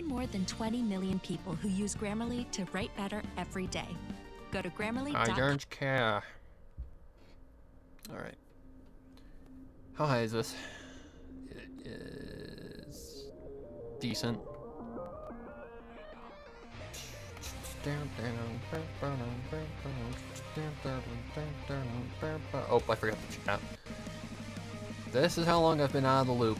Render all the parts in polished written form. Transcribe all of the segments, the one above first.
More than 20 million people who use Grammarly to write better every day. Go to Grammarly.com. I don't care. Alright. How high is this? It is decent. Oh, I forgot the chat. This is how long I've been out of the loop.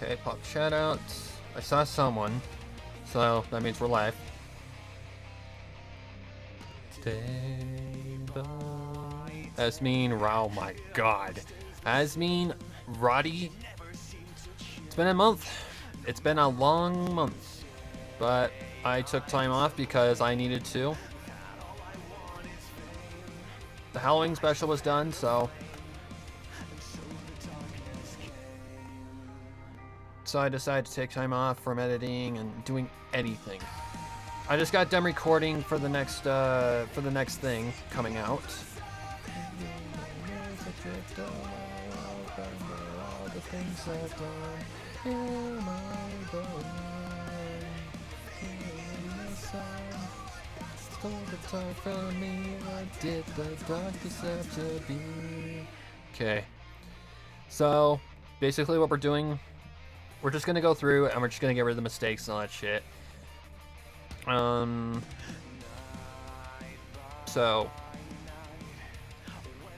Okay, pop chat out. I saw someone, so that means we're live. Asmeen, oh my god. Asmeen, Roddy. It's been a month. It's been a long month. But I took time off because I needed to. The Halloween special was done, so I decided to take time off from editing and doing anything. I just got done recording for the next thing coming out. Okay, so basically what we're doing, we're just gonna go through and we're just gonna get rid of the mistakes and all that shit. So,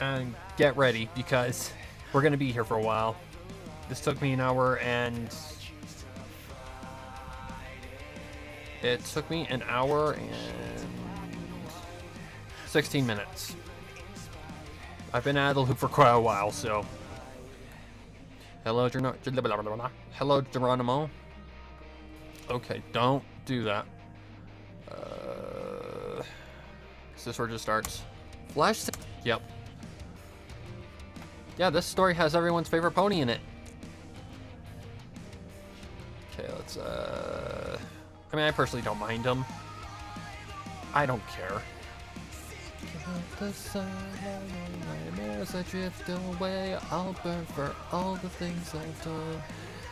and get ready because we're gonna be here for a while. This took me an hour and it took me an hour and 16 minutes. I've been out of the loop for quite a while, so. Hello, Geronimo. Okay, don't do that. Is this where it just starts? Flash. Yep. Yeah, this story has everyone's favorite pony in it. Okay, let's. I mean, I personally don't mind him. I don't care. The sun, nightmares I drift away. I'll burn for all the things I've done.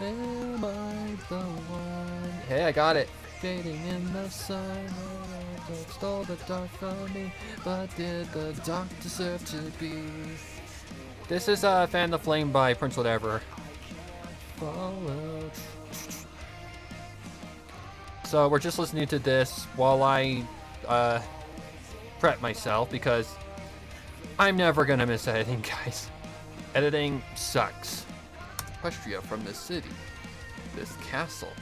Am I the one? Hey, I got it. Fading in the sun, stole the dark from me, but did the dark deserve to be? This is Fan the Flame by Prince Whatever. Follow. So we're just listening to this while I prep myself because I'm never gonna miss editing, guys. Editing sucks. Equestria from this city, this castle.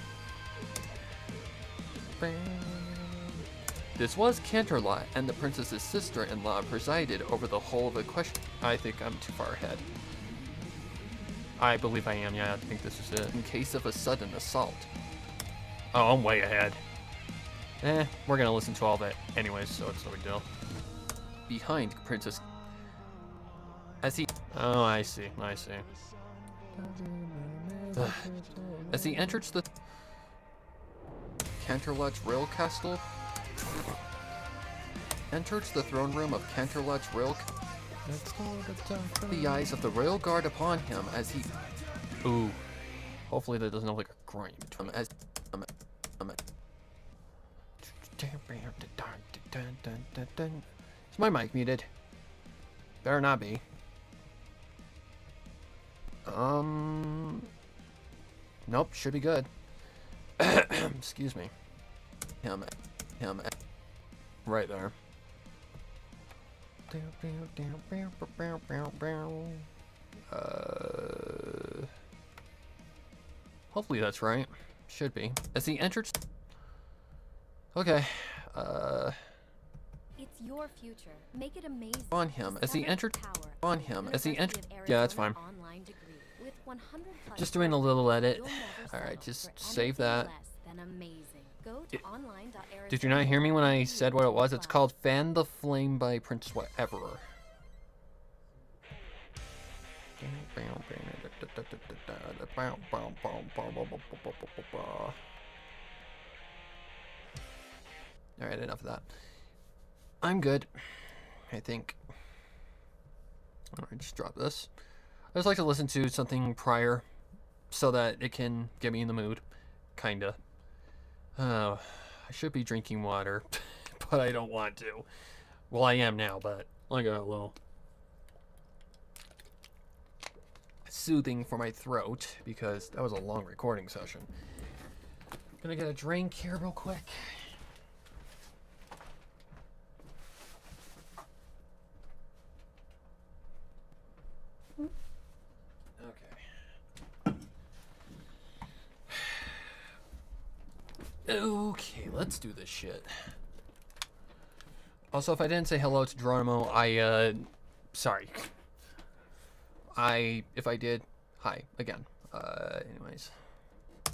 This was Canterlot, and the princess's sister-in-law presided over the whole of Equestria. I think I'm too far ahead. I believe I am, yeah, I think this is it. In case of a sudden assault. Oh, I'm way ahead. We're gonna listen to all that anyways, so it's no big deal. Behind Princess... As he... Oh, I see. As he enters the... Canterlot's Rail Castle... Enters the throne room of Canterlot's Rail... The eyes of the royal guard upon him as he... Ooh. Hopefully that doesn't look like a groin between him as... Is my mic muted? Better not be. Nope, should be good. Excuse me. Him. Right there. Hopefully that's right. Should be. As he entered... Okay. It's your future. Make it amazing. On him as he entered. On him as he entered. Yeah, that's fine. Just doing a little edit. Alright, just save that. Did you not hear me when I said what it was? It's called Fan the Flame by Prince Whatever. Alright, enough of that. I'm good, I think. Alright, just drop this. I just like to listen to something prior so that it can get me in the mood. Kinda. Oh, I should be drinking water, but I don't want to. Well, I am now, but I got a little soothing for my throat because that was a long recording session. Gonna get a drink here real quick. Okay, let's do this shit. Also, if I didn't say hello to Geronimo, sorry. If I did, hi, again. Anyways.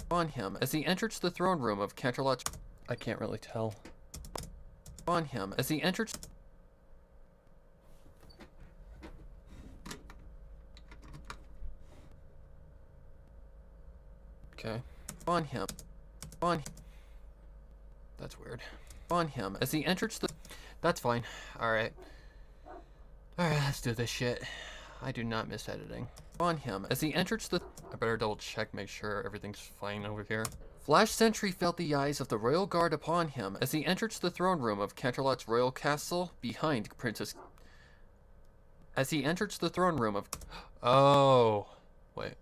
On him, as he enters the throne room of Canterlot's... I can't really tell. On him, as he enters... Okay. On him. On... That's weird. On him, as he enters the... That's fine. Alright. Alright, let's do this shit. I do not miss editing. On him, as he enters the... I better double check, make sure everything's fine over here. Flash Sentry felt the eyes of the royal guard upon him as he enters the throne room of Canterlot's royal castle behind Princess... As he enters the throne room of... Oh. Wait.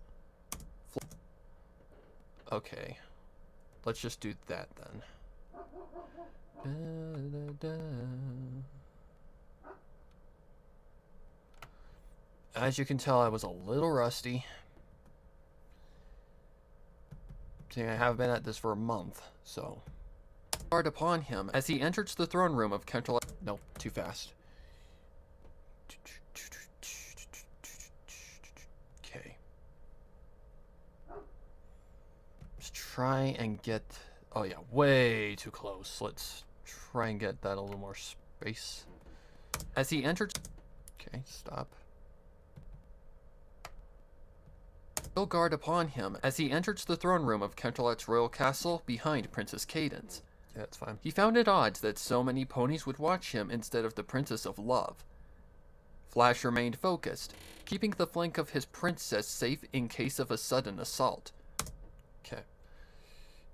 Okay. Let's just do that then. As you can tell, I was a little rusty. See, I have been at this for a month, so... Guard upon him as he enters the throne room of Canterlot... Nope, too fast. Okay. Let's try and get... Oh yeah, way too close. Let's try and get that a little more space. As he enters... Okay, stop. Guard upon him as he enters the throne room of Canterlot's royal castle behind Princess Cadence. Yeah, that's fine. He found it odd that so many ponies would watch him instead of the Princess of Love. Flash remained focused, keeping the flank of his princess safe in case of a sudden assault. Okay.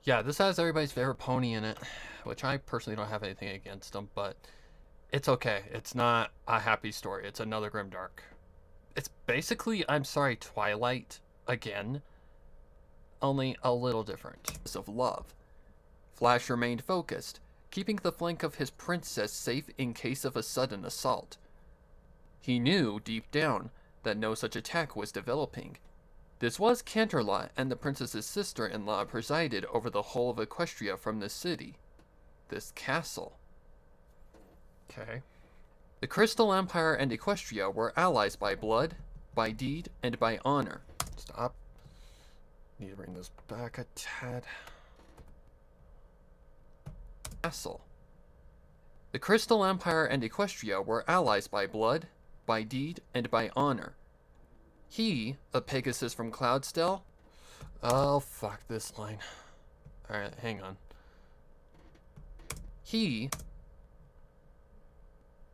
Yeah, this has everybody's favorite pony in it, which I personally don't have anything against them, but it's okay. It's not a happy story. It's another grimdark. It's basically, I'm sorry, Twilight. Again, only a little different. Of love. Flash remained focused, keeping the flank of his princess safe in case of a sudden assault. He knew, deep down, that no such attack was developing. This was Canterlot, and the princess's sister-in-law presided over the whole of Equestria from this city. This castle. Okay. The Crystal Empire and Equestria were allies by blood, by deed, and by honor. Stop. Need to bring this back a tad. Castle. The Crystal Empire and Equestria were allies by blood, by deed, and by honor. He, a Pegasus from Cloudsdale... Oh, fuck this line. Alright, hang on. He...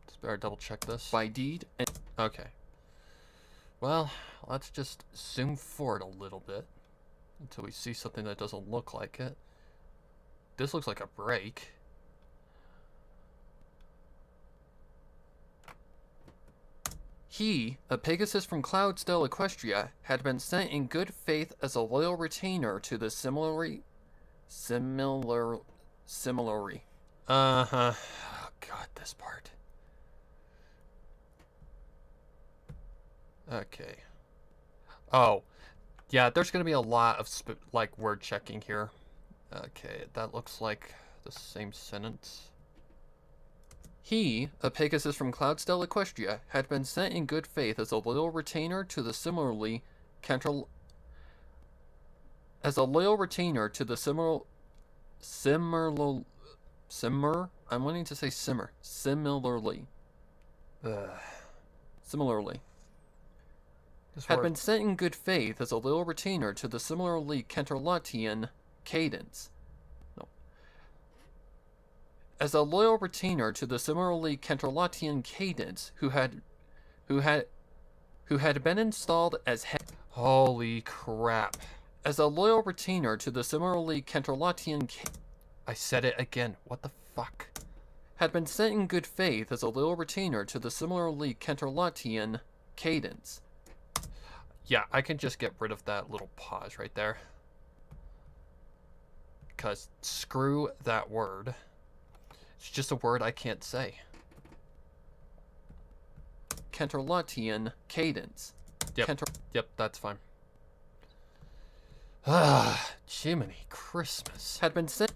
Just better double check this. By deed and... Okay. Well, let's just zoom forward a little bit until we see something that doesn't look like it. This looks like a break. He, a Pegasus from Cloudsdale, Equestria, had been sent in good faith as a loyal retainer to the similarly. Uh-huh. Oh, God, this part. Okay. Oh. Yeah, there's going to be a lot of, word checking here. Okay, that looks like the same sentence. He, a Pegasus from Cloudsdale, Equestria, had been sent in good faith as a loyal retainer to the similarly as a loyal retainer to the I'm wanting to say similarly. Similarly. had been sent in good faith as a little retainer to the similarly Canterlotian cadence. No. As a loyal retainer to the similarly Canterlotian cadence, who had been installed as head. Holy crap! As a loyal retainer to the similarly Canterlotian. I said it again. What the fuck? Had been sent in good faith as a loyal retainer to the similarly Canterlotian cadence. Yeah, I can just get rid of that little pause right there. Because screw that word. It's just a word I can't say. Canterlotian cadence. Yep, yep, that's fine. Ah, Jiminy Christmas. Had been sent.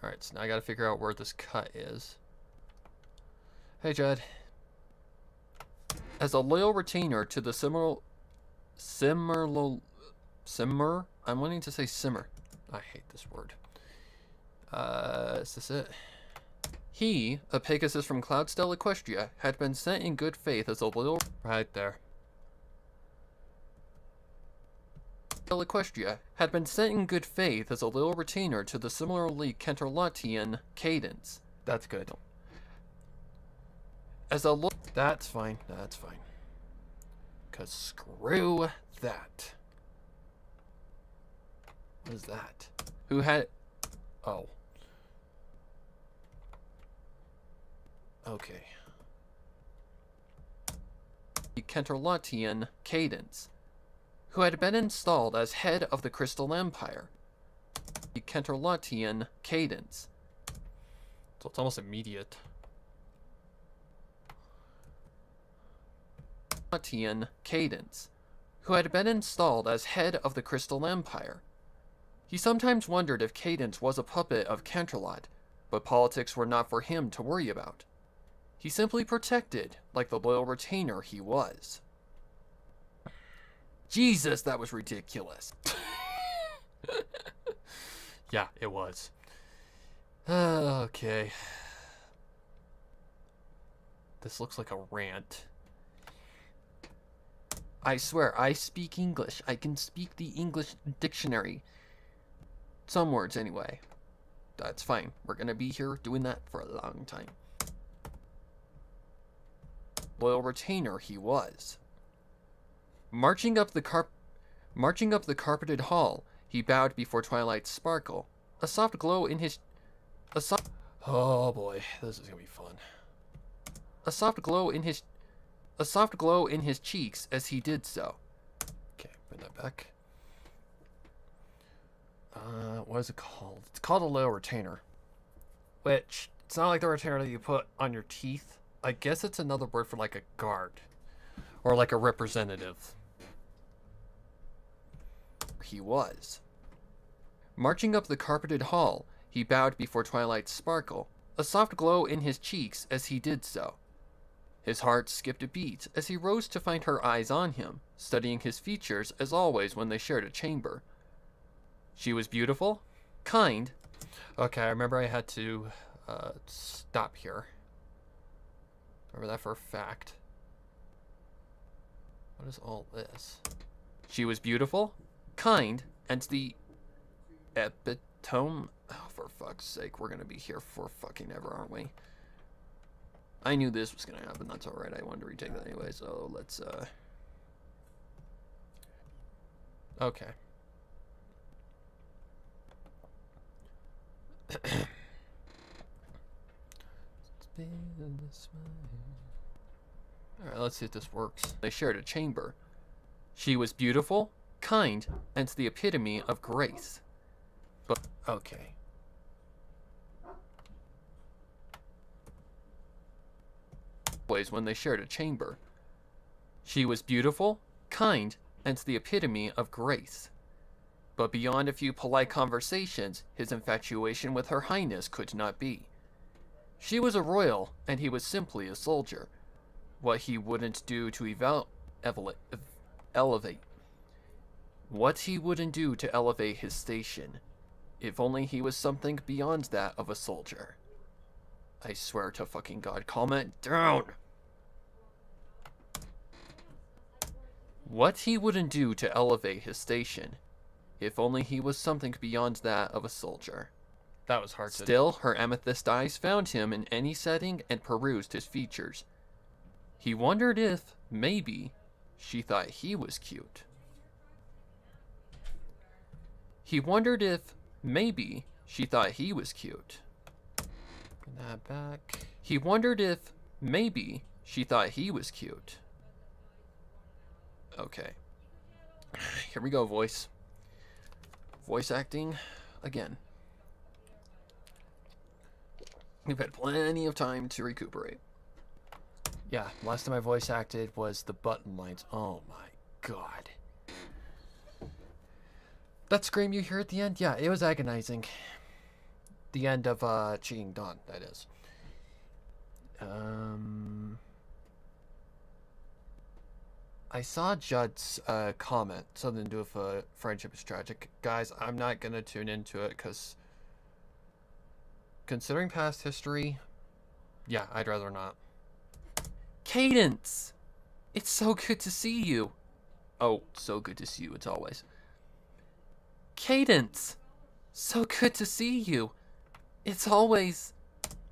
Alright, so now I gotta figure out where this cut is. Hey, Judd. As a loyal retainer to the simmer? I'm wanting to say simmer. I hate this word. Is this it? He, a Pegasus from Cloudstel Equestria, had been sent in good faith as a loyal... Right there. Equestria had been sent in good faith as a loyal retainer to the similarly Canterlotian cadence. That's good. As a that's fine. That's fine. 'Cause screw that. What is that? Who had... Oh. Okay. The Canterlotian cadence, who had been installed as head of the Crystal Empire. The Canterlotian cadence. So it's almost immediate. Canterlotian cadence, who had been installed as head of the Crystal Empire. He sometimes wondered if Cadence was a puppet of Canterlot, but politics were not for him to worry about. He simply protected, like the loyal retainer he was. Jesus, that was ridiculous. Yeah, it was. Okay. This looks like a rant. I swear, I speak English. I can speak the English dictionary. Some words, anyway. That's fine. We're gonna be here doing that for a long time. Loyal retainer he was. Marching up the carpeted hall, he bowed before Twilight's sparkle. A soft glow in his... Oh boy, this is gonna be fun. A soft glow in his cheeks as he did so. Okay, put that back. What is it called? It's called a loyal retainer. Which, it's not like the retainer that you put on your teeth. I guess it's another word for like a guard. Or like a representative. He was. Marching up the carpeted hall, he bowed before Twilight's sparkle, a soft glow in his cheeks as he did so. His heart skipped a beat as he rose to find her eyes on him, studying his features as always when they shared a chamber. She was beautiful, kind. Okay, I remember I had to stop here. Remember that for a fact. What is all this? She was beautiful, kind, and the epitome... Oh, for fuck's sake, we're gonna be here for fucking ever, aren't we? I knew this was gonna happen, that's alright. I wanted to retake that anyway, so let's, Okay. Alright, let's see if this works. They shared a chamber. She was beautiful, kind, and the epitome of grace. But, okay. Always when they shared a chamber. She was beautiful, kind, and the epitome of grace. But beyond a few polite conversations, his infatuation with Her Highness could not be. She was a royal, and he was simply a soldier. What he wouldn't do to elevate. What he wouldn't do to elevate his station. If only he was something beyond that of a soldier. I swear to fucking God, calm it down! What he wouldn't do to elevate his station, if only he was something beyond that of a soldier. That was hard to... Still, her amethyst eyes found him in any setting and perused his features. He wondered if, maybe, she thought he was cute. He wondered if, maybe, she thought he was cute. Bring that back. He wondered if, maybe, she thought he was cute. Okay. Here we go, voice. Voice acting again. We've had plenty of time to recuperate. Yeah, last time I voice acted was the button lines. Oh my god. That scream you hear at the end? Yeah, it was agonizing. The end of Cheating Dawn, that is. I saw Judd's comment, something to do with friendship is tragic. Guys, I'm not going to tune into it because considering past history, yeah, I'd rather not. Cadence! It's so good to see you. Oh, so good to see you, it's always. Cadence! So good to see you. It's always...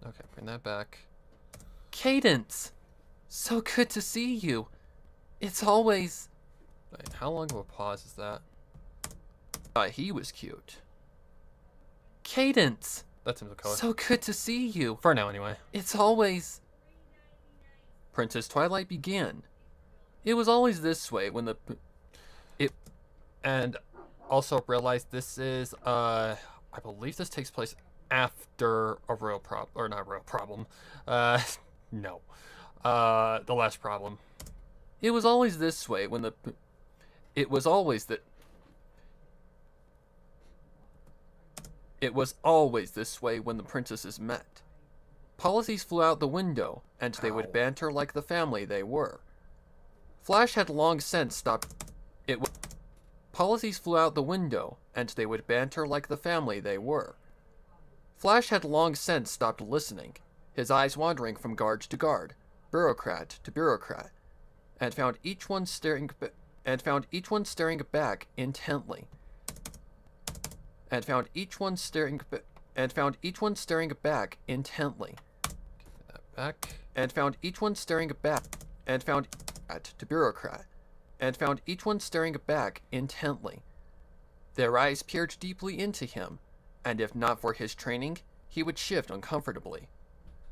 Okay, bring that back. Cadence! So good to see you. It's always... Wait, how long of a pause is that? He was cute. Cadence! That's him the color. So good to see you. For now, anyway. It's always... Princess Twilight began. It was always this way when the... And also realize this is, I believe this takes place after a real problem, or not real problem. No. The last problem. It was always this way when the... It was always that... It was always this way when the princesses met. Policies flew out the window, and they would banter like the family they were. Flash had long since stopped... Policies flew out the window, and they would banter like the family they were. Flash had long since stopped listening, his eyes wandering from guard to guard, bureaucrat to bureaucrat, and found each one staring back intently. And found each one staring back intently. Back. And found each one staring back. And found to bureaucrat. And found each one staring back intently. Their eyes peered deeply into him, and if not for his training, he would shift uncomfortably.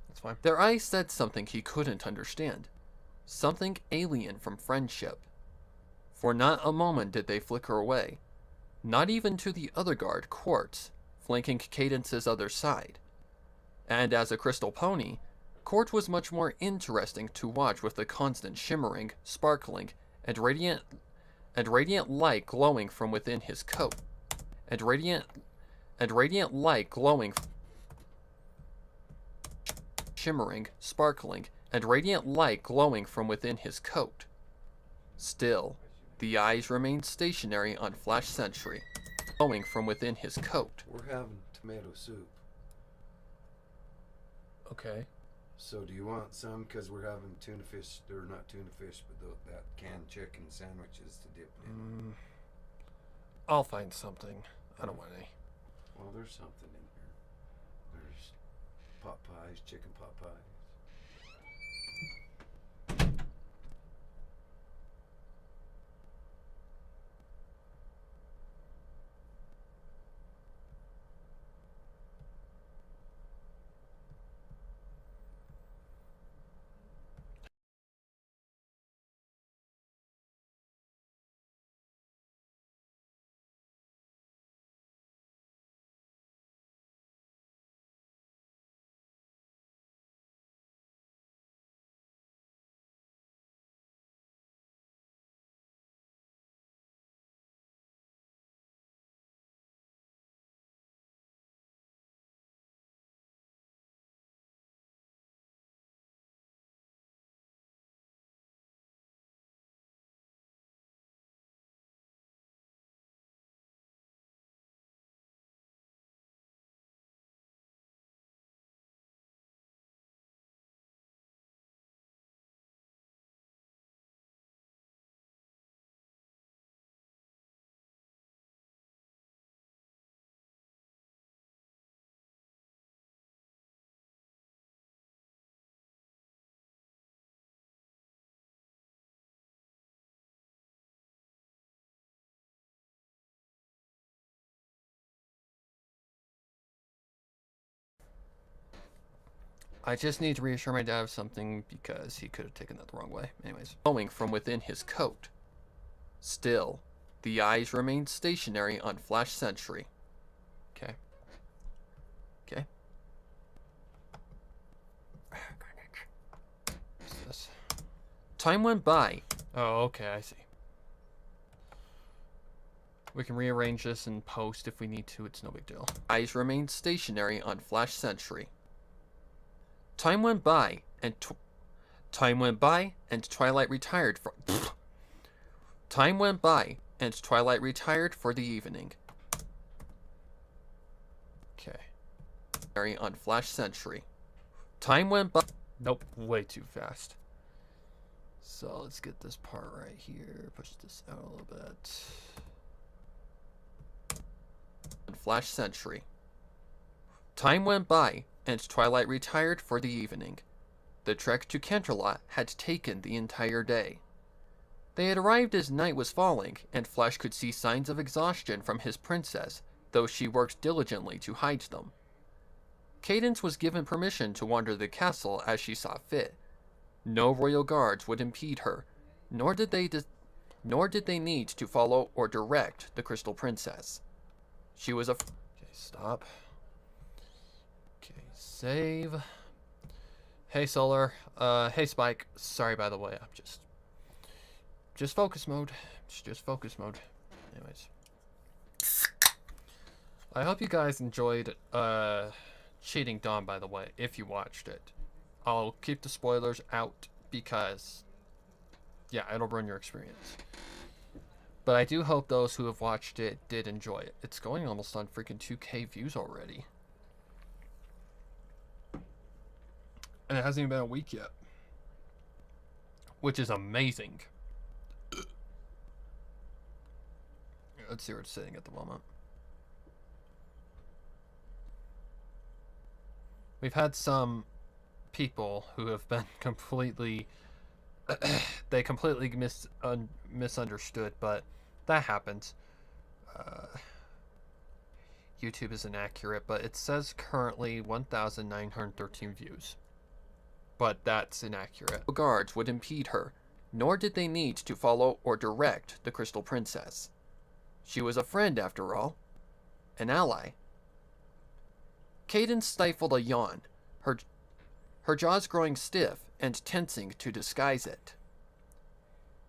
That's fine. Their eyes said something he couldn't understand. Something alien from friendship. For not a moment did they flicker away. Not even to the other guard, Quartz, flanking Cadence's other side. And as a crystal pony, Quartz was much more interesting to watch with the constant shimmering, sparkling, and radiant light glowing from within his coat. And radiant light glowing, shimmering, sparkling, and radiant light glowing from within his coat. Still, the eyes remained stationary on Flash Sentry, glowing from within his coat. We're having tomato soup. Okay. So do you want some? Because we're having tuna fish, or not tuna fish, but that canned chicken sandwiches to dip in. I'll find something. I don't want any. Well, there's something in here. There's pot pies, chicken pot pies. I just need to reassure my dad of something because he could have taken that the wrong way. Anyways. Flowing from within his coat. Still, the eyes remained stationary on Flash Sentry. Okay. Okay. What's this? Time went by. Oh, okay, I see. We can rearrange this in post if we need to. It's no big deal. Eyes remained stationary on Flash Sentry. Time went by, and Twilight retired for. Time went by, and Twilight retired for the evening. Okay. On Flash Sentry. Time went by. Nope, way too fast. So let's get this part right here. Push this out a little bit. Flash Sentry. Time went by, and Twilight retired for the evening. The trek to Canterlot had taken the entire day. They had arrived as night was falling, and Flash could see signs of exhaustion from his princess, though she worked diligently to hide them. Cadence was given permission to wander the castle as she saw fit. No royal guards would impede her, nor did they need to follow or direct the Crystal Princess. She was okay, stop. Okay, save. Hey, Solar. Hey, Spike. Sorry, by the way. I'm just focus mode. Just focus mode. Anyways. I hope you guys enjoyed, Cheating Dawn, by the way, if you watched it. I'll keep the spoilers out because, yeah, it'll ruin your experience. But I do hope those who have watched it did enjoy it. It's going almost on freaking 2K views already. And it hasn't even been a week yet. Which is amazing. Let's see where it's sitting at the moment. We've had some people who have been completely... they completely misunderstood, but that happens. YouTube is inaccurate, but it says currently 1,913 views. But that's inaccurate. No guards would impede her, nor did they need to follow or direct the Crystal Princess. She was a friend, after all. An ally. Cadence stifled a yawn, her jaws growing stiff and tensing to disguise it.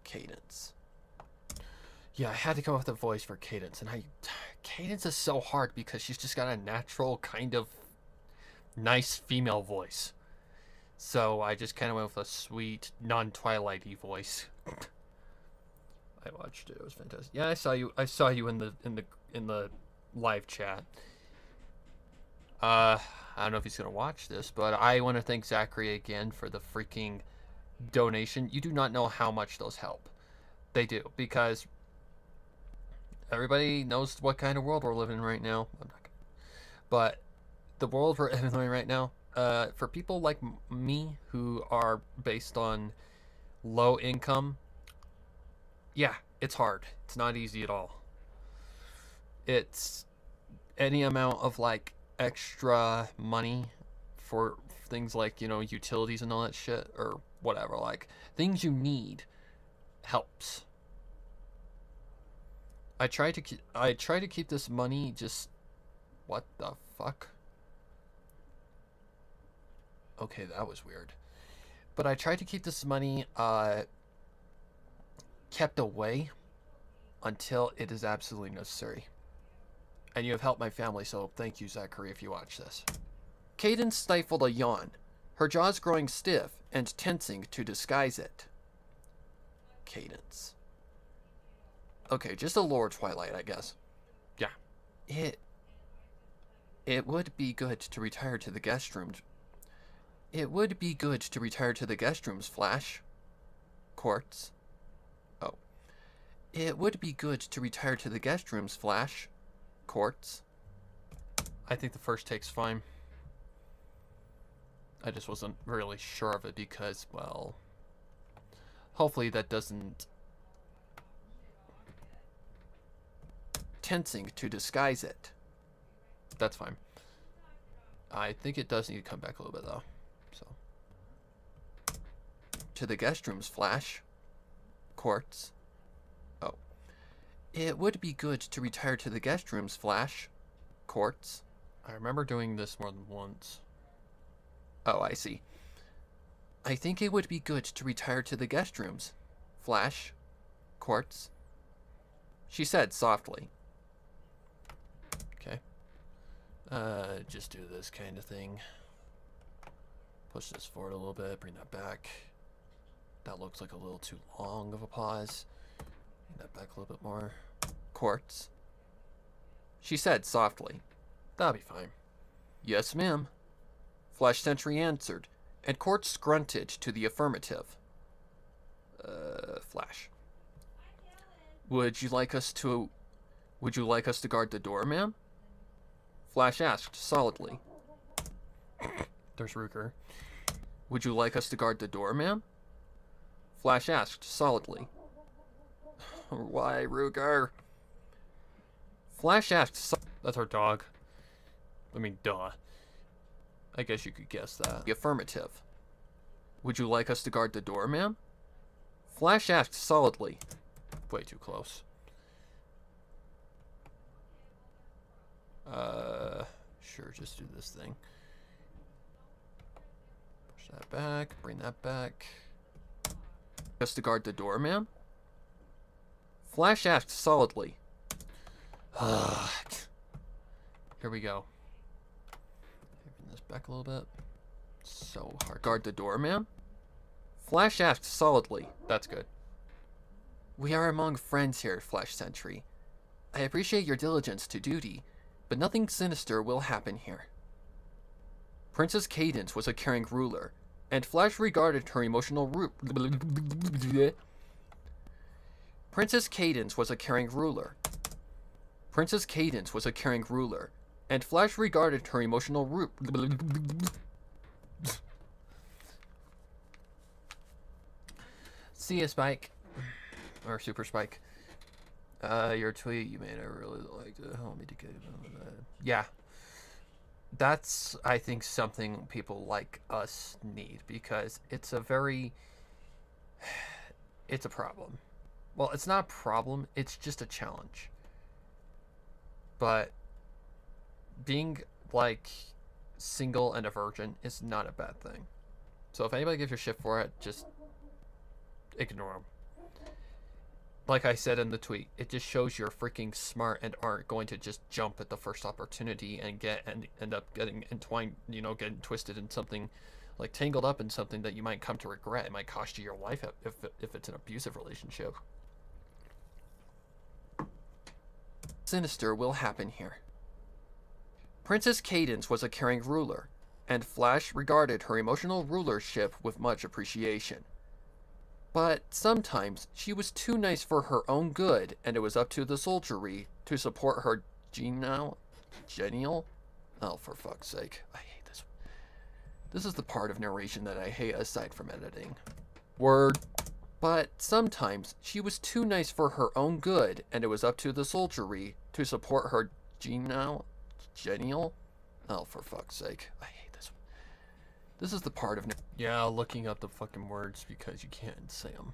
Cadence. Yeah, I had to come up with a voice for Cadence, and Cadence is so hard because she's just got a natural kind of nice female voice. So I just kind of went with a sweet, non-Twilight-y voice. I watched it. It was fantastic. Yeah, I saw you. I saw you in the live chat. I don't know if he's gonna watch this, but I want to thank Zachary again for the freaking donation. You do not know how much those help. They do, because everybody knows what kind of world we're living in right now. I'm not gonna, but the world we're living in right now, for people like me who are based on low income, yeah, it's hard. It's not easy at all. It's any amount of like extra money for things like, you know, utilities and all that shit, or whatever, like things you need helps. I try to keep this money just, what the fuck? Okay, that was weird. But I try to keep this money kept away until it is absolutely necessary. And you have helped my family, so thank you, Zachary, if you watch this. Cadence stifled a yawn, her jaws growing stiff and tensing to disguise it. Cadence. Okay, just a lower Twilight, I guess. Yeah. It would be good to retire to the guest rooms. It would be good to retire to the guest rooms, Flash. Quartz. Oh. It would be good to retire to the guest rooms, Flash. Quartz. I think the first take's fine. I just wasn't really sure of it because, well, hopefully that doesn't... Tensing to disguise it. That's fine. I think it does need to come back a little bit, though. to the guest rooms, Flash. Quartz. Oh. It would be good to retire to the guest rooms, Flash. Quartz. I remember doing this more than once. Oh, I see. I think it would be good to retire to the guest rooms. Flash. Quartz. She said softly. Okay. Just do this kind of thing. Push this forward a little bit, bring that back. That looks like a little too long of a pause. Bring that back a little bit more. Quartz. She said softly. That'll be fine. Yes, ma'am. Flash Sentry answered, and Quartz grunted to the affirmative. Flash. Would you like us to guard the door, ma'am? Flash asked solidly. There's Ruger. Would you like us to guard the door, ma'am? Flash asked solidly. Why, Ruger? Flash asked That's our dog. I mean, duh. I guess you could guess that. The affirmative. Would you like us to guard the door, ma'am? Flash asked solidly. Way too close. Sure, just do this thing. Push that back, bring that back. Us to guard the door, ma'am? Flash asked solidly. Here we go. Bring this back a little bit. So hard. Guard the door, ma'am? Flash asked solidly. That's good. We are among friends here, Flash Sentry. I appreciate your diligence to duty, but nothing sinister will happen here. Princess Cadence was a caring ruler, and Flash regarded her emotional Princess Cadence was a caring ruler. Princess Cadence was a caring ruler, and Flash regarded her emotional See ya, Spike. Or Super Spike. Your tweet you made, I really like to help me to get that. Yeah. That's, I think, something people like us need, because it's a very... It's a problem. Well, it's not a problem, it's just a challenge. But being, like, single and a virgin is not a bad thing. So if anybody gives you shit for it, just ignore them. Like I said in the tweet, it just shows you're freaking smart and aren't going to just jump at the first opportunity and end up getting entwined, you know, getting twisted in something, like tangled up in something that you might come to regret. It might cost you your life if it's an abusive relationship. Sinister will happen here. Princess Cadence was a caring ruler, and Flash regarded her emotional rulership with much appreciation. But sometimes she was too nice for her own good, and it was up to the soldiery to support her genial? Oh, for fuck's sake. I hate this. This is the part of narration that I hate aside from editing. Word. But sometimes she was too nice for her own good, and it was up to the soldiery to support her genial? Oh, for fuck's sake. I hate this. This is the part of... Yeah, looking up the fucking words because you can't say them.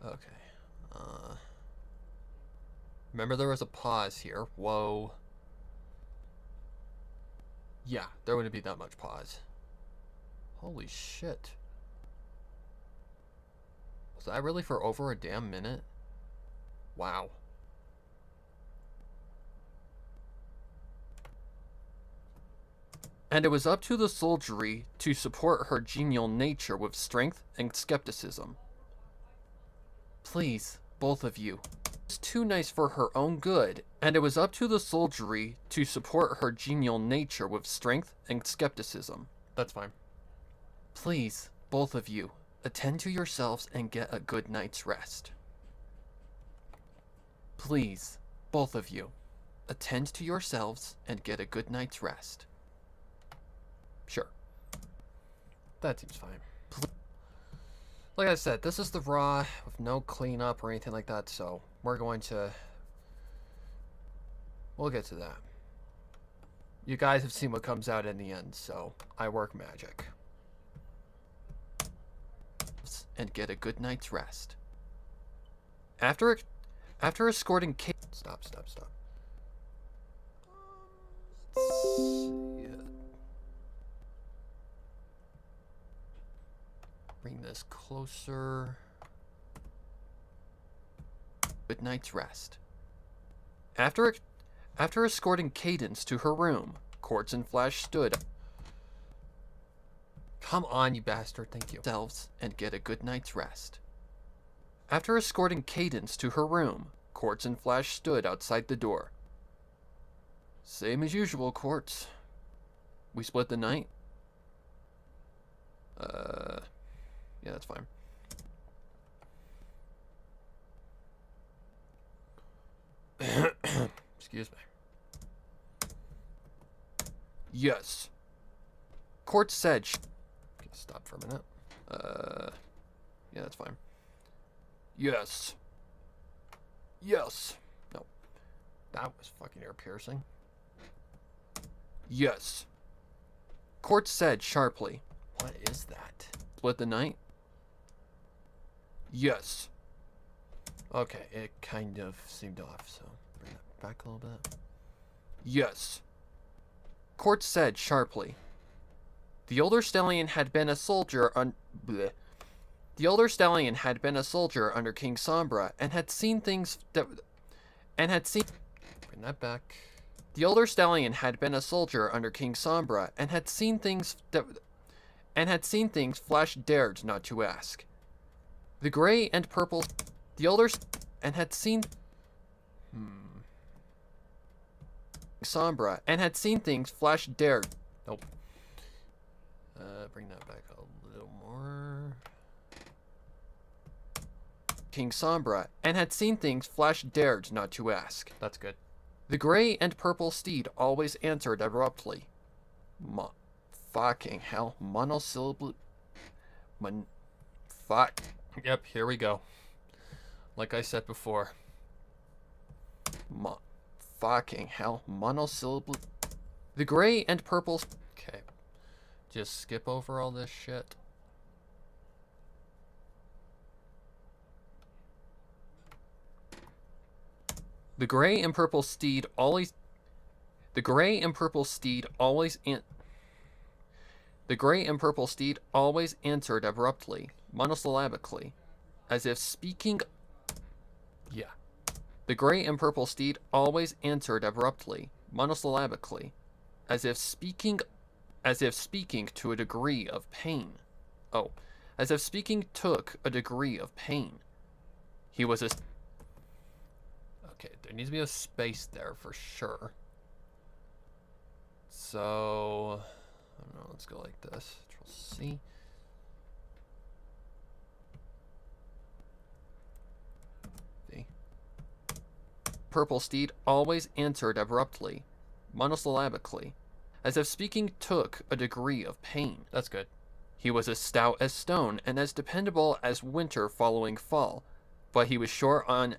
Okay. Remember there was a pause here. Whoa. Yeah, there wouldn't be that much pause. Holy shit. Was that really for over a damn minute? Wow. And it was up to the soldiery to support her genial nature with strength and skepticism. Please, both of you. It's too nice for her own good, and it was up to the soldiery to support her genial nature with strength and skepticism. That's fine. Please, both of you, attend to yourselves and get a good night's rest. Please, both of you, attend to yourselves and get a good night's rest. Sure. That seems fine. Like I said, this is the raw with no cleanup or anything like that, so we're going to... We'll get to that. You guys have seen what comes out in the end, so I work magic. and get a good night's rest. After escorting Kate... Stop. Yeah. Bring this closer. Good night's rest. After escorting Cadence to her room, Quartz and Flash stood. Come on, you bastard, thank you. Selves and get a good night's rest. After escorting Cadence to her room, Quartz and Flash stood outside the door. Same as usual, Quartz. We split the night? Yeah, that's fine. Excuse me. Yes. Quartz said stop for a minute. Yeah, that's fine. Yes. Yes. No. That was fucking ear piercing. Yes. Quartz said sharply. What is that? Split the night? Yes. Okay, it kind of seemed off, so bring that back a little bit. Yes. Quartz said sharply. The older stallion had been a soldier The older stallion had been a soldier under King Sombra and had seen things that... Bring that back. The older stallion had been a soldier under King Sombra and had seen things that... Flash dared not to ask. The gray and purple... The older... And had seen... Sombra and had seen things Flash dared... Nope. Bring that back a little more. King Sombra and had seen things Flash dared not to ask. That's good. The gray and purple steed always answered abruptly. Fucking hell. Monosyllable... Fuck. Yep, here we go. Like I said before. Fucking hell. Monosyllable... The gray and purple... Okay. Just skip over all this shit. The gray and purple steed always... The gray and purple steed always... The gray and purple steed always answered abruptly, monosyllabically, as if speaking... Yeah. The gray and purple steed always answered abruptly, monosyllabically, as if speaking to a degree of pain. Oh, as if speaking took a degree of pain. He was a... Okay, there needs to be a space there for sure. So... I don't know, let's go like this. Control-C. V. Purple steed always answered abruptly, monosyllabically, as if speaking took a degree of pain. That's good. He was as stout as stone and as dependable as winter following fall, but he was short on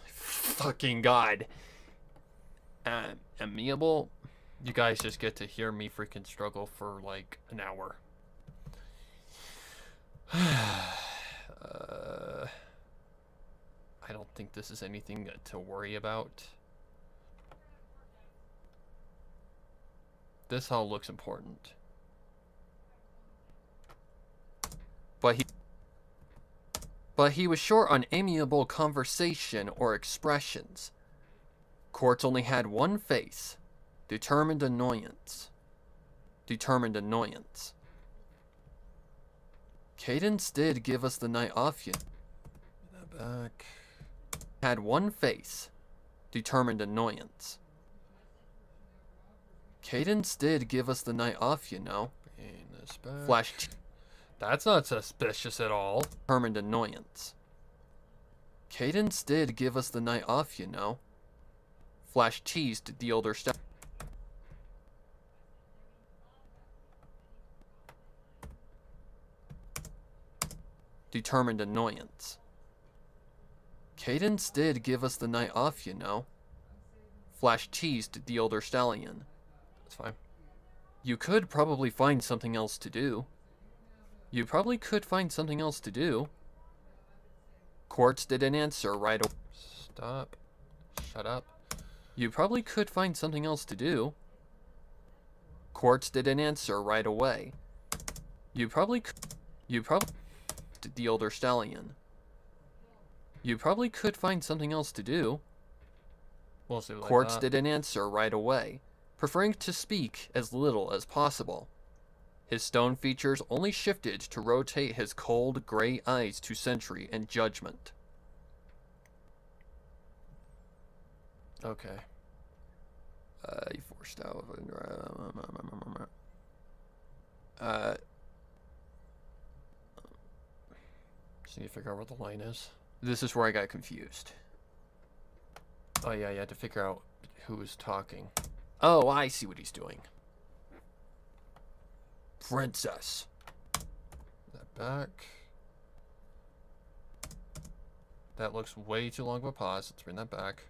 fucking God. Amiable? You guys just get to hear me freaking struggle for like an hour. I don't think this is anything to worry about. This all looks important. But he was short on amiable conversation or expressions. Quartz only had one face. Determined annoyance. Determined annoyance. Cadence did give us the night off, you... That back. Had one face. Determined annoyance. Cadence did give us the night off, you know. Bring this back. Flash... That's not suspicious at all. Determined annoyance. Cadence did give us the night off, you know. Flash teased the older step. Determined annoyance. Cadence did give us the night off, you know. Flash teased the older stallion. That's fine. You could probably find something else to do. You probably could find something else to do. Quartz didn't answer right away. Stop. Shut up. You probably could find something else to do. Quartz didn't answer right away. You probably the older stallion. You probably could find something else to do. We'll see. Like Quartz that. didn't answer right away, preferring to speak as little as possible. His stone features only shifted to rotate his cold, gray eyes to Sentry and Judgment. Okay. He forced out. Just need to figure out what the line is. This is where I got confused. Oh yeah, you had to figure out who was talking. Oh, I see what he's doing. Princess. That back. That looks way too long of a pause. Let's bring that back.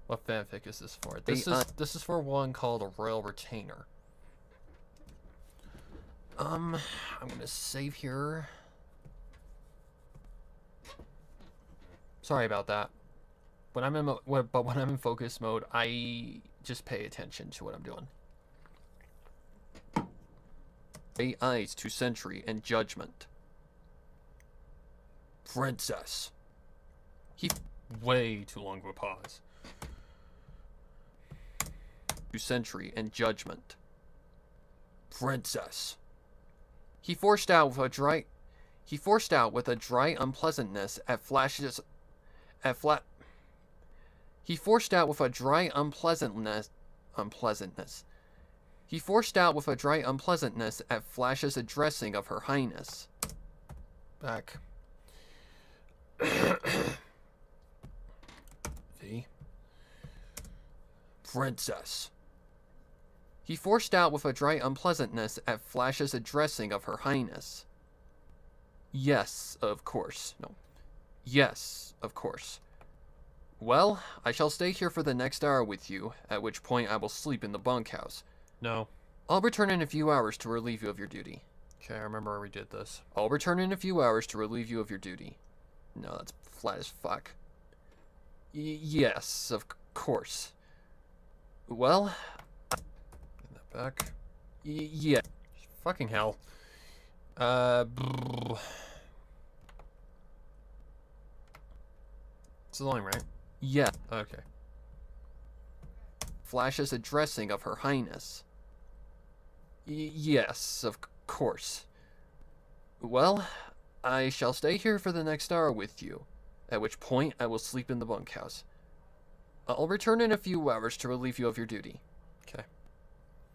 What fanfic is this for? This is for one called a Royal Retainer. I'm gonna save here. Sorry about that. When I'm in when I'm in focus mode, I just pay attention to what I'm doing. Gray eyes to Sentry and Judgment. Princess. Way too long of a pause. To Sentry and Judgment. Princess. He forced out with a dry unpleasantness at flashes. He forced out with a dry unpleasantness at Flash's addressing of Her Highness. Back. V. Princess. He forced out with a dry unpleasantness at Flash's addressing of Her Highness. Yes, of course. No. Yes, of course. Well, I shall stay here for the next hour with you, at which point I will sleep in the bunkhouse. No. I'll return in a few hours to relieve you of your duty. Okay, I remember we did this. I'll return in a few hours to relieve you of your duty. No, that's flat as fuck. Yes, of course. Well, Get that back. yeah. Fucking hell. It's the line, right? Yeah. Okay. Flash's addressing of Her Highness. Yes, of course. Well, I shall stay here for the next hour with you, at which point I will sleep in the bunkhouse. I'll return in a few hours to relieve you of your duty. Okay.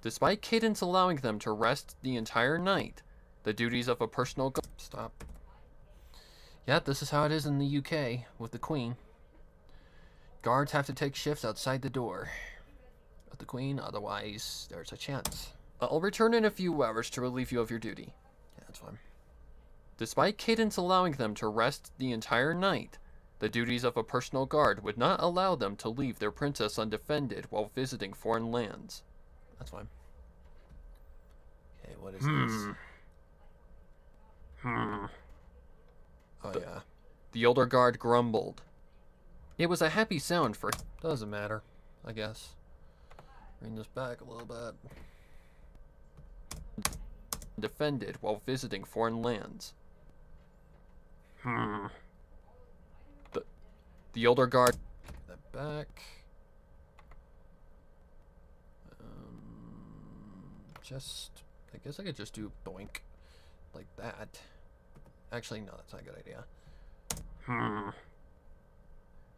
Despite Cadence allowing them to rest the entire night, the duties of a personal Stop. Yeah, this is how it is in the UK with the Queen. Guards have to take shifts outside the door of the Queen, otherwise there's a chance. I'll return in a few hours to relieve you of your duty. Yeah, that's fine. Despite Cadence allowing them to rest the entire night, the duties of a personal guard would not allow them to leave their princess undefended while visiting foreign lands. That's fine. Okay, what is this? Oh yeah. The older guard grumbled. It was a happy sound for... Doesn't matter, I guess. Bring this back a little bit. defended while visiting foreign lands. The older guard... That back. I guess I could just do boink. Like that. Actually, no, that's not a good idea.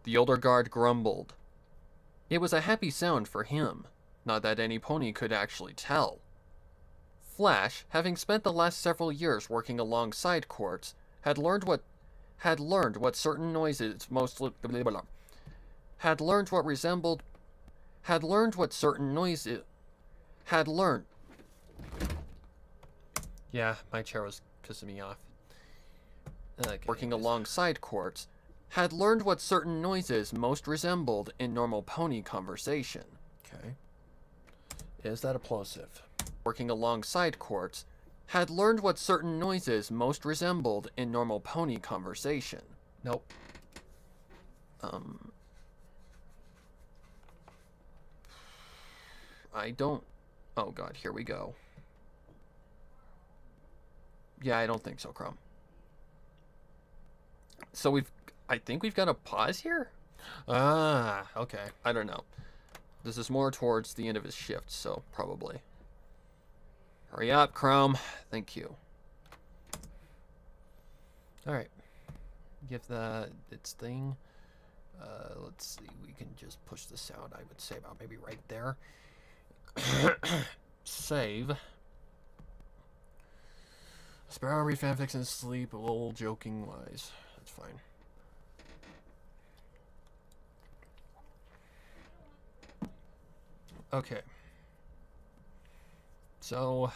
The older guard grumbled. It was a happy sound for him, not that any pony could actually tell. Flash, having spent the last several years working alongside Quartz, had learned what certain noises Yeah, my chair was pissing me off. Okay, working anyways. alongside Quartz, had learned what certain noises most resembled in normal pony conversation. Okay. Is that a plosive? Working alongside Quartz, had learned what certain noises most resembled in normal pony conversation. Nope. I don't... Oh god, here we go. Yeah, I don't think so, Crumb. So I think we've got a pause here? Ah, okay. I don't know. This is more towards the end of his shift, so probably. Hurry up, Chrome. Thank you. Alright. Give that its thing. Let's see. We can just push the sound, I would say, about maybe right there. Save. Sparrow read fanfics and sleep, lol, joking wise. That's fine. Okay. So,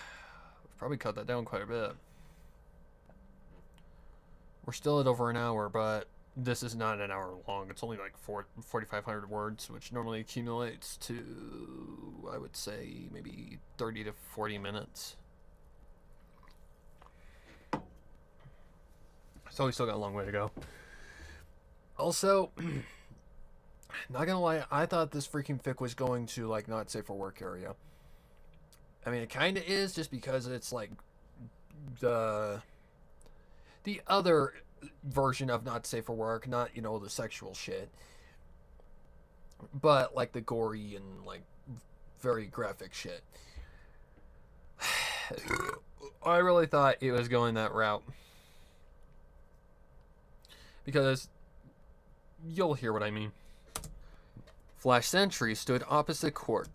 we've probably cut that down quite a bit. We're still at over an hour, but this is not an hour long. It's only like 4,500 words, which normally accumulates to, I would say, maybe 30 to 40 minutes. So we still got a long way to go. Also, not gonna lie, I thought this freaking fic was going to, like, not safe for work area. I mean, it kind of is, just because it's, like, the other version of not safe for work, not, you know, the sexual shit. But, like, the gory and, like, very graphic shit. I really thought it was going that route. Because you'll hear what I mean. Flash Sentry stood opposite court.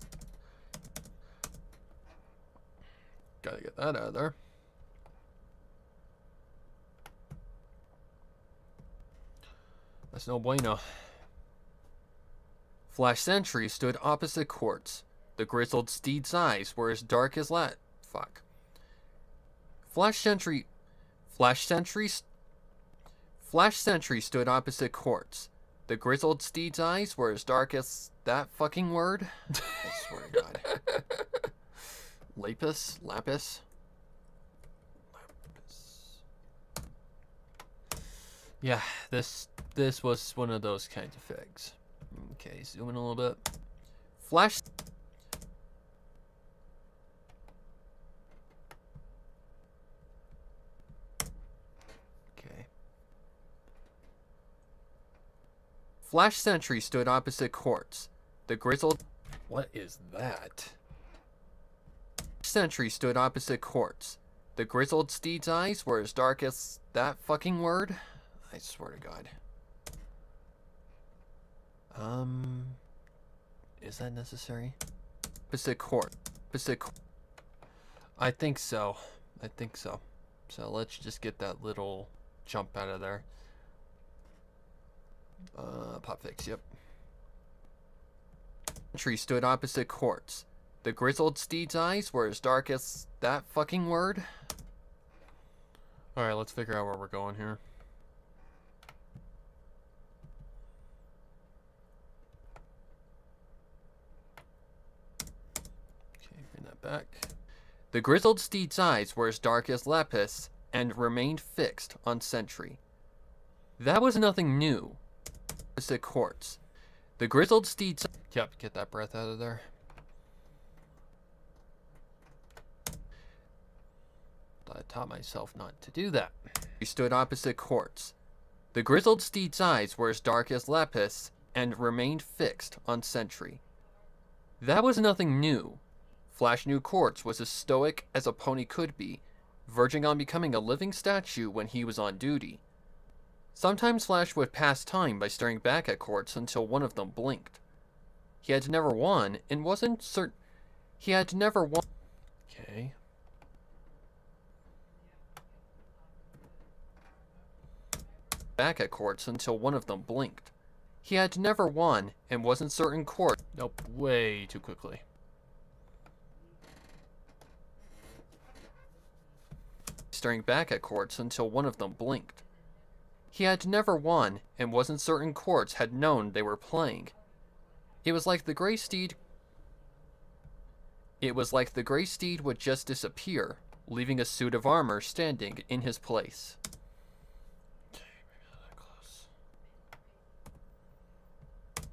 Gotta get that out of there. That's no bueno. Flash Sentry stood opposite courts. The grizzled steed's eyes were as dark as Flash Sentry stood opposite courts. The grizzled steed's eyes were as dark as that fucking word. I swear to God. Lapis. Yeah, this was one of those kinds of figs. Okay, zoom in a little bit. Flash. Okay. Flash Sentry stood opposite courts. The grizzled. What is that? Sentry stood opposite courts. The grizzled steed's eyes were as dark as that fucking word. I swear to God. Is that necessary? Opposite court. I think so. So let's just get that little jump out of there. Pop fix, yep. Tree stood opposite courts. The grizzled steed's eyes were as dark as that fucking word. Alright, let's figure out where we're going here. Okay, bring that back. The grizzled steed's eyes were as dark as lapis and remained fixed on Sentry. That was nothing new. Opposite courts. The grizzled steed's... Yep, get that breath out of there. I taught myself not to do that. He stood opposite courts. The grizzled steed's eyes were as dark as lapis and remained fixed on Sentry. That was nothing new. Flash knew Quartz was as stoic as a pony could be, verging on becoming a living statue when he was on duty. Sometimes Flash would pass time by staring back at Quartz until one of them blinked. He had never won and wasn't certain. He had never won. Okay. Back at Quartz until one of them blinked. He had never won and wasn't certain Quartz. Nope, way too quickly. Staring back at Quartz until one of them blinked. He had never won and wasn't certain Quartz had known they were playing. It was like the gray steed would just disappear, leaving a suit of armor standing in his place.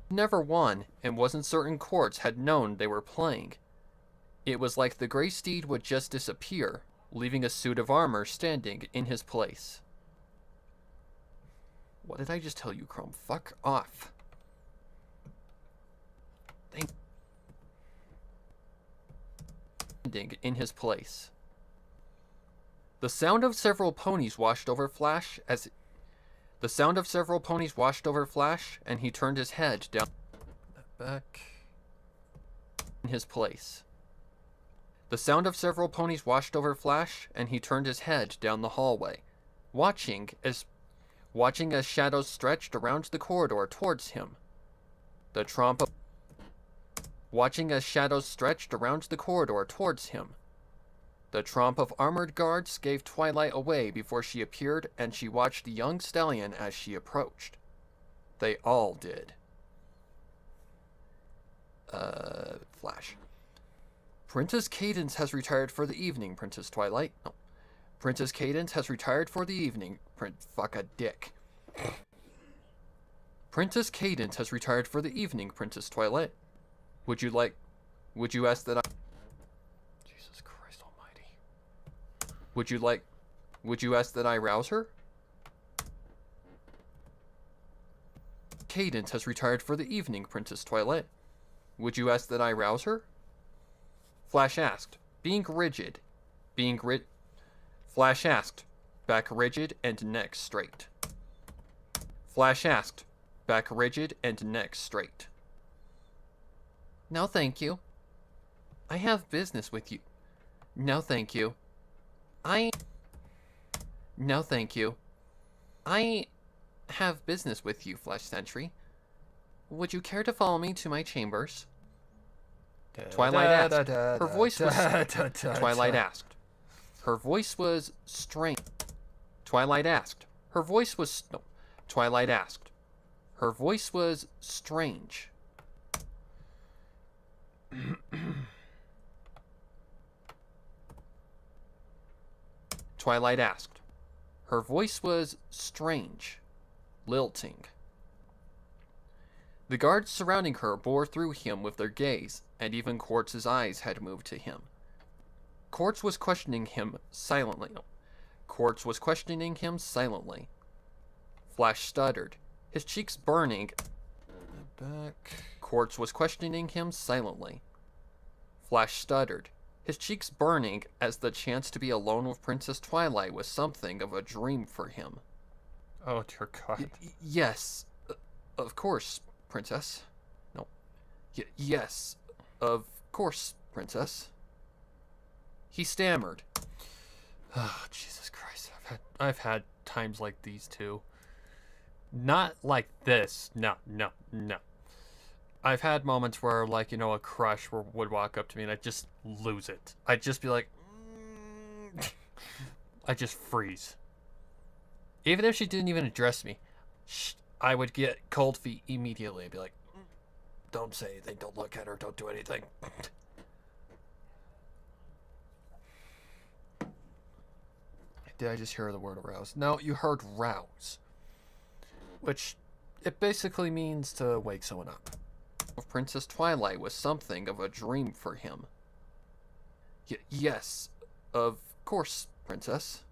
Never won, and wasn't certain courts had known they were playing. It was like the gray steed would just disappear, leaving a suit of armor standing in his place. What did I just tell you, Chrome? Fuck off. Standing in his place. The sound of several ponies washed over Flash as... The sound of several ponies washed over Flash, and he turned his head down... Back... in his place. The sound of several ponies washed over Flash, and he turned his head down the hallway, watching as shadows stretched around the corridor towards him. The tromp of... Watching as shadows stretched around the corridor towards him. The tromp of armored guards gave Twilight away before she appeared, and she watched the young stallion as she approached. They all did. Flash. Princess Cadence has retired for the evening, Princess Twilight. No. Princess Cadence has retired for the evening. Fuck a dick. Princess Cadence has retired for the evening, Princess Twilight. Would you ask that I... Jesus Christ almighty. Would you ask that I rouse her? Cadence has retired for the evening, Princess Twilight. Would you ask that I rouse her? Flash asked, Flash asked, back rigid and neck straight. Flash asked, back rigid and neck straight. No, thank you. I have business with you. No, thank you. No, thank you. I have business with you, Flash Sentry. Would you care to follow me to my chambers? Twilight asked. Her voice was... Twilight asked. Her voice was strange. Twilight asked. Her voice was... No. Twilight asked. Her voice was strange. Twilight asked. Her voice was strange, lilting. The guards surrounding her bore through him with their gaze, and even Quartz's eyes had moved to him. Quartz was questioning him silently. Quartz was questioning him silently. Flash stuttered, his cheeks burning. Quartz was questioning him silently. Flash stuttered, his cheeks burning, as the chance to be alone with Princess Twilight was something of a dream for him. Oh, dear God. Yes, of course, Princess. No. Yes, of course, Princess. He stammered. Oh, Jesus Christ. I've had times like these too. Not like this. No. I've had moments where, like, you know, a crush would walk up to me and I'd just lose it. I'd just be like... I'd just freeze. Even if she didn't even address me, I would get cold feet immediately. I'd be like, don't say anything, don't look at her, don't do anything. Did I just hear the word arouse? No, you heard rouse. Which, it basically means to wake someone up. Princess Twilight was something of a dream for him. Yes, of course, Princess.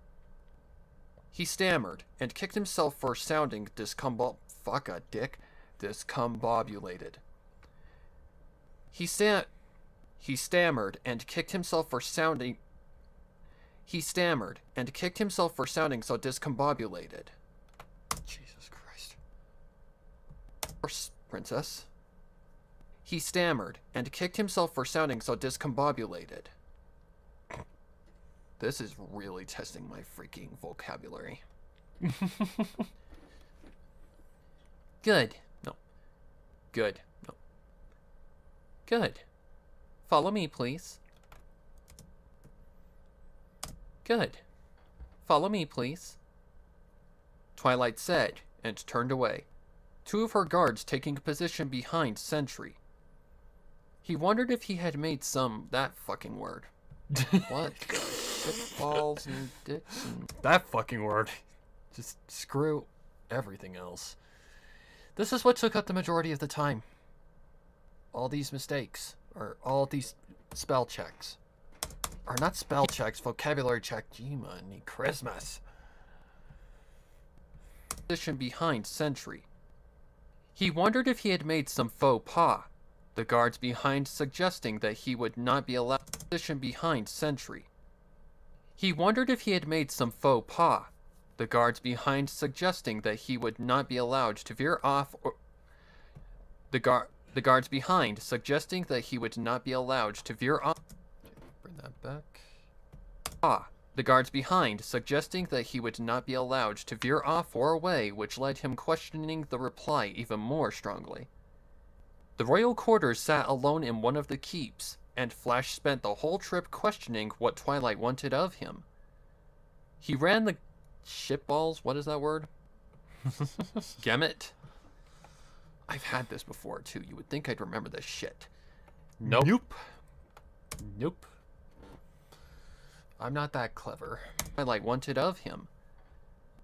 He stammered, and kicked himself for sounding discombobulated. He stammered, and kicked himself for sounding... He stammered, and kicked himself for sounding so discombobulated. Jesus Christ. Of course, Princess. He stammered, and kicked himself for sounding so discombobulated. This is really testing my freaking vocabulary. Good. No. Good. No. Good. Follow me, please. Good. Follow me, please. Twilight said, and turned away. Two of her guards taking position behind Sentry. He wondered if he had made that fucking word. What the balls and dicks and that fucking word. Just screw everything else. This is what took up the majority of the time. All these mistakes, or all these spell checks. Or not spell checks, vocabulary check. Gee, money, Christmas. Position behind sentry. He wondered if he had made some faux pas. The guards behind suggesting that he would not be allowed. Position behind sentry. He wondered if he had made some faux pas. The guards behind suggesting that he would not be allowed to veer off or... The guards behind suggesting that he would not be allowed to veer off... Bring that back. The guards behind suggesting that he would not be allowed to veer off or away, which led him questioning the reply even more strongly. The royal quarters sat alone in one of the keeps, and Flash spent the whole trip questioning what Twilight wanted of him. He ran the... shitballs? What is that word? Gamut? I've had this before, too. You would think I'd remember this shit. Nope. Nope. I'm not that clever. Twilight wanted of him.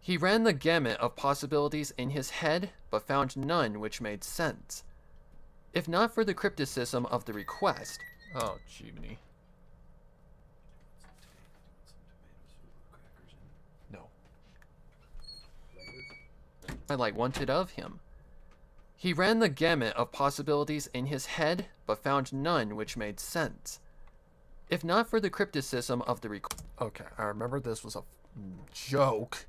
He ran the gamut of possibilities in his head, but found none which made sense. If not for the crypticism of the request... Oh, Jiminy. No. Twilight wanted of him. He ran the gamut of possibilities in his head, but found none which made sense. If not for the crypticism of the request... Okay, I remember this was a joke.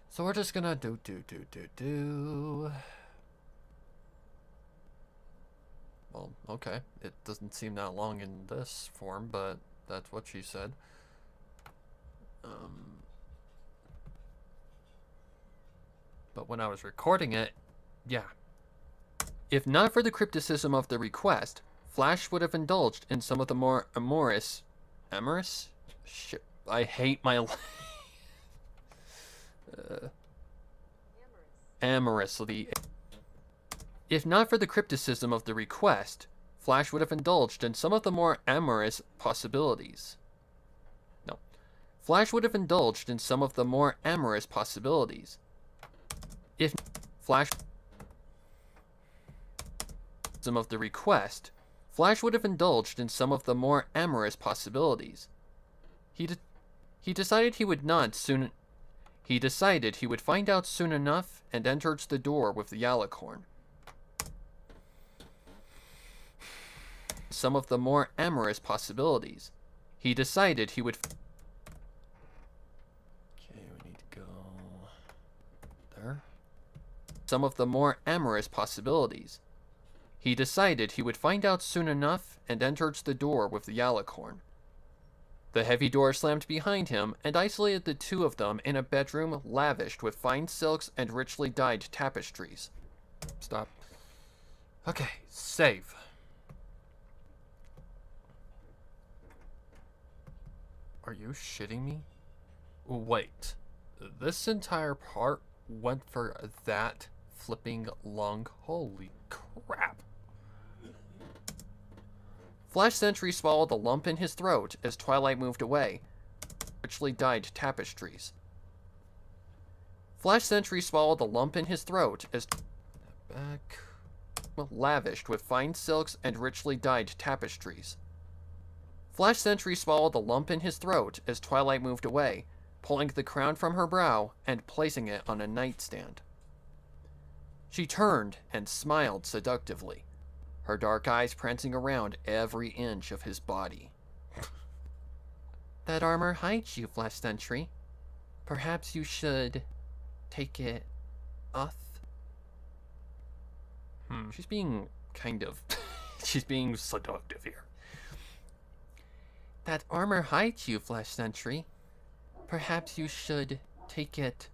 So we're just gonna do. Well, okay. It doesn't seem that long in this form, but that's what she said. But when I was recording it, yeah. If not for the crypticism of the request, Flash would have indulged in some of the more amorous... Amorous? Shit, I hate my life. Amorously. If not for the crypticism of the request, Flash would have indulged in some of the more amorous possibilities. No. Flash would have indulged in some of the more amorous possibilities. If Flash... of the request, Flash would have indulged in some of the more amorous possibilities. He decided he would not soon... He decided he would find out soon enough and entered the door with the Alicorn. Some of the more amorous possibilities. He decided he would... Okay, we need to go... There. Some of the more amorous possibilities. He decided he would find out soon enough and entered the door with the Alicorn. The heavy door slammed behind him and isolated the two of them in a bedroom lavished with fine silks and richly dyed tapestries. Stop. Okay, save. Are you shitting me? Wait, this entire part went for that flipping long? Holy crap. Flash Sentry swallowed the lump in his throat as Twilight moved away. Richly dyed tapestries. Flash Sentry swallowed the lump in his throat as... Back... Lavished with fine silks and richly dyed tapestries. Flash Sentry swallowed the lump in his throat as Twilight moved away, pulling the crown from her brow and placing it on a nightstand. She turned and smiled seductively, her dark eyes prancing around every inch of his body. That armor hides you, Flash Sentry. Perhaps you should take it off. She's being kind of... she's being seductive here. That armor hides you, Flash Sentry. Perhaps you should take it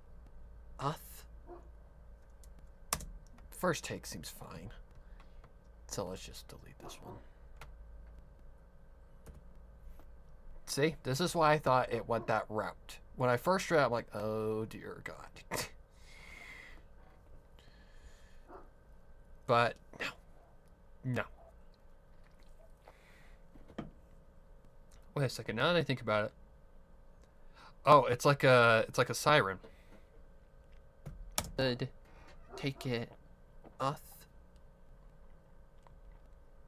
off. First take seems fine. So let's just delete this one. See, this is why I thought it went that route. When I first read it, I'm like, oh dear God. But no. No. Wait a second, now that I think about it, Oh, it's like a siren. Could take it off.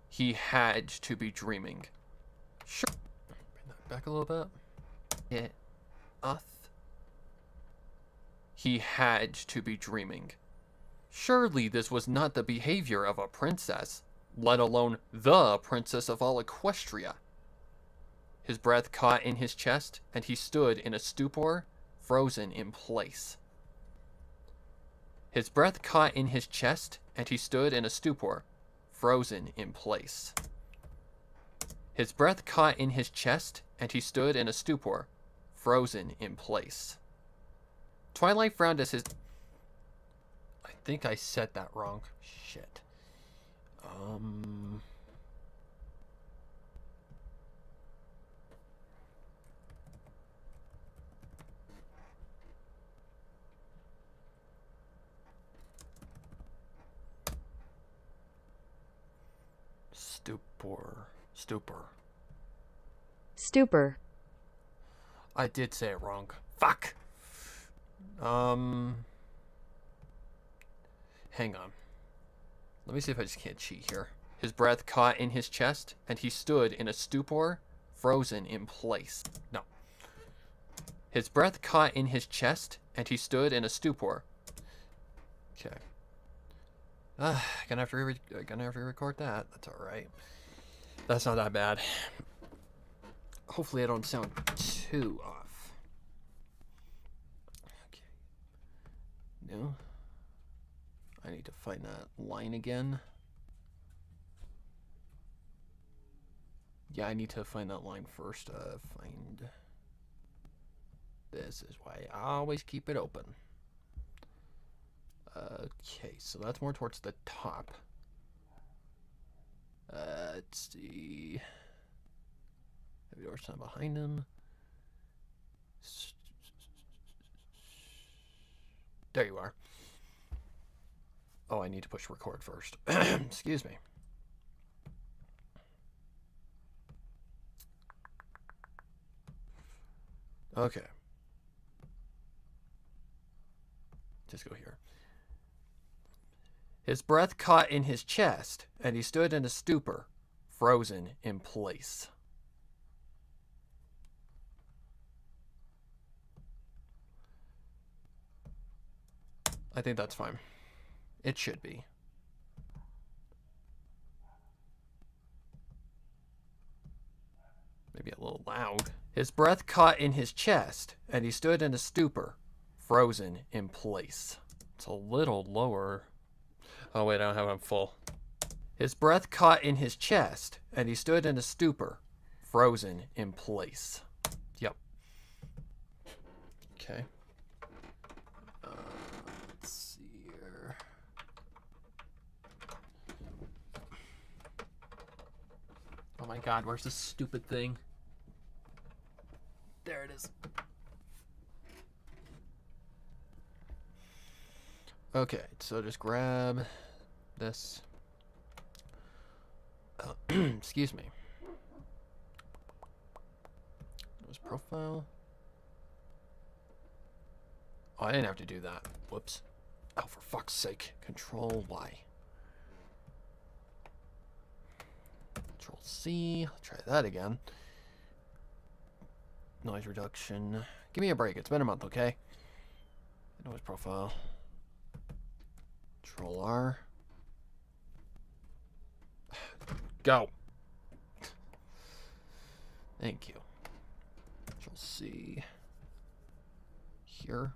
He had to be dreaming. Sure. Bring that back a little bit. It off. He had to be dreaming. Surely this was not the behavior of a princess, let alone the princess of all Equestria. His breath caught in his chest, and he stood in a stupor, frozen in place. His breath caught in his chest, and he stood in a stupor, frozen in place. His breath caught in his chest, and he stood in a stupor, frozen in place. Twilight frowned as his... I think I said that wrong. Shit. Stupor. Stupor. I did say it wrong. Fuck. Hang on. Let me see if I just can't cheat here. His breath caught in his chest, and he stood in a stupor, frozen in place. No. His breath caught in his chest, and he stood in a stupor. Okay. Gonna have to re-record that. That's all right. That's not that bad. Hopefully I don't sound too off. Okay. No. I need to find that line again. Yeah, I need to find that line first. Find. This is why I always keep it open. Okay, so that's more towards the top. Let's see. Heavy door sound behind him. There you are. Oh, I need to push record first. Excuse me. Okay. Just go here. His breath caught in his chest, and he stood in a stupor, frozen in place. I think that's fine. It should be. Maybe a little loud. His breath caught in his chest, and he stood in a stupor, frozen in place. It's a little lower. Oh, wait, I don't have it full. His breath caught in his chest, and he stood in a stupor, frozen in place. Yep. Okay. Let's see here. Oh my god, where's this stupid thing? There it is. Okay, so just grab this. Excuse me. His profile. Oh, I didn't have to do that. Whoops. Oh, for fuck's sake. Control Y. Control C. Let's try that again. Noise reduction. Give me a break. It's been a month, okay? Noise profile. Control R. Go. Thank you. Control C. Here.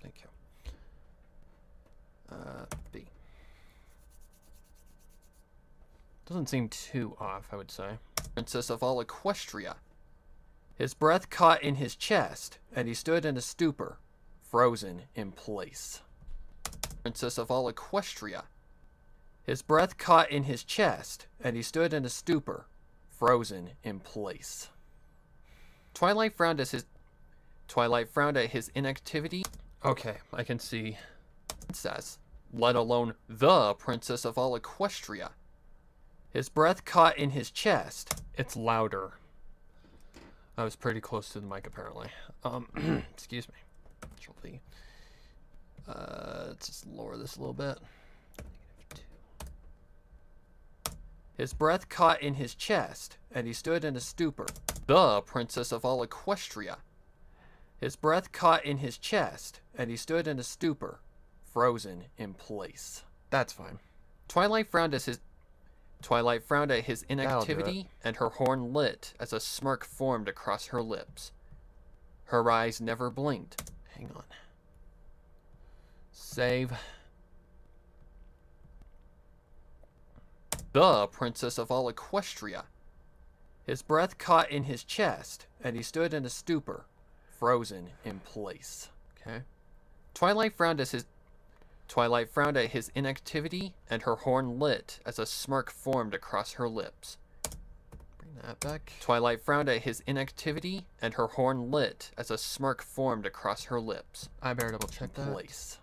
Thank you. B. Doesn't seem too off, I would say. Princess of all Equestria. His breath caught in his chest, and he stood in a stupor, frozen in place. Princess of all Equestria. His breath caught in his chest, and he stood in a stupor, frozen in place. Twilight frowned at his inactivity. Okay, I can see. Princess, let alone the princess of all Equestria. His breath caught in his chest. It's louder. I was pretty close to the mic, apparently. Excuse me. Actually, let's just lower this a little bit. His breath caught in his chest, and he stood in a stupor. The Princess of all Equestria. His breath caught in his chest, and he stood in a stupor, frozen in place. That's fine. Twilight frowned at his inactivity, and her horn lit as a smirk formed across her lips. Her eyes never blinked. Hang on. Save. The Princess of all Equestria. His breath caught in his chest, and he stood in a stupor, frozen in place. Okay. Twilight frowned at his inactivity, and her horn lit as a smirk formed across her lips. Bring that back. Twilight frowned at his inactivity, and her horn lit as a smirk formed across her lips. I better double check that. Place.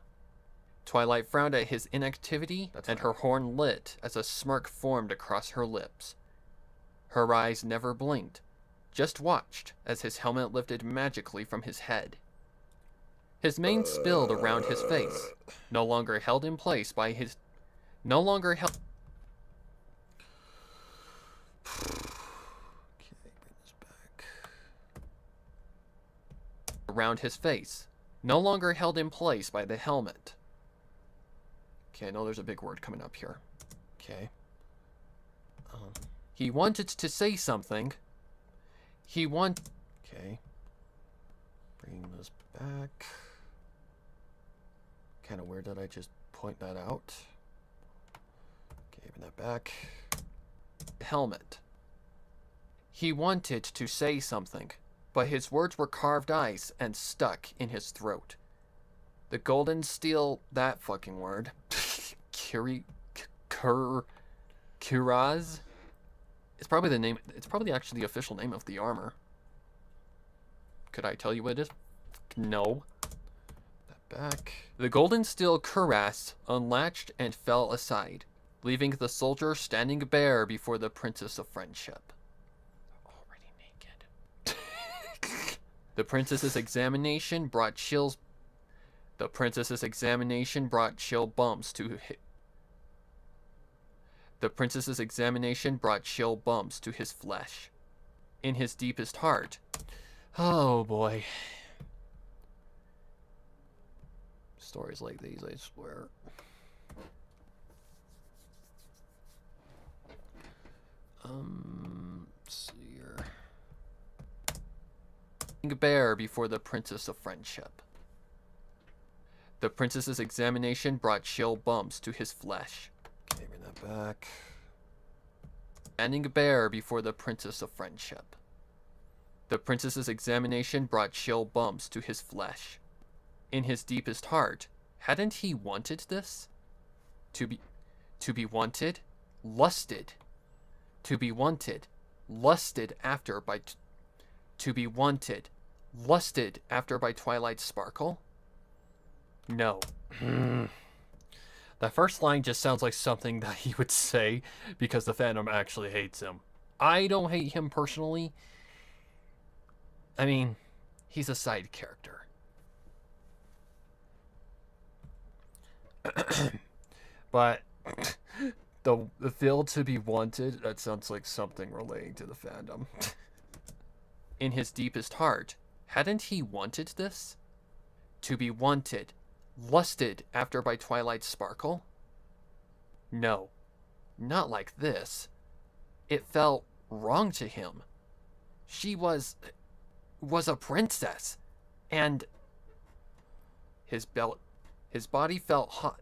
Twilight frowned at his inactivity, and her horn lit as a smirk formed across her lips. Her eyes never blinked, just watched as his helmet lifted magically from his head. His mane spilled around his face, no longer held in place by his... No longer held... Okay, bring this back. Around his face, no longer held in place by the helmet. Okay, I know there's a big word coming up here. Okay. He wanted to say something. Okay. Bring this back. Kind of weird that I just point that out. Okay, bring that back. Helmet. He wanted to say something, but his words were carved ice and stuck in his throat. The golden steel, that fucking word. Cuirass? It's probably the name, it's probably actually the official name of the armor. Could I tell you what it is? No. That back. The golden steel cuirass unlatched and fell aside, leaving the soldier standing bare before the Princess of Friendship. Already naked. The princess's examination brought chill bumps to his flesh. In his deepest heart. Oh boy. Stories like these, I swear. Let's see here. Bare before the Princess of Friendship. The princess's examination brought chill bumps to his flesh. Okay, bring that back. Standing bare before the Princess of Friendship. The princess's examination brought chill bumps to his flesh. In his deepest heart, hadn't he wanted this? To be wanted, lusted. To be wanted, lusted after by Twilight's sparkle? No. That first line just sounds like something that he would say because the fandom actually hates him. I don't hate him personally. I mean, he's a side character. But the feel to be wanted, that sounds like something relating to the fandom. In his deepest heart, hadn't he wanted this? To be wanted, lusted after by Twilight's sparkle? No, not like this. It felt wrong to him. She was a princess, and his body felt hot.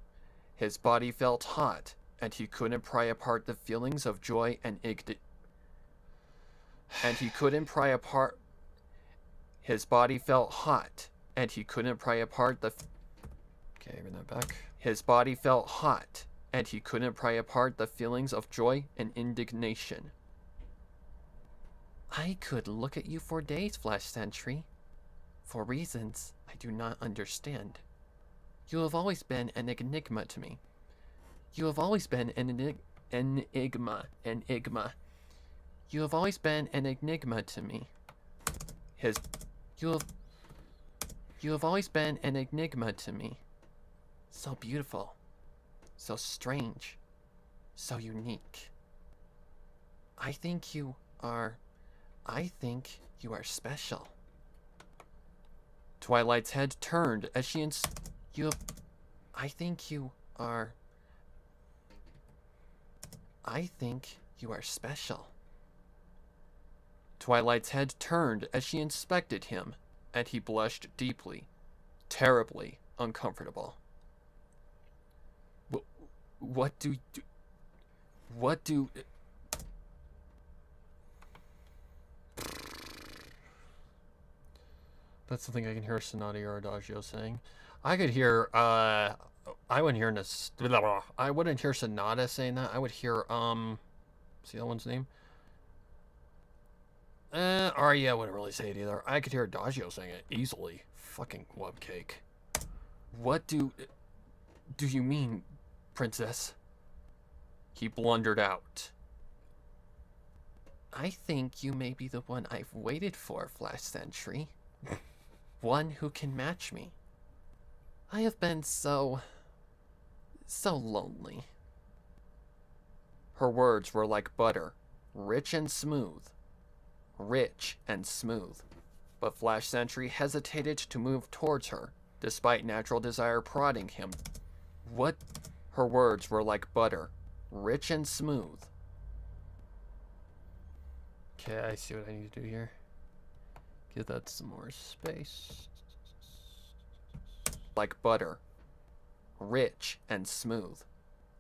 His body felt hot, and he couldn't pry apart the feelings of joy and His body felt hot, and he couldn't pry apart the... Okay, bring that back. His body felt hot, and he couldn't pry apart the feelings of joy and indignation. I could look at you for days, Flash Sentry, for reasons I do not understand. You have always been an enigma to me. You have always been an enigma. You have always been an enigma to me. his... You have always been an enigma to me. So beautiful. So strange. So unique. I think you are special. Twilight's head turned as she I think you are special. Twilight's head turned as she inspected him, and he blushed deeply, terribly uncomfortable. What do... That's something I can hear Sonati or Adagio saying. I could hear, I wouldn't hear I wouldn't hear Sonata saying that. I would hear, see that one's name? Aria, I wouldn't really say it either. I could hear Adagio saying it easily. Fucking webcake. What do you mean, princess? He blundered out. I think you may be the one I've waited for, Flash Sentry. One who can match me. I have been so lonely. Her words were like butter, rich and smooth. Rich and smooth. But Flash Sentry hesitated to move towards her, despite natural desire prodding him. What? Her words were like butter, rich and smooth. Okay, I see what I need to do here. Give that some more space. Like butter. Rich and smooth.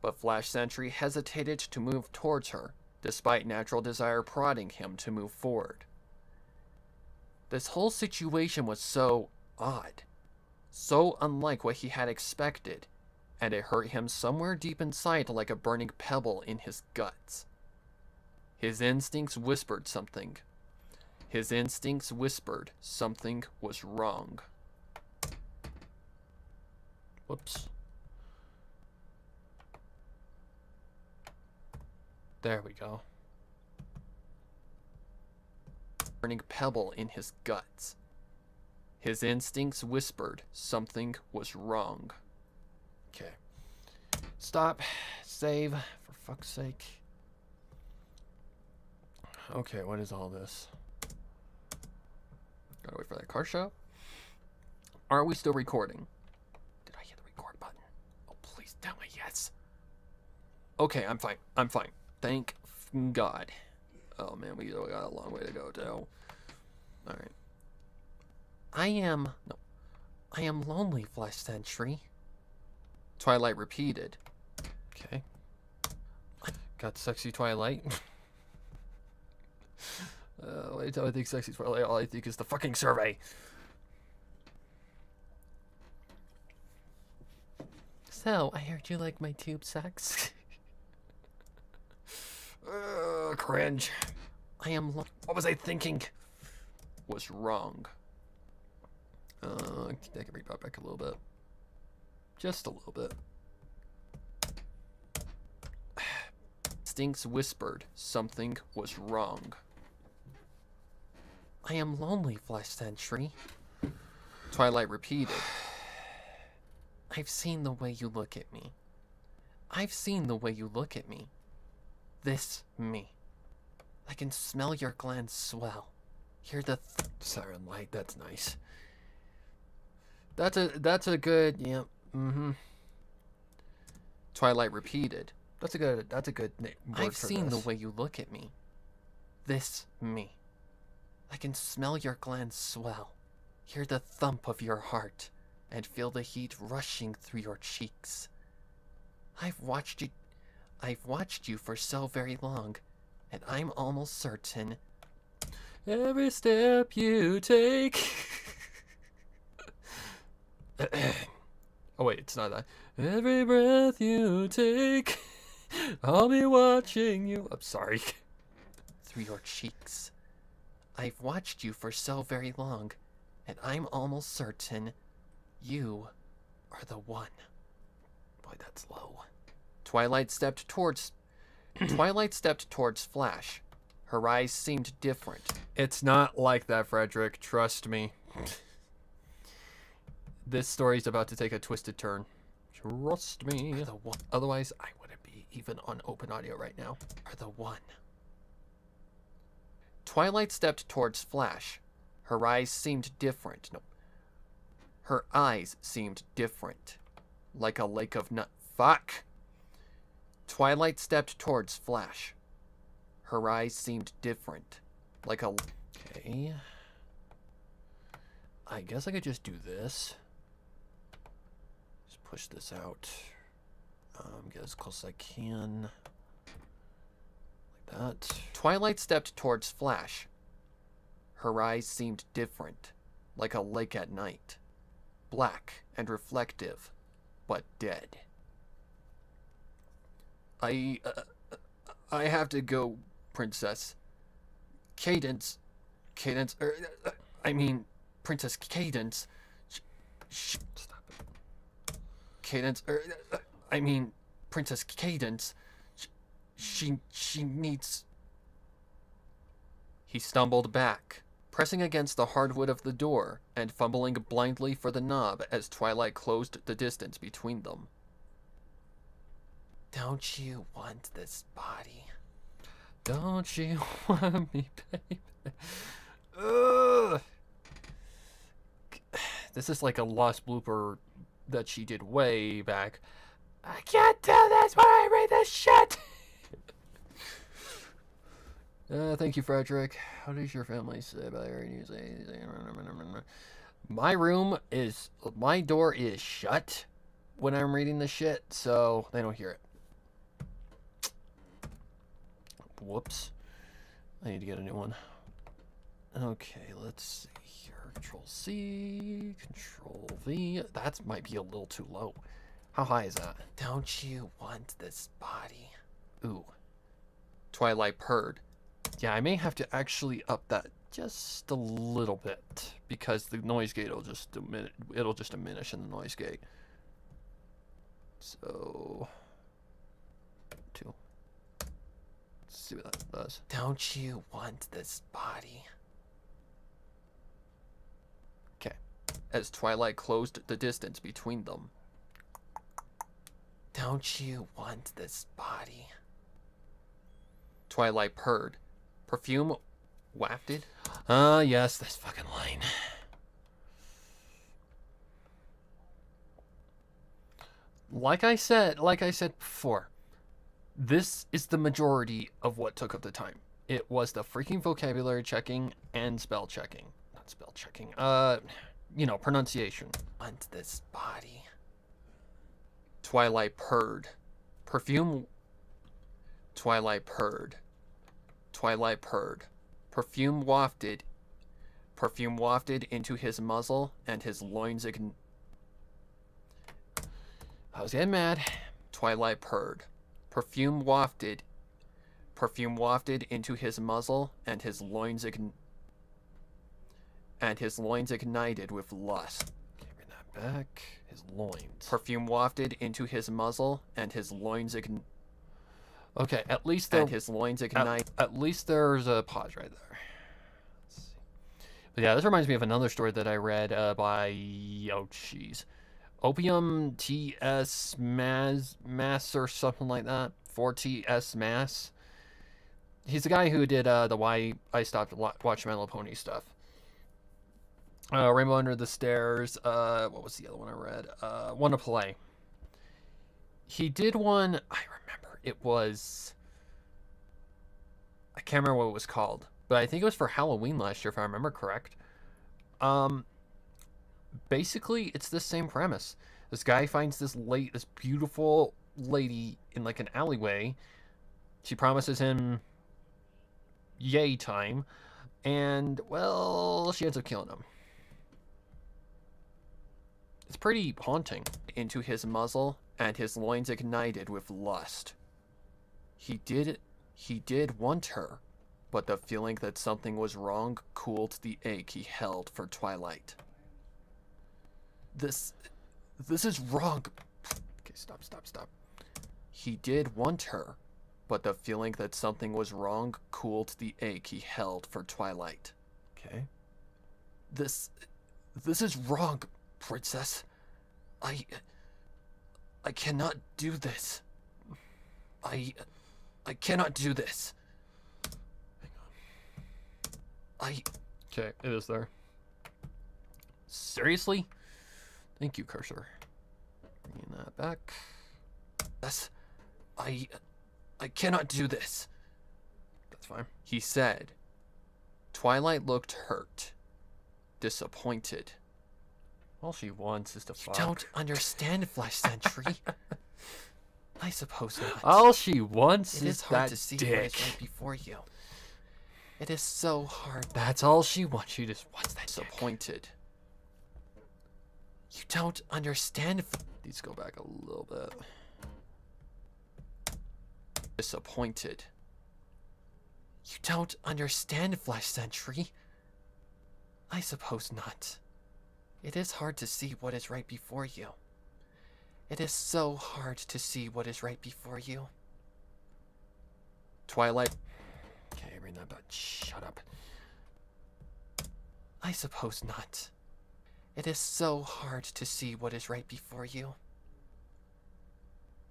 But Flash Sentry hesitated to move towards her, despite natural desire prodding him to move forward. This whole situation was so odd. So unlike what he had expected, and it hurt him somewhere deep inside like a burning pebble in his guts. His instincts whispered something. His instincts whispered something was wrong. Whoops. There we go. Burning pebble in his guts. His instincts whispered something was wrong. Okay. Stop. Save. For fuck's sake. Okay, what is all this? Gotta wait for that car show. Are we still recording? Did I hit the record button? Oh, please tell me yes. Okay, I'm fine. I'm fine. Thank God. Oh man, we still got a long way to go, too. Alright. I am lonely, Flash Sentry. Twilight repeated. Okay. Got sexy Twilight. Wait till I think sexy Twilight, all I think is the fucking survey. So, I heard you like my tube sex. Cringe. What was I thinking? Was wrong. I can read that back a little bit. Just a little bit. Instincts whispered something was wrong. I am lonely, Flash Sentry. Twilight repeated. I've seen the way you look at me. I've seen the way you look at me. This me. I can smell your glands swell. Hear the siren light. That's nice. That's a good, yeah. Mm-hmm. Twilight repeated. That's a good word. I've seen the way you look at me. This me. I can smell your glands swell, hear the thump of your heart, and feel the heat rushing through your cheeks. I've watched you for so very long, and I'm almost certain every step you take. Oh wait, it's not that. Every breath you take, I'll be watching you. I'm sorry. Through your cheeks. I've watched you for so very long, and I'm almost certain you are the one. Boy, that's low. Twilight stepped towards Flash, Her eyes seemed different. It's not like that, Frederick. Trust me. This story's about to take a twisted turn. Trust me. Otherwise, I wouldn't be even on open audio right now. Are the one. Twilight stepped towards Flash. Her eyes seemed different. No. Her eyes seemed different. Like a lake of nut. Fuck! Twilight stepped towards Flash. Her eyes seemed different. Like a... Okay. I guess I could just do this. Just push this out. Get as close as I can. Like that. Twilight stepped towards Flash. Her eyes seemed different. Like a lake at night. Black and reflective, but dead. I have to go, Princess. Cadence, I mean, Princess Cadence. Stop it. Cadence, I mean, Princess Cadence. She needs... He stumbled back, pressing against the hardwood of the door and fumbling blindly for the knob as Twilight closed the distance between them. Don't you want this body? Don't you want me, baby? Ugh. This is like a lost blooper that she did way back. I can't do this when I read this shit! Thank you, Frederick. How does your family say about your news? My door is shut when I'm reading the shit, so they don't hear it. Whoops. I need to get a new one. Okay, let's see here. Control C, Control V. That might be a little too low. How high is that? Don't you want this body? Ooh. Twilight purred. Yeah, I may have to actually up that just a little bit because the noise gate will just diminish in the noise gate. So 2. Let's see what that does. Don't you want this body? Okay. As Twilight closed the distance between them. Don't you want this body? Twilight purred. Perfume wafted. Yes, this fucking line. Like I said before, this is the majority of what took up the time. It was the freaking vocabulary checking and spell checking. Not spell checking. Pronunciation. Want this body? Twilight purred. Perfume. Twilight purred. Twilight purred. Perfume wafted into his muzzle and his loins I was getting mad. Twilight purred. Perfume wafted into his muzzle and his loins ignited with lust. Okay, bring that back. His loins. Perfume wafted into his muzzle and his loins Okay, at least his loins ignite. At least there's a pause right there. Let's see. But yeah, this reminds me of another story that I read by Opium T.S. Mass or something like that. 4T.S. Mass. He's the guy who did the Why I Stopped Watching My Little Pony stuff. Rainbow Under the Stairs. What was the other one I read? Wanna Play. He did one. I remember it was. I can't remember what it was called, but I think it was for Halloween last year, if I remember correct. Basically, it's the same premise. This guy finds this beautiful lady in like an alleyway. She promises him yay time, and well, she ends up killing him. It's pretty haunting. Into his muzzle and his loins ignited with lust. He did want her, but the feeling that something was wrong cooled the ache he held for Twilight. This is wrong. Okay, stop. He did want her, but the feeling that something was wrong cooled the ache he held for Twilight. Okay. This is wrong, Princess. I cannot do this. I cannot do this. Okay, it is there. Seriously? Thank you, cursor. Bringing that back. Yes. I cannot do this. That's fine. He said. Twilight looked hurt. Disappointed. All she wants is to You fuck. don't understand, Flash Sentry. I suppose not. All she wants It is is hard that to see dick. what is right before you. It is so hard. That's all she wants. She just wants that dick. Disappointed. You don't understand. Let's go back a little bit. Disappointed. You don't understand, Flash Sentry. I suppose not. It is hard to see what is right before you. It is so hard to see what is right before you. Twilight. Okay, bring that back. Shut up. I suppose not. It is so hard to see what is right before you.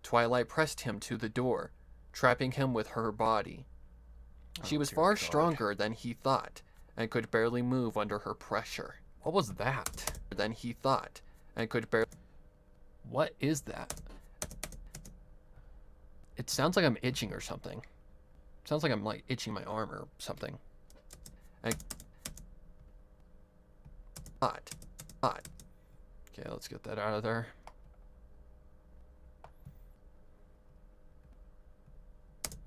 Twilight pressed him to the door, trapping him with her body. She Oh, was dear far God. stronger than he thought, and could barely move under her pressure. What was that? Than he thought, and could barely. What is that? It sounds like I'm itching or something. Sounds like I'm like itching my arm or something. And thought. Okay, let's get that out of there.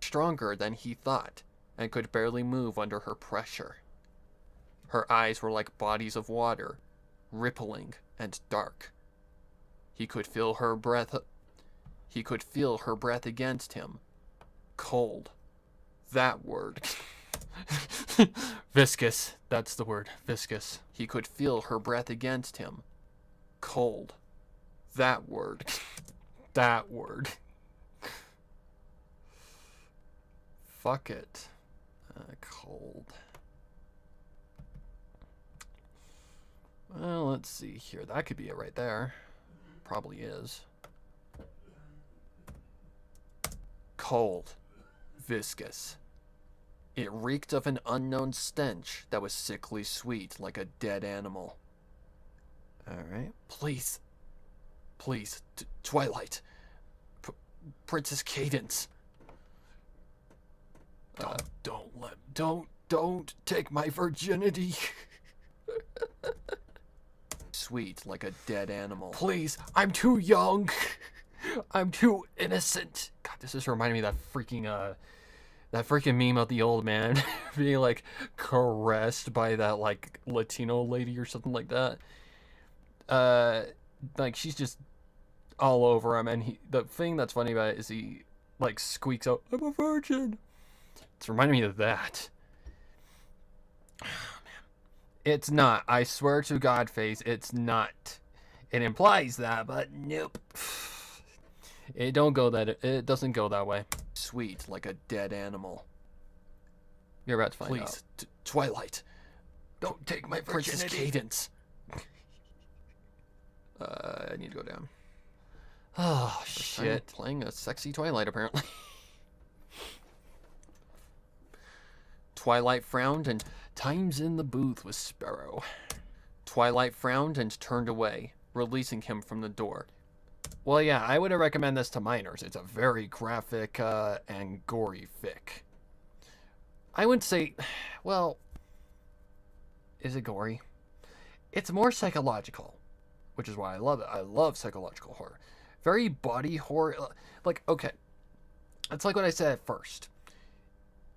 Stronger than he thought, and could barely move under her pressure. Her eyes were like bodies of water, rippling and dark. He could feel her breath. He could feel her breath against him. Cold. That word. Viscous. That's the word. Viscous. He could feel her breath against him. Cold. That word. That word. Fuck it. Cold. Well, let's see here. That could be it right there. Probably is. Cold. Viscous. It reeked of an unknown stench that was sickly sweet like a dead animal. Alright. Please. Please. Twilight. Princess Cadence. Don't take my virginity. Sweet like a dead animal. Please, I'm too young. I'm too innocent. God, this is reminding me of that freaking meme of the old man being like caressed by that like Latino lady or something like that. Like she's just all over him, and the thing that's funny about it is he like squeaks out, "I'm a virgin." It's reminding me of that. It's not. I swear to Godface, it's not. It implies that, but nope. It don't go that. It doesn't go that way. Sweet like a dead animal. You're about to find Please, out. Twilight. Don't take my Princess Cadence. I need to go down. Oh First time shit! playing a sexy Twilight apparently. Twilight frowned and time's in the booth with Sparrow. Twilight frowned and turned away, releasing him from the door. Well, yeah, I would recommend this to minors. It's a very graphic and gory fic. I wouldn't say, well, is it gory? It's more psychological, which is why I love it. I love psychological horror. Very body horror. Like, okay, it's like what I said at first.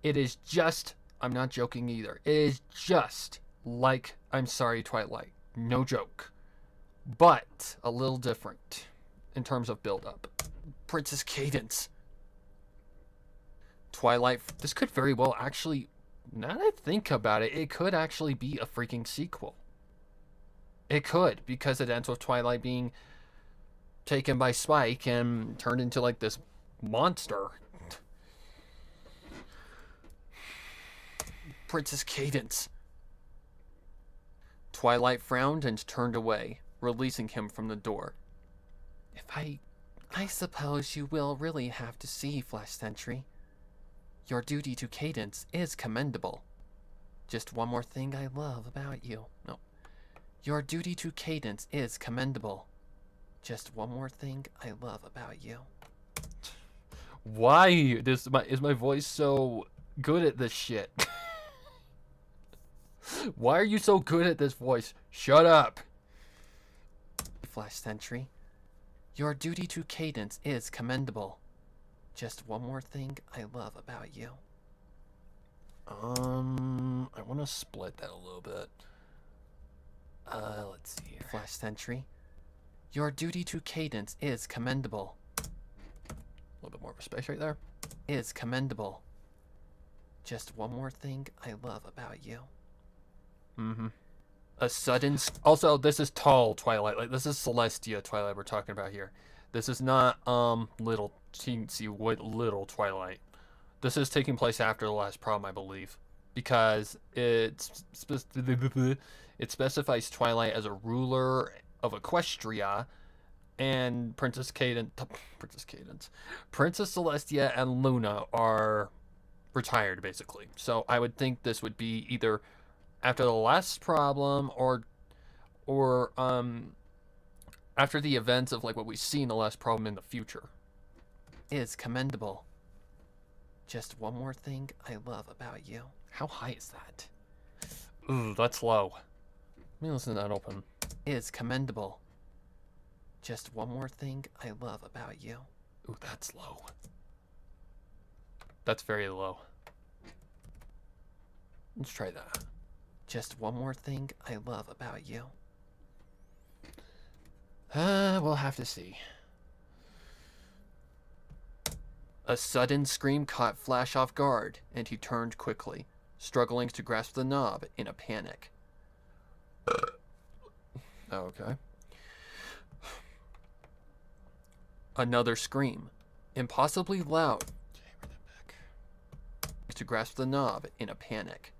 It is just, I'm not joking either. It is just like I'm Sorry, Twilight. No joke. But a little different in terms of build-up. Princess Cadence. Twilight. This could very well actually, now that I think about it, it could actually be a freaking sequel. It could, because it ends with Twilight being taken by Spike and turned into like this monster. Princess Cadence. Twilight frowned and turned away, releasing him from the door. I suppose you will really have to see, Flash Sentry. Your duty to Cadence is commendable. Just one more thing I love about you. No. Your duty to Cadence is commendable. Just one more thing I love about you. Why is my voice so good at this shit? Why are you so good at this voice? Shut up. Flash Sentry. Your duty to Cadence is commendable. Just one more thing I love about you. I want to split that a little bit. Let's see here. Flash Sentry. Your duty to Cadence is commendable. A little bit more of a space right there. Is commendable. Just one more thing I love about you. Mm-hmm. A sudden... Also, this is tall Twilight. Like, this is Celestia Twilight we're talking about here. This is not, little teensy little Twilight. This is taking place after the last problem, I believe. Because it specifies Twilight as a ruler of Equestria, and Princess Celestia and Luna are retired, basically. So I would think this would be either after the last problem or after the events of like what we see in the last problem in the future. Is commendable. Just one more thing I love about you. How high is that? Ooh, that's low. Let me listen to that open. Is commendable. Just one more thing I love about you. Ooh, that's low. That's very low. Let's try that. Just one more thing I love about you. We'll have to see. A sudden scream caught Flash off guard, and he turned quickly, struggling to grasp the knob in a panic. Okay. Another scream, impossibly loud, to grasp the knob in a panic.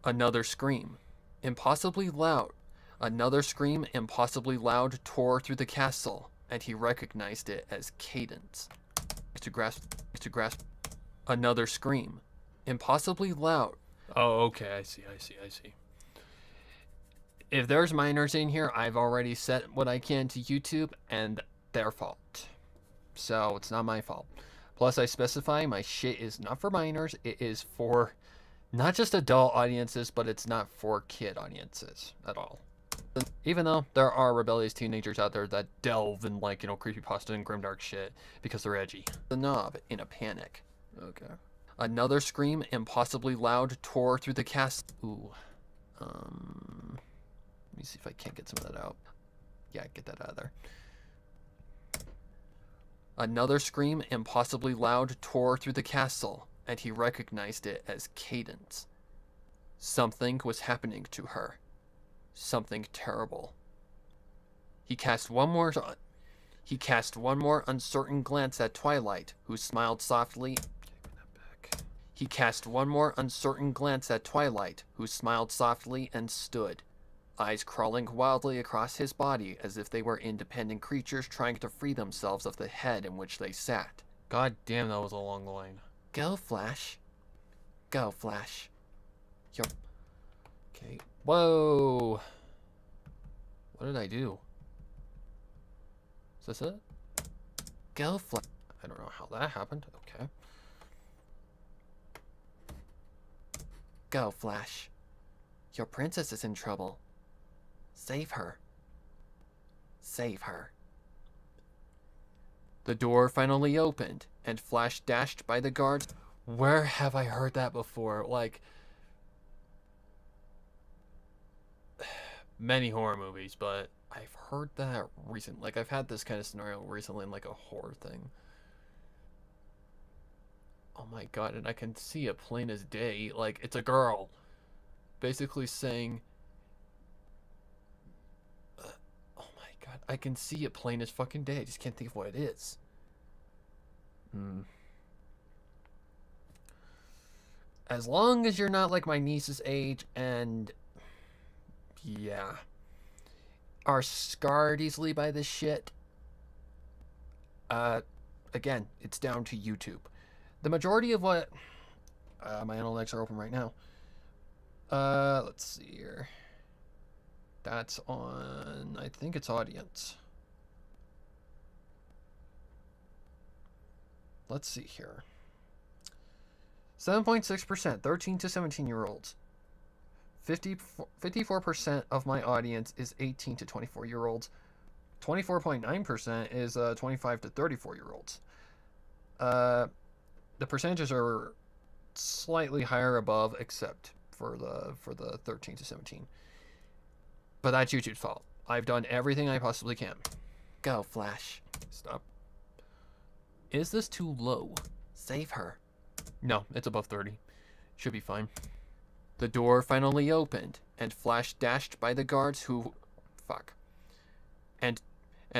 Another scream, impossibly loud. Another scream, impossibly loud, tore through the castle, and he recognized it as Cadence. To grasp. Another scream, impossibly loud. Oh, okay. I see. If there's minors in here, I've already set what I can to YouTube, and their fault. So it's not my fault. Plus, I specify my shit is not for minors. It is for not just adult audiences, but it's not for kid audiences at all. Even though there are rebellious teenagers out there that delve in, like, creepypasta and grimdark shit because they're edgy. The knob in a panic. Okay. Another scream, impossibly loud, tore through the castle. Ooh. Let me see if I can't get some of that out. Yeah, get that out of there. Another scream, impossibly loud, tore through the castle, and he recognized it as Cadence. Something was happening to her. Something terrible. He cast one more uncertain glance at Twilight, who smiled softly. He cast one more uncertain glance at Twilight, who smiled softly and stood, eyes crawling wildly across his body as if they were independent creatures trying to free themselves of the head in which they sat. God damn, that was a long line. Go, Flash. Go, Flash. Okay. Whoa. What did I do? Is this it? Go, Flash. I don't know how that happened. Okay. Go, Flash. Your princess is in trouble. Save her. Save her. The door finally opened, and Flash dashed by the guards. Where have I heard that before? Like, many horror movies, but I've heard that recent. Like, I've had this kind of scenario recently in, like, a horror thing. Oh my god, and I can see it plain as day. Like, it's a girl basically saying, oh my god, I can see it plain as fucking day. I just can't think of what it is. As long as you're not like my niece's age and, yeah, are scarred easily by this shit, again, it's down to YouTube. The majority of what, my analytics are open right now. Let's see here. That's on, I think it's audience. Let's see here. 7.6%, 13 to 17-year-olds. 54% of my audience is 18 to 24-year-olds. 24.9% is 25 to 34-year-olds. The percentages are slightly higher above, except for the 13 to 17. But that's YouTube's fault. I've done everything I possibly can. Go, Flash. Stop. Is this too low? Save her. No, it's above 30. Should be fine. The door finally opened, and Flash dashed by the guards who... Fuck. And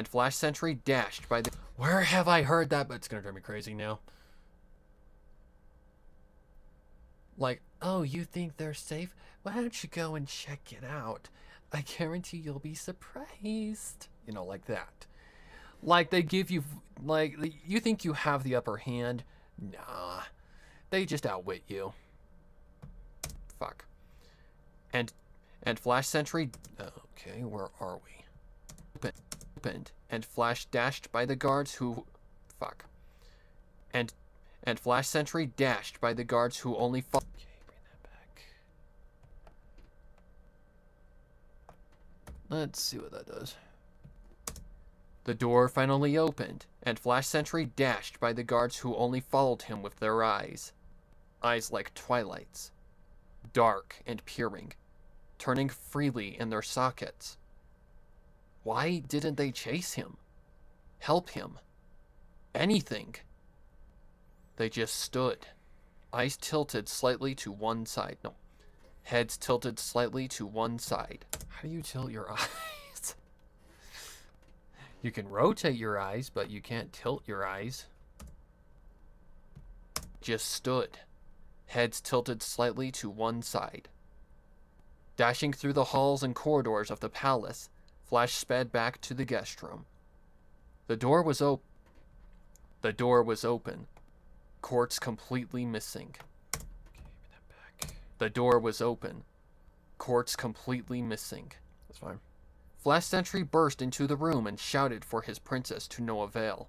Flash Sentry dashed by the... Where have I heard that? But it's gonna drive me crazy now. Like, oh, you think they're safe? Why don't you go and check it out? I guarantee you'll be surprised. You know, like that. Like, they give you... Like, you think you have the upper hand? Nah. They just outwit you. Fuck. And Flash Sentry... Okay, where are we? Opened. And Flash dashed by the guards who... Fuck. And Flash Sentry dashed by the guards who only... Okay, bring that back. Let's see what that does. The door finally opened, and Flash Sentry dashed by the guards who only followed him with their eyes. Eyes like twilights. Dark and peering, turning freely in their sockets. Why didn't they chase him? Help him? Anything? They just stood. Eyes tilted slightly to one side. No. Heads tilted slightly to one side. How do you tilt your eyes? You can rotate your eyes, but you can't tilt your eyes. Just stood. Heads tilted slightly to one side. Dashing through the halls and corridors of the palace, Flash sped back to the guest room. The door was open. The door was open. Quartz completely missing. Okay, give me that back. The door was open. Quartz completely missing. That's fine. Flash Sentry burst into the room and shouted for his princess to no avail.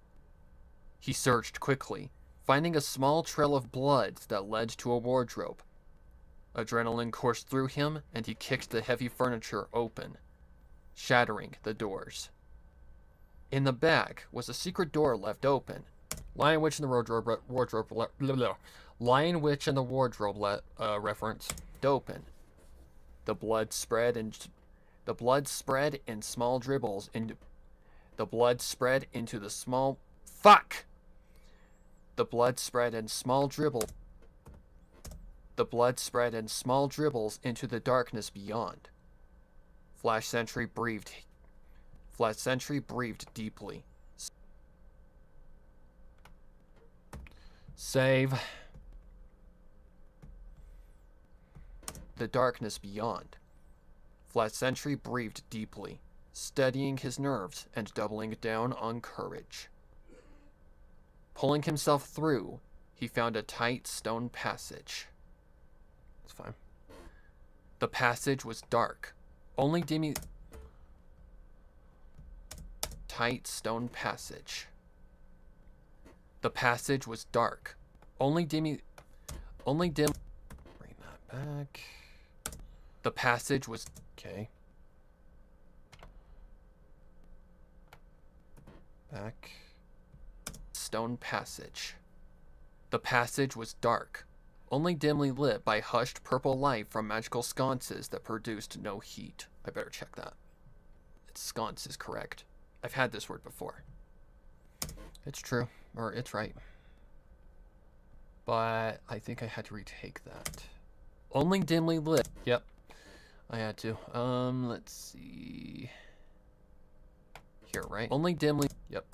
He searched quickly, finding a small trail of blood that led to a wardrobe. Adrenaline coursed through him, and he kicked the heavy furniture open, shattering the doors. In the back was a secret door left open. Lion Witch and the Lion Witch and the wardrobe reference open. The blood spread in small dribbles into the blood spread into the small fuck. The blood spread in small dribbles into the darkness beyond. Flash Sentry breathed deeply. Save. The darkness beyond. Flash Sentry breathed deeply, steadying his nerves and doubling down on courage. Pulling himself through, he found a tight stone passage. It's fine. The passage was dark. Only dimly... Tight stone passage. The passage was dark. Only dim... Bring that back. The passage was... Okay. Back. Stone passage. The passage was dark, only dimly lit by hushed purple light from magical sconces that produced no heat. I better check that. It's sconce is correct. I've had this word before. It's true, or it's right. But I think I had to retake that. Only dimly lit. Yep. I had to. Let's see. Here, right? Only dimly. Yep.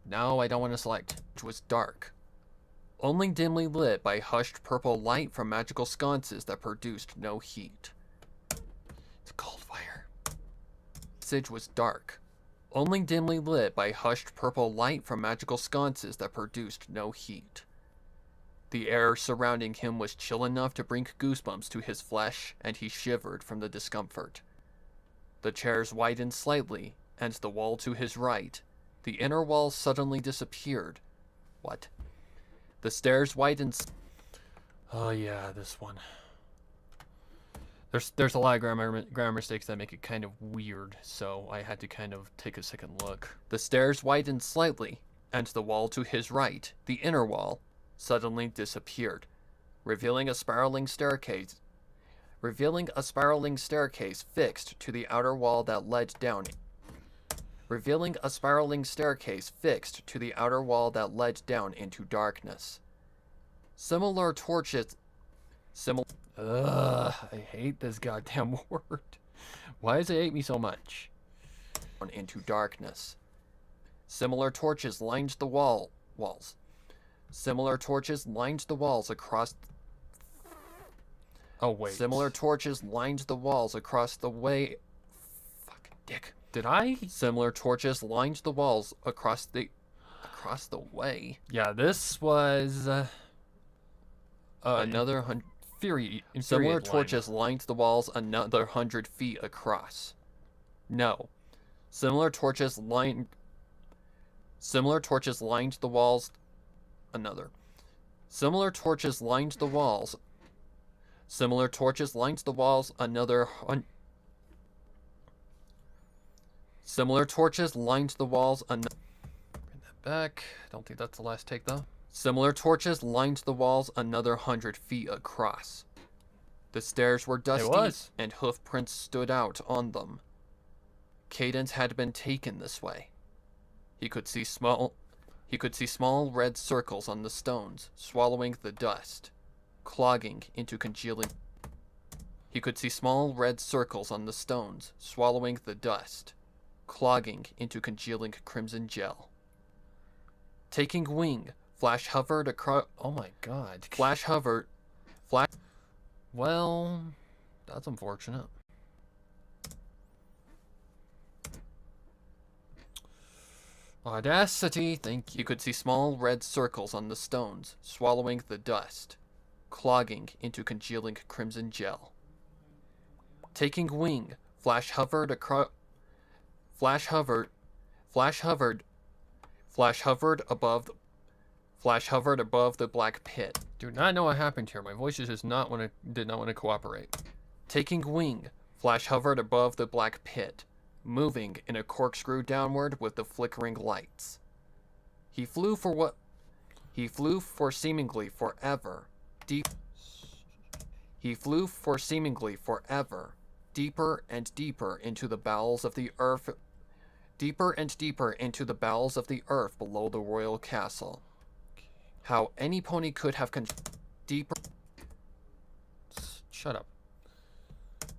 No, I don't want to select. It was dark. only dimly lit by hushed purple light from magical sconces that produced no heat. It's a cold fire. The passage was dark, only dimly lit by hushed purple light from magical sconces that produced no heat. The air surrounding him was chill enough to bring goosebumps to his flesh, and he shivered from the discomfort. The chairs widened slightly, and the wall to his right, the inner wall suddenly disappeared. What? The stairs widened. Oh yeah, this one. There's a lot of grammar mistakes that make it kind of weird, so I had to kind of take a second look. The stairs widened slightly, and the wall to his right, the inner wall, suddenly disappeared, revealing a spiraling staircase fixed to the outer wall that led down. Revealing a spiraling staircase fixed to the outer wall that led down into darkness. Similar torches. I hate this goddamn word. Why does it hate me so much? Into darkness. Similar torches lined the walls. Similar torches lined the walls across. Oh wait. Similar torches lined the walls across the way. Fucking dick. Did I? Similar torches lined the walls across the way. Yeah, this was Another similar torches line. lined the walls another 100 feet across. No. Similar torches lined the walls another. Similar torches lined the walls. Similar torches lined the walls another Similar torches lined the walls Bring that back. Don't think that's the last take though. Similar torches lined the walls another 100 feet across. The stairs were dusty, and hoof prints stood out on them. Cadence had been taken this way. He could see small red circles on the stones, swallowing the dust, clogging into congealing. He could see small red circles on the stones, swallowing the dust, clogging into congealing crimson gel. Taking wing, Flash hovered across. Oh my god. Flash hovered. Flash. Well, that's unfortunate. Audacity, thank you. You could see small red circles on the stones, swallowing the dust, clogging into congealing crimson gel. Taking wing, Flash hovered across. Flash hovered above the black pit. Do not know what happened here. My voice just did not want to cooperate. Taking wing, Flash hovered above the black pit, moving in a corkscrew downward with the flickering lights. He flew for seemingly forever, deeper and deeper into the bowels of the earth, below the royal castle. How any pony could have deeper. Shut up.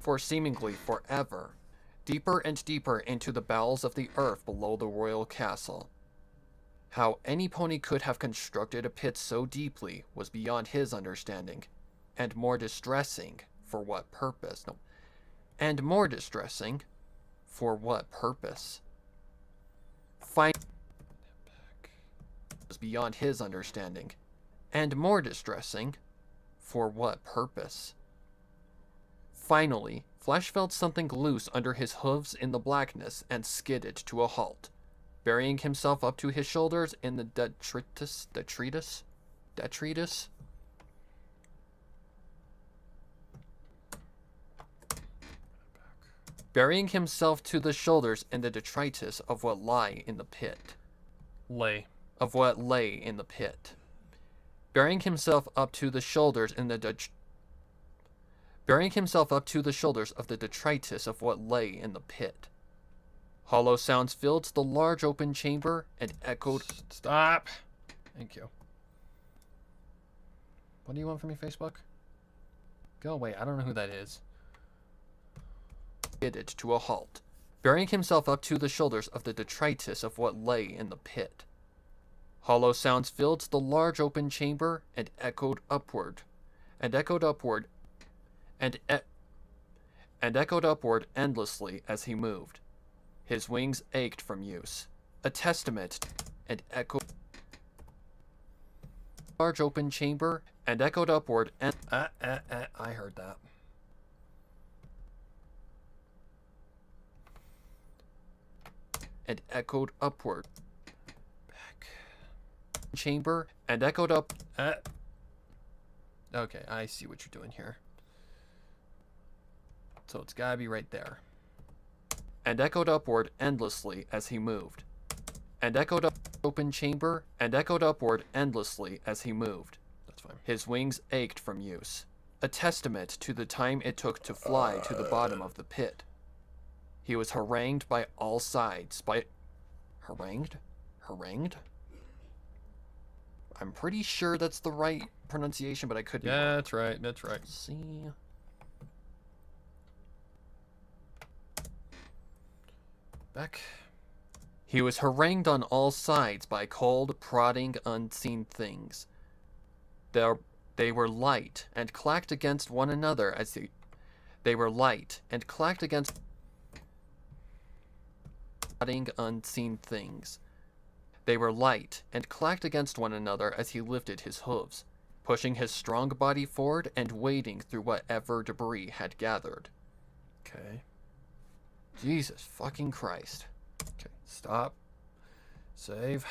For seemingly forever, deeper and deeper into the bowels of the earth below the royal castle. How any pony could have constructed a pit so deeply was beyond his understanding, and more distressing for what purpose? No. And more distressing for what purpose? Was beyond his understanding, and more distressing for what purpose? Finally, Flash felt something loose under his hooves in the blackness and skidded to a halt, burying himself up to his shoulders in the detritus. Burying himself to the shoulders in the detritus of what lay in the pit. Burying himself up to the shoulders of the detritus of what lay in the pit. Hollow sounds filled the large open chamber and echoed. Stop. Thank you. What do you want from me, Facebook? Go away. I don't know who that is. Skidded to a halt, burying himself up to the shoulders of the detritus of what lay in the pit. Hollow sounds filled the large open chamber and echoed upward, and echoed upward, and echoed upward endlessly as he moved. His wings ached from use, a testament, and echoed large open chamber and echoed upward and I heard that. And echoed upward. Back. Chamber and echoed up. Okay, I see what you're doing here. So it's gotta be right there. And echoed upward endlessly as he moved. And echoed up open chamber and echoed upward endlessly as he moved. That's fine. His wings ached from use, a testament to the time it took to fly to the bottom of the pit. He was harangued by all sides by... Harangued? Harangued? I'm pretty sure that's the right pronunciation, but I could be wrong. Yeah, that's right. That's right. Let's see. Back. He was harangued on all sides by cold, prodding, unseen things. They were light and clacked against one another as they were light and clacked against prodding, unseen things. They were light and clacked against one another as he lifted his hooves, pushing his strong body forward and wading through whatever debris had gathered. Okay. Jesus fucking Christ. Okay. Stop. Save.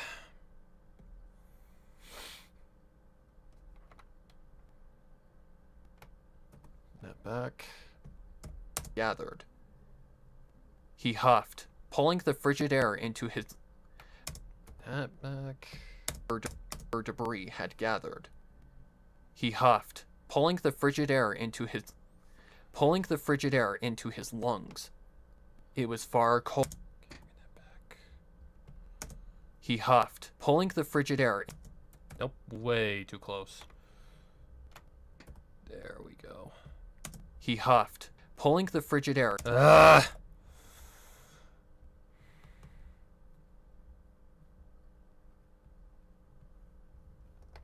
That back. Gathered. He huffed, pulling the frigid air into his... That back. Debris had gathered. He huffed, pulling the frigid air into his... Pulling the frigid air into his lungs. It was far cold. Give me that back. He huffed, pulling the frigid air... Nope. Way too close. There we go. He huffed, pulling the frigid air... Ah!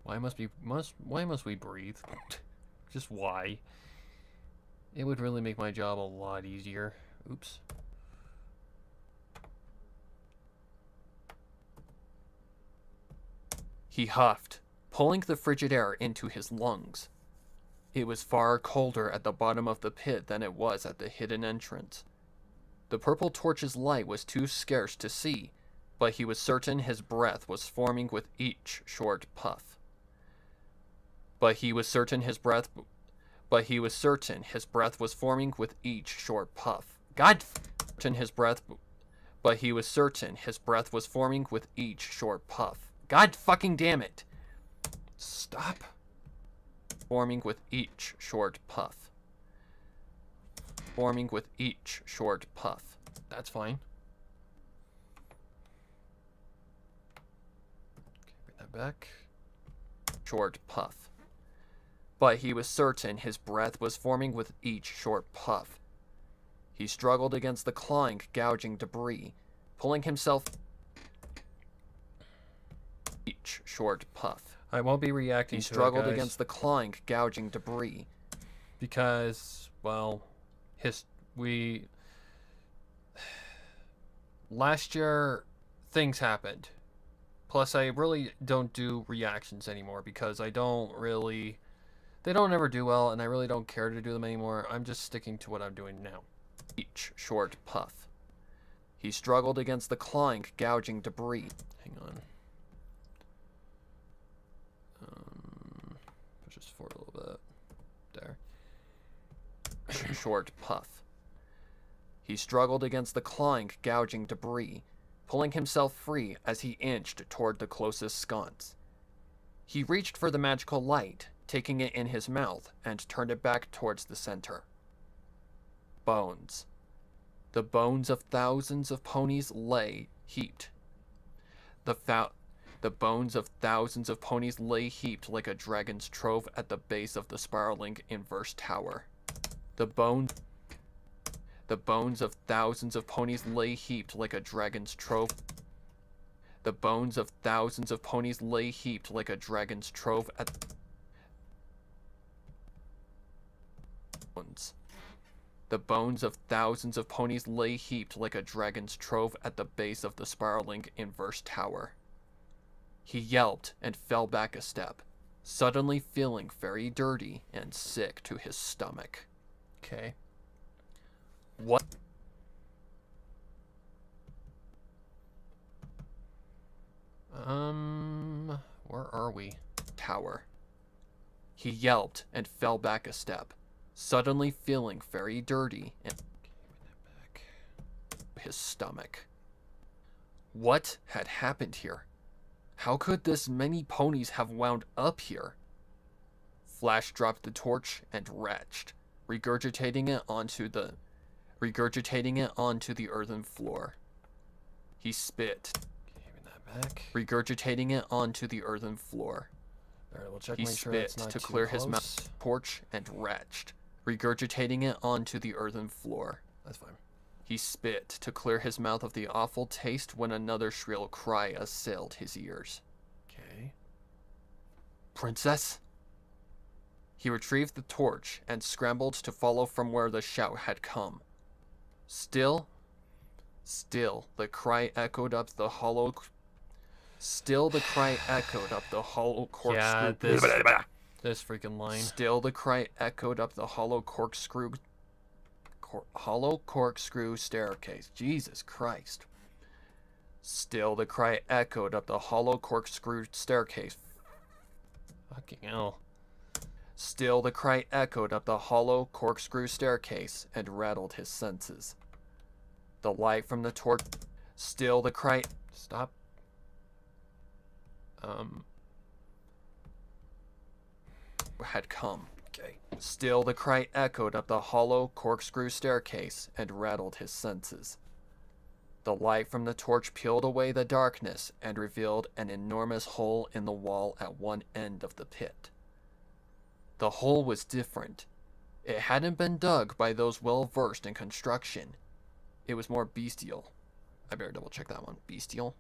Why must we breathe? Just why? It would really make my job a lot easier. Oops. He huffed, pulling the frigid air into his lungs. It was far colder at the bottom of the pit than it was at the hidden entrance. The purple torch's light was too scarce to see, but he was certain his breath was forming with each short puff. But he was certain his breath was forming with each short puff. God, his breath, but he was certain his breath was forming with each short puff. God fucking damn it! Stop. Forming with each short puff. Forming with each short puff. That's fine. Okay, bring that back. Short puff. But he was certain his breath was forming with each short puff. He struggled against the clawing, gouging debris, pulling himself each short puff. I won't be reacting He to struggled it, guys, against the clawing, gouging debris. because, well, last year things happened. Plus, I really don't do reactions anymore because they don't ever do well, and I really don't care to do them anymore. I'm just sticking to what I'm doing now. Each short puff. He struggled against the clawing, gouging debris. Hang on. Push this forward a little bit. There. Short puff. He struggled against the clawing, gouging debris, pulling himself free as he inched toward the closest sconce. He reached for the magical light, taking it in his mouth, and turned it back towards the center. Bones. The bones of thousands of ponies lay heaped. The bones of thousands of ponies lay heaped like a dragon's trove at the base of the spiraling inverse tower. The bones of thousands of ponies lay heaped like a dragon's trove. The bones of thousands of ponies lay heaped like a dragon's trove at the bones of thousands of ponies lay heaped like a dragon's trove at the base of the spiraling inverse tower. He yelped and fell back a step, suddenly feeling very dirty and sick to his stomach. Okay. What? Where are we? Tower. He yelped and fell back a step, suddenly feeling very dirty and Back. his stomach. What had happened here? How could this many ponies have wound up here? Flash dropped the torch and retched, regurgitating it onto the earthen floor. He spit, Giving that back. regurgitating it onto the earthen floor. Alright, we'll check. He Make sure spit it's not to too clear his close. mouth torch and retched, regurgitating it onto the earthen floor. That's fine. He spit to clear his mouth of the awful taste when another shrill cry assailed his ears. Okay. Princess? He retrieved the torch and scrambled to follow from where the shout had come. Still, the cry echoed up the hollow corkscrew. Yeah, this freaking line. Still, the cry echoed up the hollow corkscrew staircase. Jesus Christ. Still, the cry echoed up the hollow corkscrew staircase. Fucking hell. Still, the cry echoed up the hollow corkscrew staircase and rattled his senses. The light from the torch. Still, the cry. Stop. Had come. Okay. Still, the cry echoed up the hollow corkscrew staircase and rattled his senses. The light from the torch peeled away the darkness and revealed an enormous hole in the wall at one end of the pit. The hole was different. It hadn't been dug by those well-versed in construction. It was more bestial. I better double check that one. Bestial?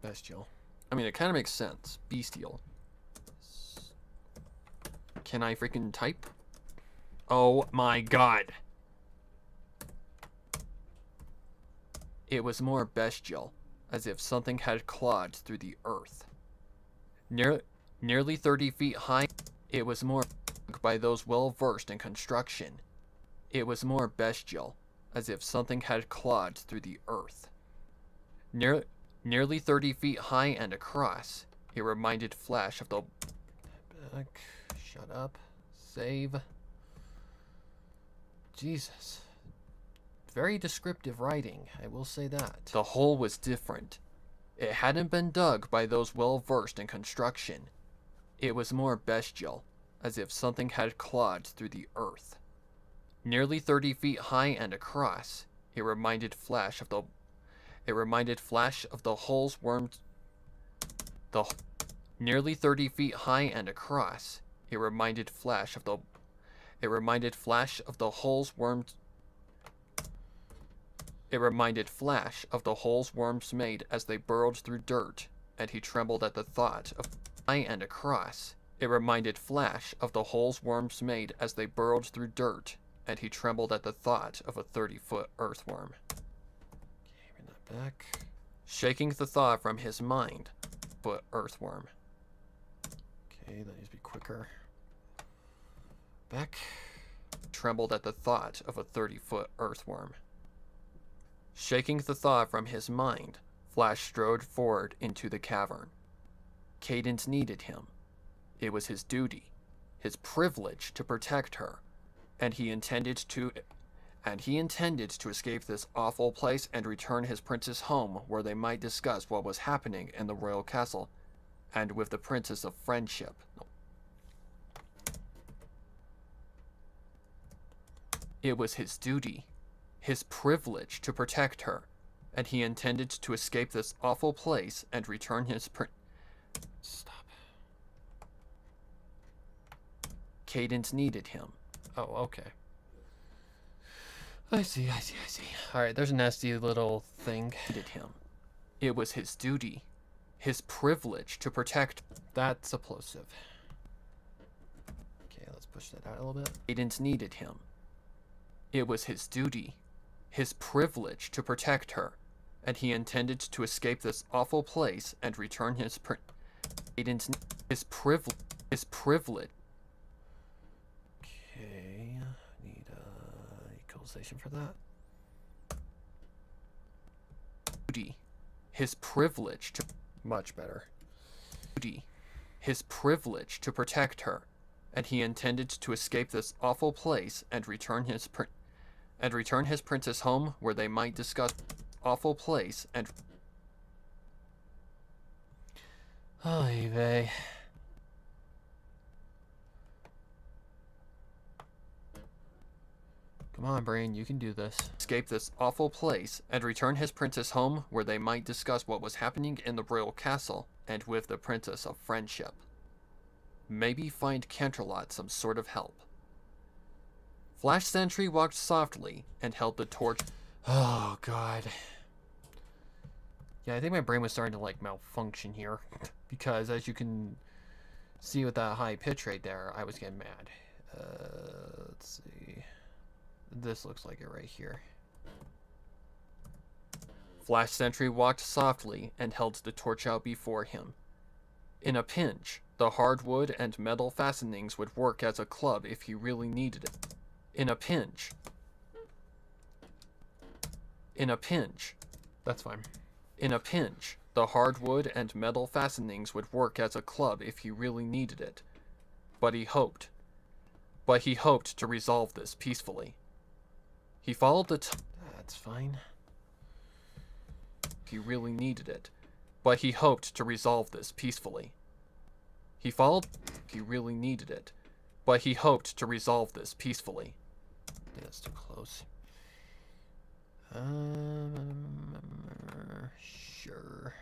Bestial. I mean, it kind of makes sense. Bestial. Can I freaking type? Oh my god. It was more bestial, as if something had clawed through the earth. Nearly 30 feet high, it was more by those well-versed in construction. It was more bestial, as if something had clawed through the earth. Nearly 30 feet high and across, it reminded Flash of the... Back. Shut up. Save. Jesus. Very descriptive writing, I will say that. The hole was different. It hadn't been dug by those well-versed in construction. It was more bestial, as if something had clawed through the earth. Nearly 30 feet high and across, it reminded Flash of the holes wormed... Nearly 30 feet high and across, it reminded Flash of the holes wormed... It reminded Flash of the holes worms made as they burrowed through dirt, and he trembled at the thought of high and across. It reminded Flash of the holes worms made as they burrowed through dirt, and he trembled at the thought of a 30-foot earthworm. Okay, bring that back. Shaking the thought from his mind, but earthworm. Okay, that needs to be quicker. Back. Trembled at the thought of a 30-foot earthworm. Shaking the thought from his mind, Flash strode forward into the cavern. Cadence needed him. It was his duty, his privilege to protect her, and he intended to escape this awful place and return his princess home where they might discuss what was happening in the royal castle, and with the Princess of Friendship. It was his duty, his privilege to protect her, and he intended to escape this awful place and return his Stop. Cadence needed him. Oh, okay. I see. Alright, there's a nasty little thing. Needed him. It was his duty, his privilege to protect. That's explosive. Okay, let's push that out a little bit. Maidens needed him. It was his duty, his privilege to protect her, and he intended to escape this awful place and return his his privilege. Okay, need equalization for that. Duty, his privilege to Much better. duty, his privilege to protect her, and he intended to escape this awful place and return his princess home, where they might discuss awful place and. Oy vey. Come on, brain, you can do this. Escape this awful place and return his princess home, where they might discuss what was happening in the royal castle and with the princess of friendship. Maybe find Canterlot some sort of help. Flash Sentry walked softly and held the torch. Oh, God. Yeah, I think my brain was starting to, like, malfunction here. Because, as you can see with that high pitch rate there, I was getting mad. Let's see. This looks like it right here. Flash Sentry walked softly and held the torch out before him. In a pinch, the hardwood and metal fastenings would work as a club if he really needed it. In a pinch. That's fine. In a pinch, the hardwood and metal fastenings would work as a club if he really needed it. But he hoped to resolve this peacefully. He followed the That's fine. He really needed it, but he hoped to resolve this peacefully. He really needed it, but he hoped to resolve this peacefully. Yeah, that's too close. Sure.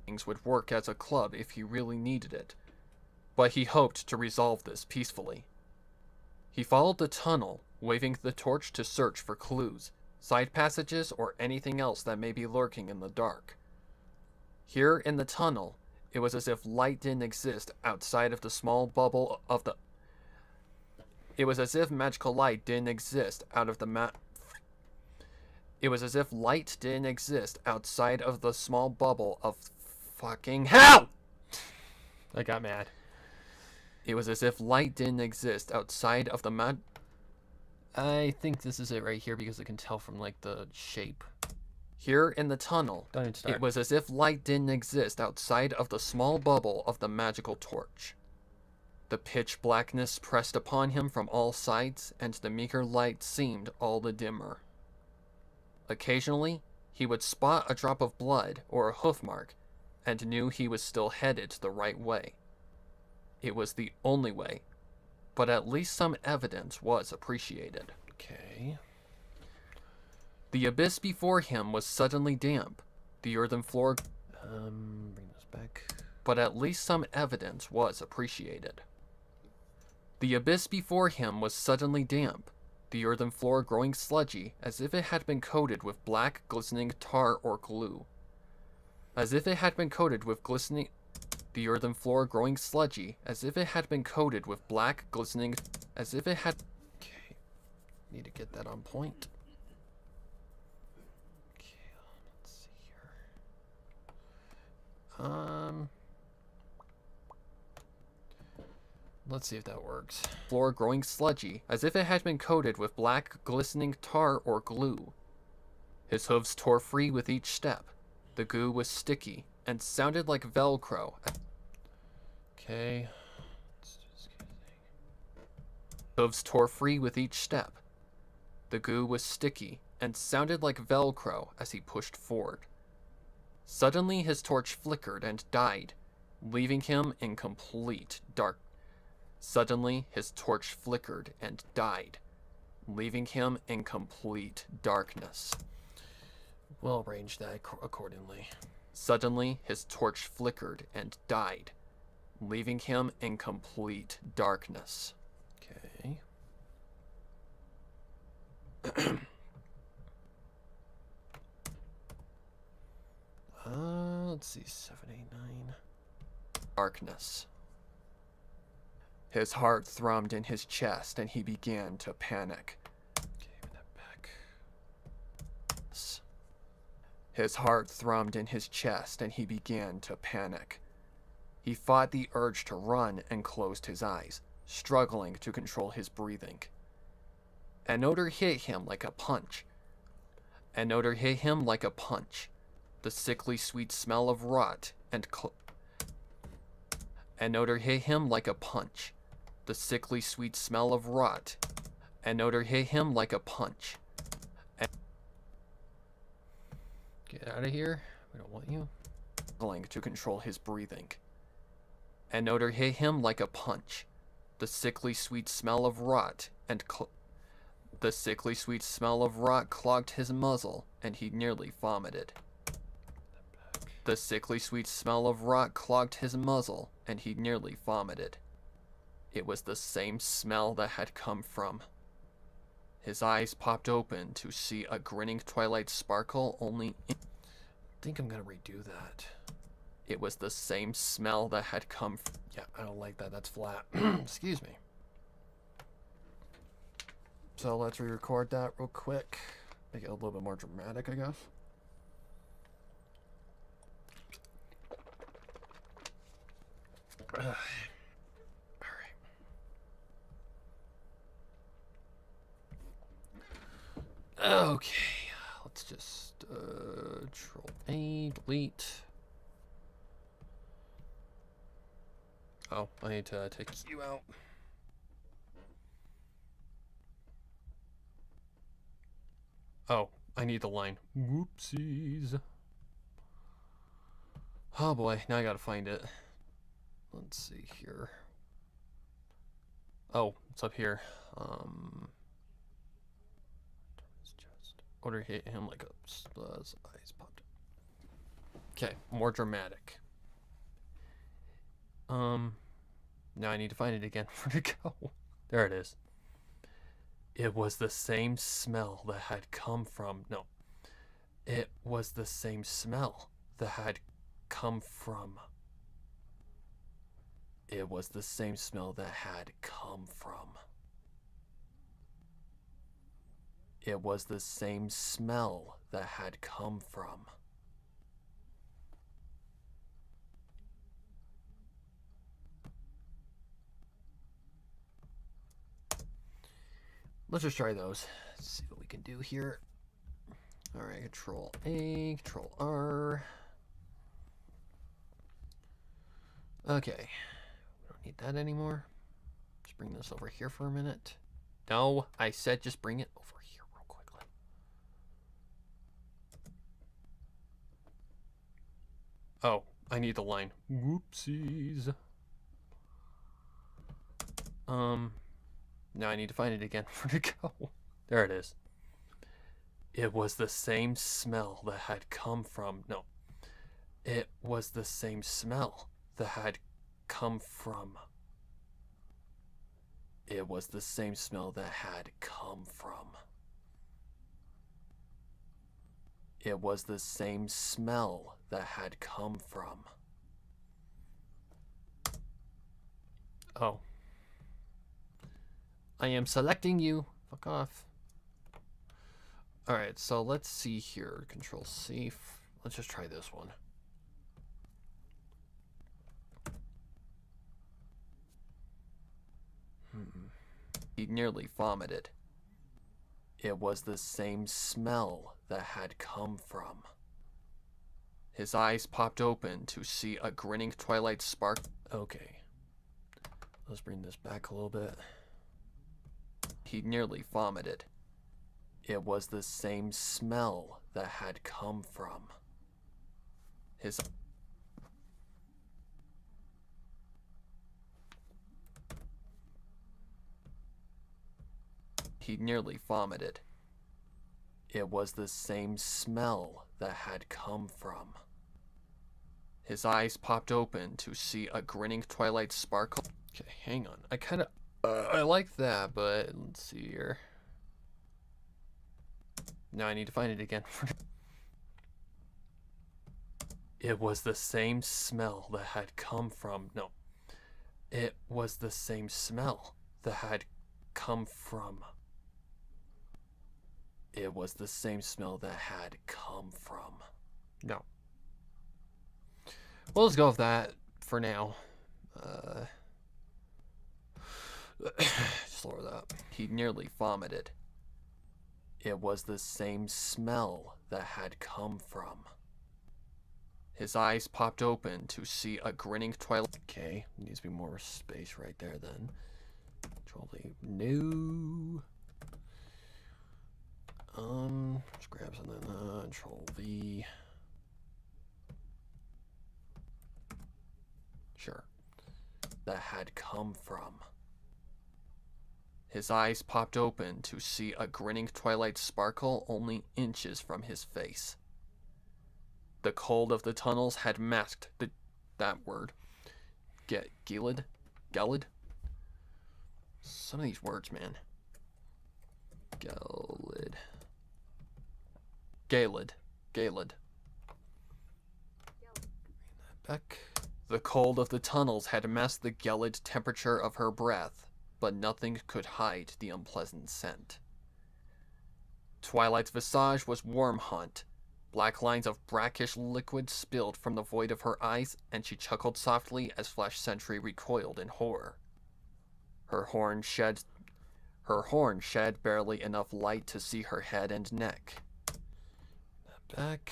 Things would work as a club if he really needed it, but he hoped to resolve this peacefully. He followed the tunnel, waving the torch to search for clues, side passages, or anything else that may be lurking in the dark. Here in the tunnel, it was as if light didn't exist outside of the small bubble of the. It was as if magical light didn't exist out of the It was as if light didn't exist outside of the small bubble of fucking hell! I got mad. It was as if light didn't exist outside of the I think this is it right here because I can tell from, like, the shape. Here in the tunnel, Don't start. it was as if light didn't exist outside of the small bubble of the magical torch. The pitch blackness pressed upon him from all sides, and the meager light seemed all the dimmer. Occasionally, he would spot a drop of blood or a hoof mark, and knew he was still headed the right way. It was the only way, but at least some evidence was appreciated. Okay. The abyss before him was suddenly damp, the earthen floor, Bring this back. but at least some evidence was appreciated. The abyss before him was suddenly damp, the earthen floor growing sludgy as if it had been coated with black, glistening tar or glue. As if it had been coated with glistening... The earthen floor growing sludgy as if it had been coated with black, glistening... As if it had... Okay. Need to get that on point. Okay, let's see here. Let's see if that works. Floor growing sludgy as if it had been coated with black, glistening tar or glue. His hooves tore free with each step. The goo was sticky and sounded like Velcro. Okay. Let's do this kind of thing. Hooves tore free with each step. The goo was sticky and sounded like Velcro as he pushed forward. Suddenly his torch flickered and died, leaving him in complete dark. Suddenly his torch flickered and died, leaving him in complete darkness. We'll arrange that accordingly. Suddenly his torch flickered and died, leaving him in complete darkness. Okay. Let's see, 789. Darkness. His heart thrummed in his chest and he began to panic. Okay, give me that back. His heart thrummed in his chest and he began to panic. He fought the urge to run and closed his eyes, struggling to control his breathing. An odor hit him like a punch. An odor hit him like a punch. The sickly sweet smell of rot and An odor hit him like a punch. The sickly sweet smell of rot. An odor hit him like a punch. Get out of here. We don't want you. Struggling to control his breathing. An odor hit him like a punch. The sickly sweet smell of rot and the sickly sweet smell of rot clogged his muzzle and he nearly vomited. The sickly sweet smell of rot clogged his muzzle and he nearly vomited. It was the same smell that had come from. His eyes popped open to see a grinning twilight sparkle only I think I'm gonna redo that. It was the same smell that had come Yeah, I don't like that. That's flat. Excuse me. So let's re-record that real quick. Make it a little bit more dramatic, I guess. Alright. Okay. Let's just Control A, delete. Oh, I need to take you out. Oh, I need the line. Whoopsies. Oh boy, now I gotta find it. Let's see here. Oh, it's up here. Order hit him like a eyes popped. Okay, more dramatic. Now I need to find it again. Where'd it go? There it is. It was the same smell that had come from. No. It was the same smell that had come from. It was the same smell that had come from. It was the same smell that had come from. Let's just try those. Let's see what we can do here. All right, Control A, Control R. Okay, we don't need that anymore. Just bring this over here for a minute. No, I said just bring it over here real quickly. Oh, I need the line. Whoopsies. Now I need to find it again. Where'd it go? There it is. It was the same smell that had come from. No. It was the same smell that had come from. It was the same smell that had come from. It was the same smell that had come from. Oh. I am selecting you. Fuck off. Alright, so let's see here. Control C. Let's just try this one. He nearly vomited. It was the same smell that had come from. His eyes popped open to see a grinning twilight spark. Okay. Let's bring this back a little bit. He nearly vomited. It was the same smell that had come from. His He nearly vomited. It was the same smell that had come from. His eyes popped open to see a grinning twilight sparkle. Okay, hang on. I like that, but let's see here. Now I need to find it again. It was the same smell that had come from. No. It was the same smell that had come from. It was the same smell that had come from. No. We'll just go with that for now. Slower that up. He nearly vomited. It was the same smell that had come from. His eyes popped open to see a grinning Twilight. Okay, needs to be more space right there then. Control V. No. Let's grab something. Control V. Sure. That had come from. His eyes popped open to see a grinning Twilight sparkle only inches from his face. The cold of the tunnels had masked that word. Gelid? Some of these words, man. Galid. Back. The cold of the tunnels had masked the gelid temperature of her breath, but nothing could hide the unpleasant scent. Twilight's visage was worm-haunt. Black lines of brackish liquid spilled from the void of her eyes, and she chuckled softly as Flash Sentry recoiled in horror. Her horn shed barely enough light to see her head and neck. Back.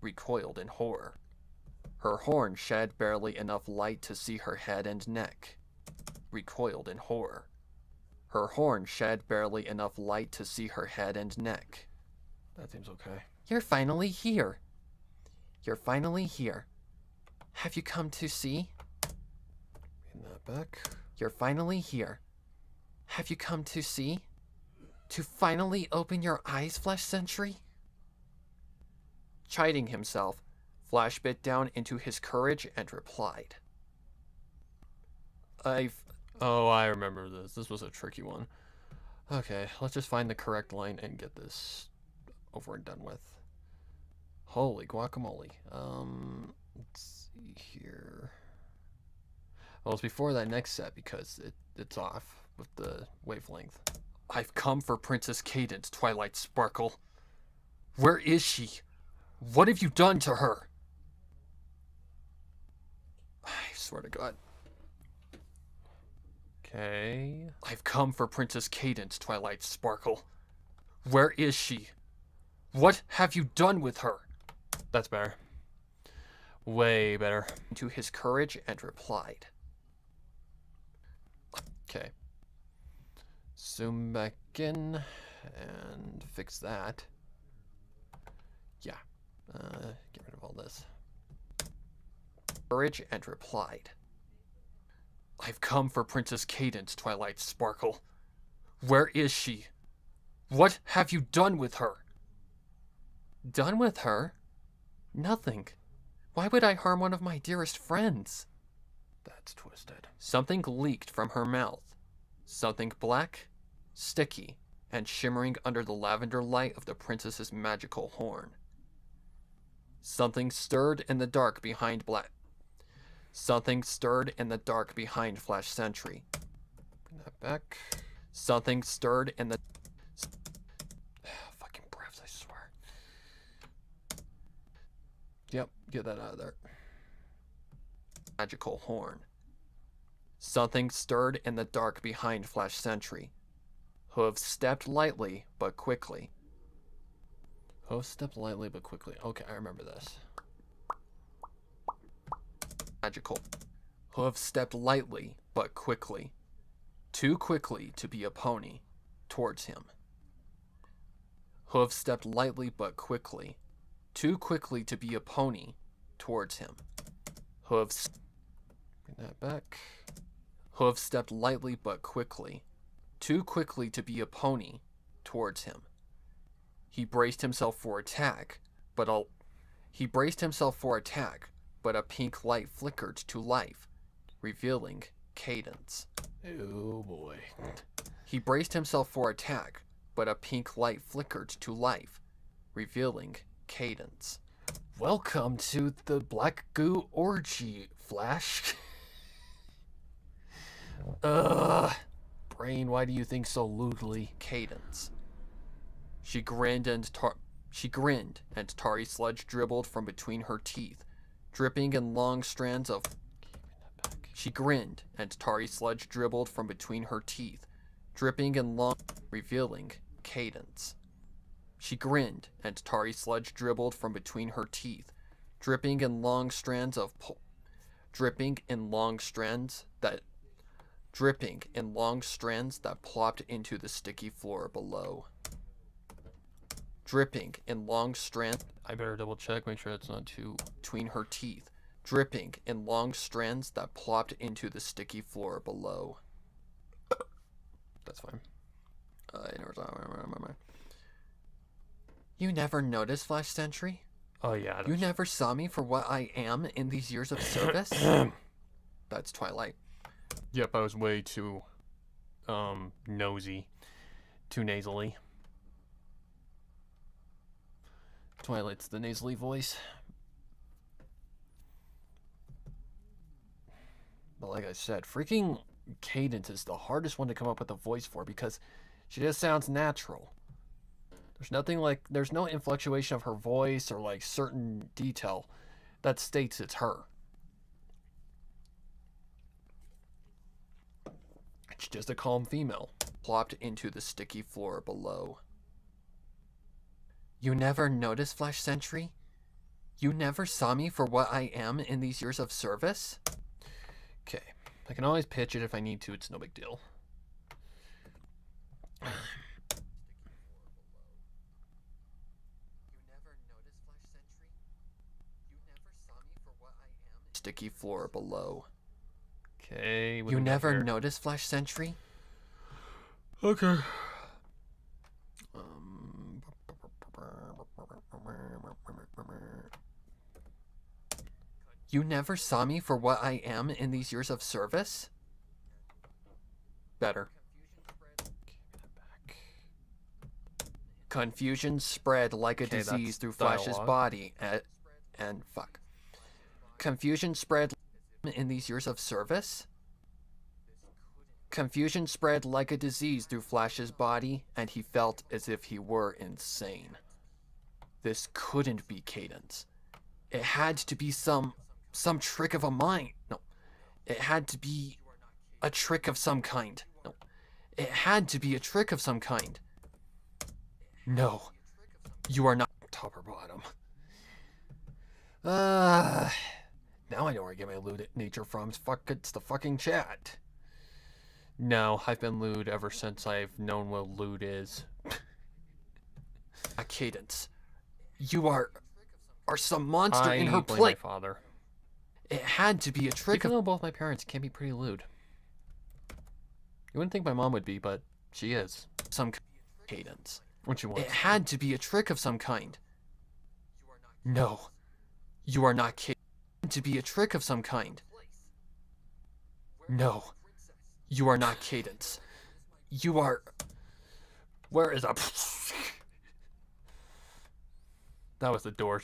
Recoiled in horror. Her horn shed barely enough light to see her head and neck. Recoiled in horror. Her horn shed barely enough light to see her head and neck. That seems okay. You're finally here. You're finally here. Have you come to see? In that back. You're finally here. Have you come to see? To finally open your eyes, Flash Sentry? Chiding himself, Flash bit down into his courage and replied. Oh, I remember this. This was a tricky one. Okay, let's just find the correct line and get this over and done with. Holy guacamole. Let's see here. Well, it's before that next set because it's off with the wavelength. I've come for Princess Cadence, Twilight Sparkle. Where is she? What have you done to her? I swear to God. Okay. I've come for Princess Cadence, Twilight Sparkle. Where is she? What have you done with her? That's better. Way better. To his courage and replied. Okay. Zoom back in and fix that. Yeah. Get rid of all this. Courage and replied. I've come for Princess Cadence, Twilight Sparkle. Where is she? What have you done with her? Done with her? Nothing. Why would I harm one of my dearest friends? That's twisted. Something leaked from her mouth. Something black, sticky, and shimmering under the lavender light of the princess's magical horn. Something stirred in the dark behind Something stirred in the dark behind Flash Sentry. Bring that back. Something stirred in the... Fucking breaths, I swear. Yep, get that out of there. Magical horn. Something stirred in the dark behind Flash Sentry. Hooves stepped lightly, but quickly. Hooves stepped lightly, but quickly. Okay, I remember this. Magical. Hooves stepped lightly, but quickly. Too quickly to be a pony. Towards him. Hooves stepped lightly, but quickly. Too quickly to be a pony. Towards him. Hooves... Bring that back. Hooves stepped lightly, but quickly. Too quickly to be a pony. Towards him. He braced himself for attack, but a pink light flickered to life, revealing Cadence. Oh boy. He braced himself for attack, but a pink light flickered to life, revealing Cadence. Welcome to the Black Goo Orgy, Flash. Brain, why do you think so lewdly? Cadence. She grinned and tarry sludge dribbled from between her teeth, dripping in long strands of... She grinned and tarry sludge dribbled from between her teeth, dripping in long... Revealing cadence. She grinned and tarry sludge dribbled from between her teeth, dripping in long strands that plopped into the sticky floor below. Dripping in long strands. I better double check, make sure it's not too... Between her teeth, dripping in long strands that plopped into the sticky floor below. That's fine. You never noticed, Flash Sentry? Oh yeah. You never saw me for what I am in these years of service? That's Twilight. Yep, I was way too nosy, too nasally. Twilight's the nasally voice. But like I said, freaking Cadence is the hardest one to come up with a voice for because she just sounds natural. There's nothing like, there's no influctuation of her voice or like certain detail that states it's her. It's just a calm female. Plopped into the sticky floor below. You never noticed, Flash Sentry? You never saw me for what I am in these years of service? Okay, I can always pitch it if I need to, it's no big deal. Sticky floor below. Okay. You never noticed, Flash Sentry? Okay. You never saw me for what I am in these years of service? Better. Confusion spread like a disease through Flash's body and fuck. Confusion spread in these years of service? Confusion spread like a disease through Flash's body, and he felt as if he were insane. This couldn't be Cadence. It had to be some trick of a mind. No. It had to be a trick of some kind. No. It had to be a trick of some kind. No. You are not top or bottom. Now I know where I get my lewd nature from. It's the fucking chat. No, I've been lewd ever since I've known what lewd is. A Cadence. You are some monster in her blame place. My father. It had to be a trick. Even though both my parents can be pretty lewd. You wouldn't think my mom would be, but she is. Some Cadence. What you want? It had to be a trick of some kind. No. You are not Cadence. To be a trick of some kind. No. You are not Cadence. You are... Where is that? That was the door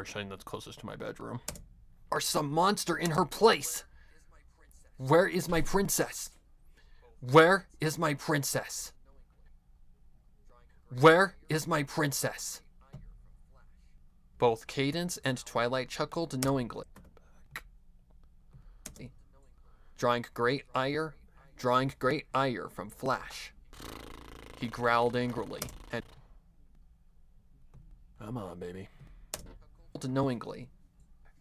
shutting that's closest to my bedroom. Are some monster in her place. Where is my princess? Where is my princess? Where is my princess? Both Cadence and Twilight chuckled knowingly, drawing great ire from Flash. He growled angrily and come on, baby. Knowingly,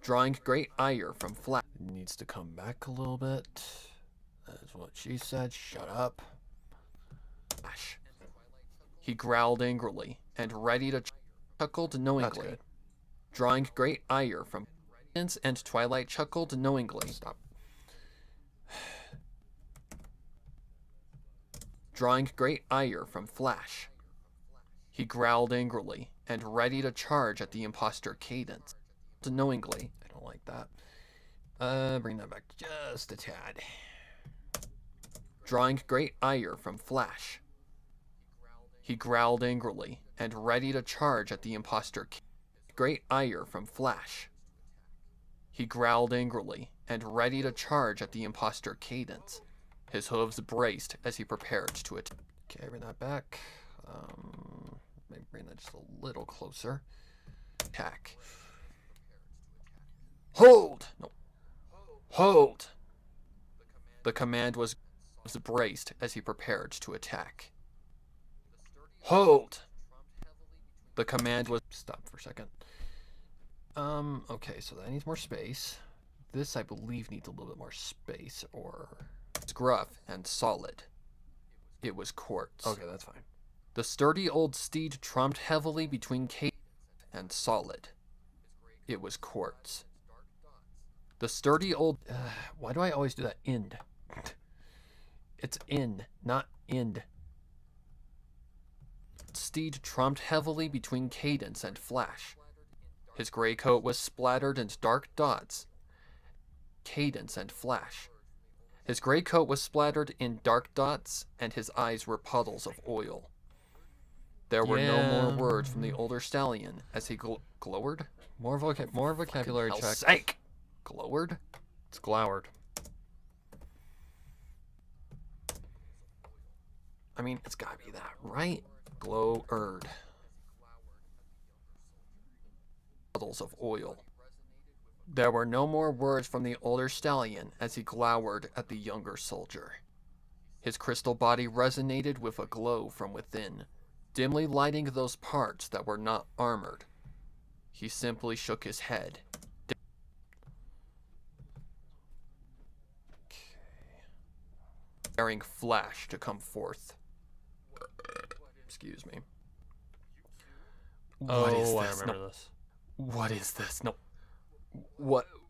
drawing great ire from Flash. It needs to come back a little bit. That's what she said. Shut up. Flash. He growled angrily and ready to chuckled knowingly. Drawing great ire from Cadence and Twilight chuckled knowingly. Stop. Drawing great ire from Flash. He growled angrily and ready to charge at the imposter Cadence. Knowingly. I don't like that. Bring that back just a tad. Drawing great ire from Flash. He growled angrily and ready to charge at the imposter great ire from Flash. He growled angrily and ready to charge at the imposter Cadence. His hooves braced as he prepared to attack. Okay, bring that back. Maybe bring that just a little closer. Attack. Hold! No. Hold! The command was braced as he prepared to attack. Hold! The command was... Stop for a second. Okay, so that needs more space. This, I believe, needs a little bit more space, or... It's gruff and solid. It was quartz. Okay, that's fine. The sturdy old steed trumped heavily between cadence and solid. It was quartz. The sturdy old... why do I always do that? End. It's in, not end. Steed trumped heavily between Cadence and Flash. His gray coat was splattered in dark dots. Cadence and Flash. His gray coat was splattered in dark dots, and his eyes were puddles of oil. There were no more words from the older stallion as he glowered? More vocabulary check. Sake! Glowered? It's glowered. I mean, it's gotta be that, right? Glowered. Puddles of oil. There were no more words from the older stallion as he glowered at the younger soldier. His crystal body resonated with a glow from within, dimly lighting those parts that were not armored. He simply shook his head. Daring Flash to come forth. Excuse me. Oh, What is I this? remember No. this. What is this? No.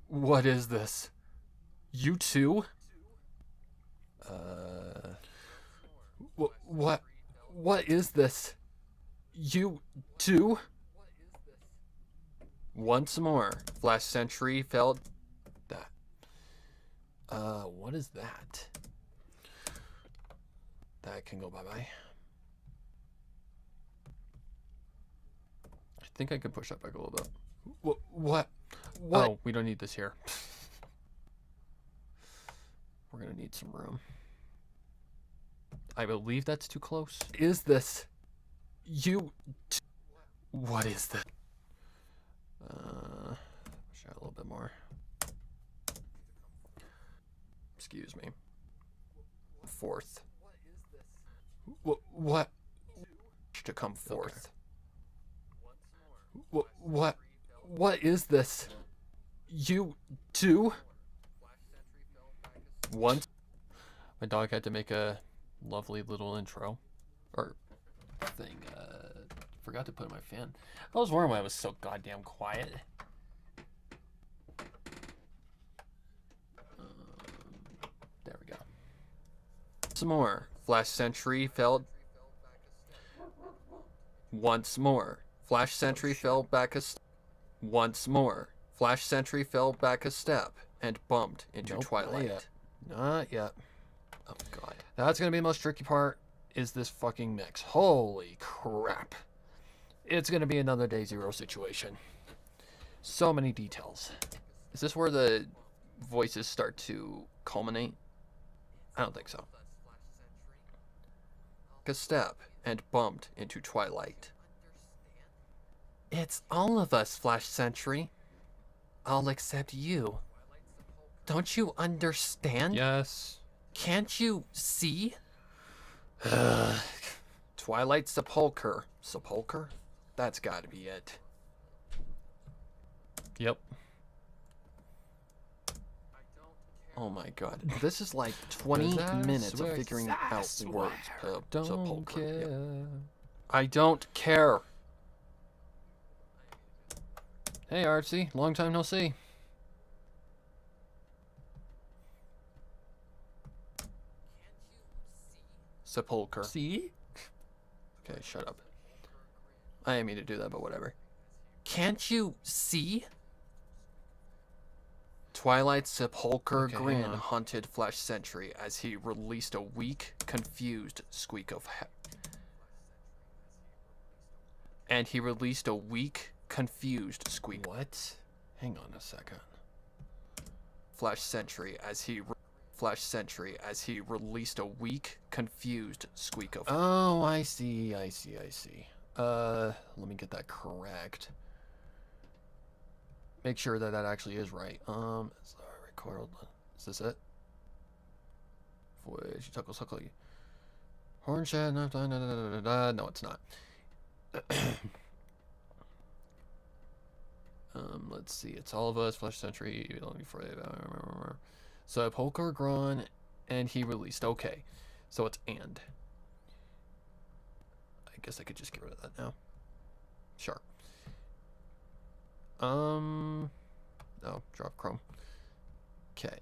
What is this? You too? What is this? You too? Once more, Flash Sentry felt that. What is that? That can go bye-bye. I think I could push that back a little bit. What? Oh, we don't need this here. We're gonna need some room. I believe that's too close. Is this? What is this? Push out a little bit more. Excuse me. Forth. What? To come forth. What is this? You too? Once. My dog had to make a lovely little intro. Or thing. Forgot to put in my fan. I was wondering why it was so goddamn quiet. There we go. Some more. Flash Sentry fell. Once more. Flash Sentry fell back a step. Once more. Flash Sentry fell back a step and bumped into Nope, twilight. Not yet. Oh god. That's gonna be the most tricky part, is this fucking mix. Holy crap. It's gonna be another day zero situation. So many details. Is this where the voices start to culminate? I don't think so. A step and bumped into twilight. It's all of us, Flash Sentry. All except you. Don't you understand? Yes. Can't you see? Twilight Sepulcher. Sepulcher? That's gotta be it. Yep. Oh my god. This is like 20 minutes of figuring out words. Don't Sepulcher. care. Yep. I don't care. Hey, Artsy. Long time no see. Sepulcher. See? Okay, shut up. I didn't mean to do that, but whatever. Can't you see? Twilight's sepulchre Okay, hang grin on. haunted Flash Sentry as he released a weak, confused squeak of confused squeak. What? Hang on a second. Flash Sentry as he released a weak, confused squeak of. Oh, I see. Let me get that correct. Make sure that that actually is right. Sorry, record. Is this it? Voyage, Hornshed. No, it's not. Let's see. It's all of us. Flash Sentry. Before they. So Polkar Gron, and he released. Okay, so it's and. I guess I could just get rid of that now. Sure. No, drop Chrome. Okay.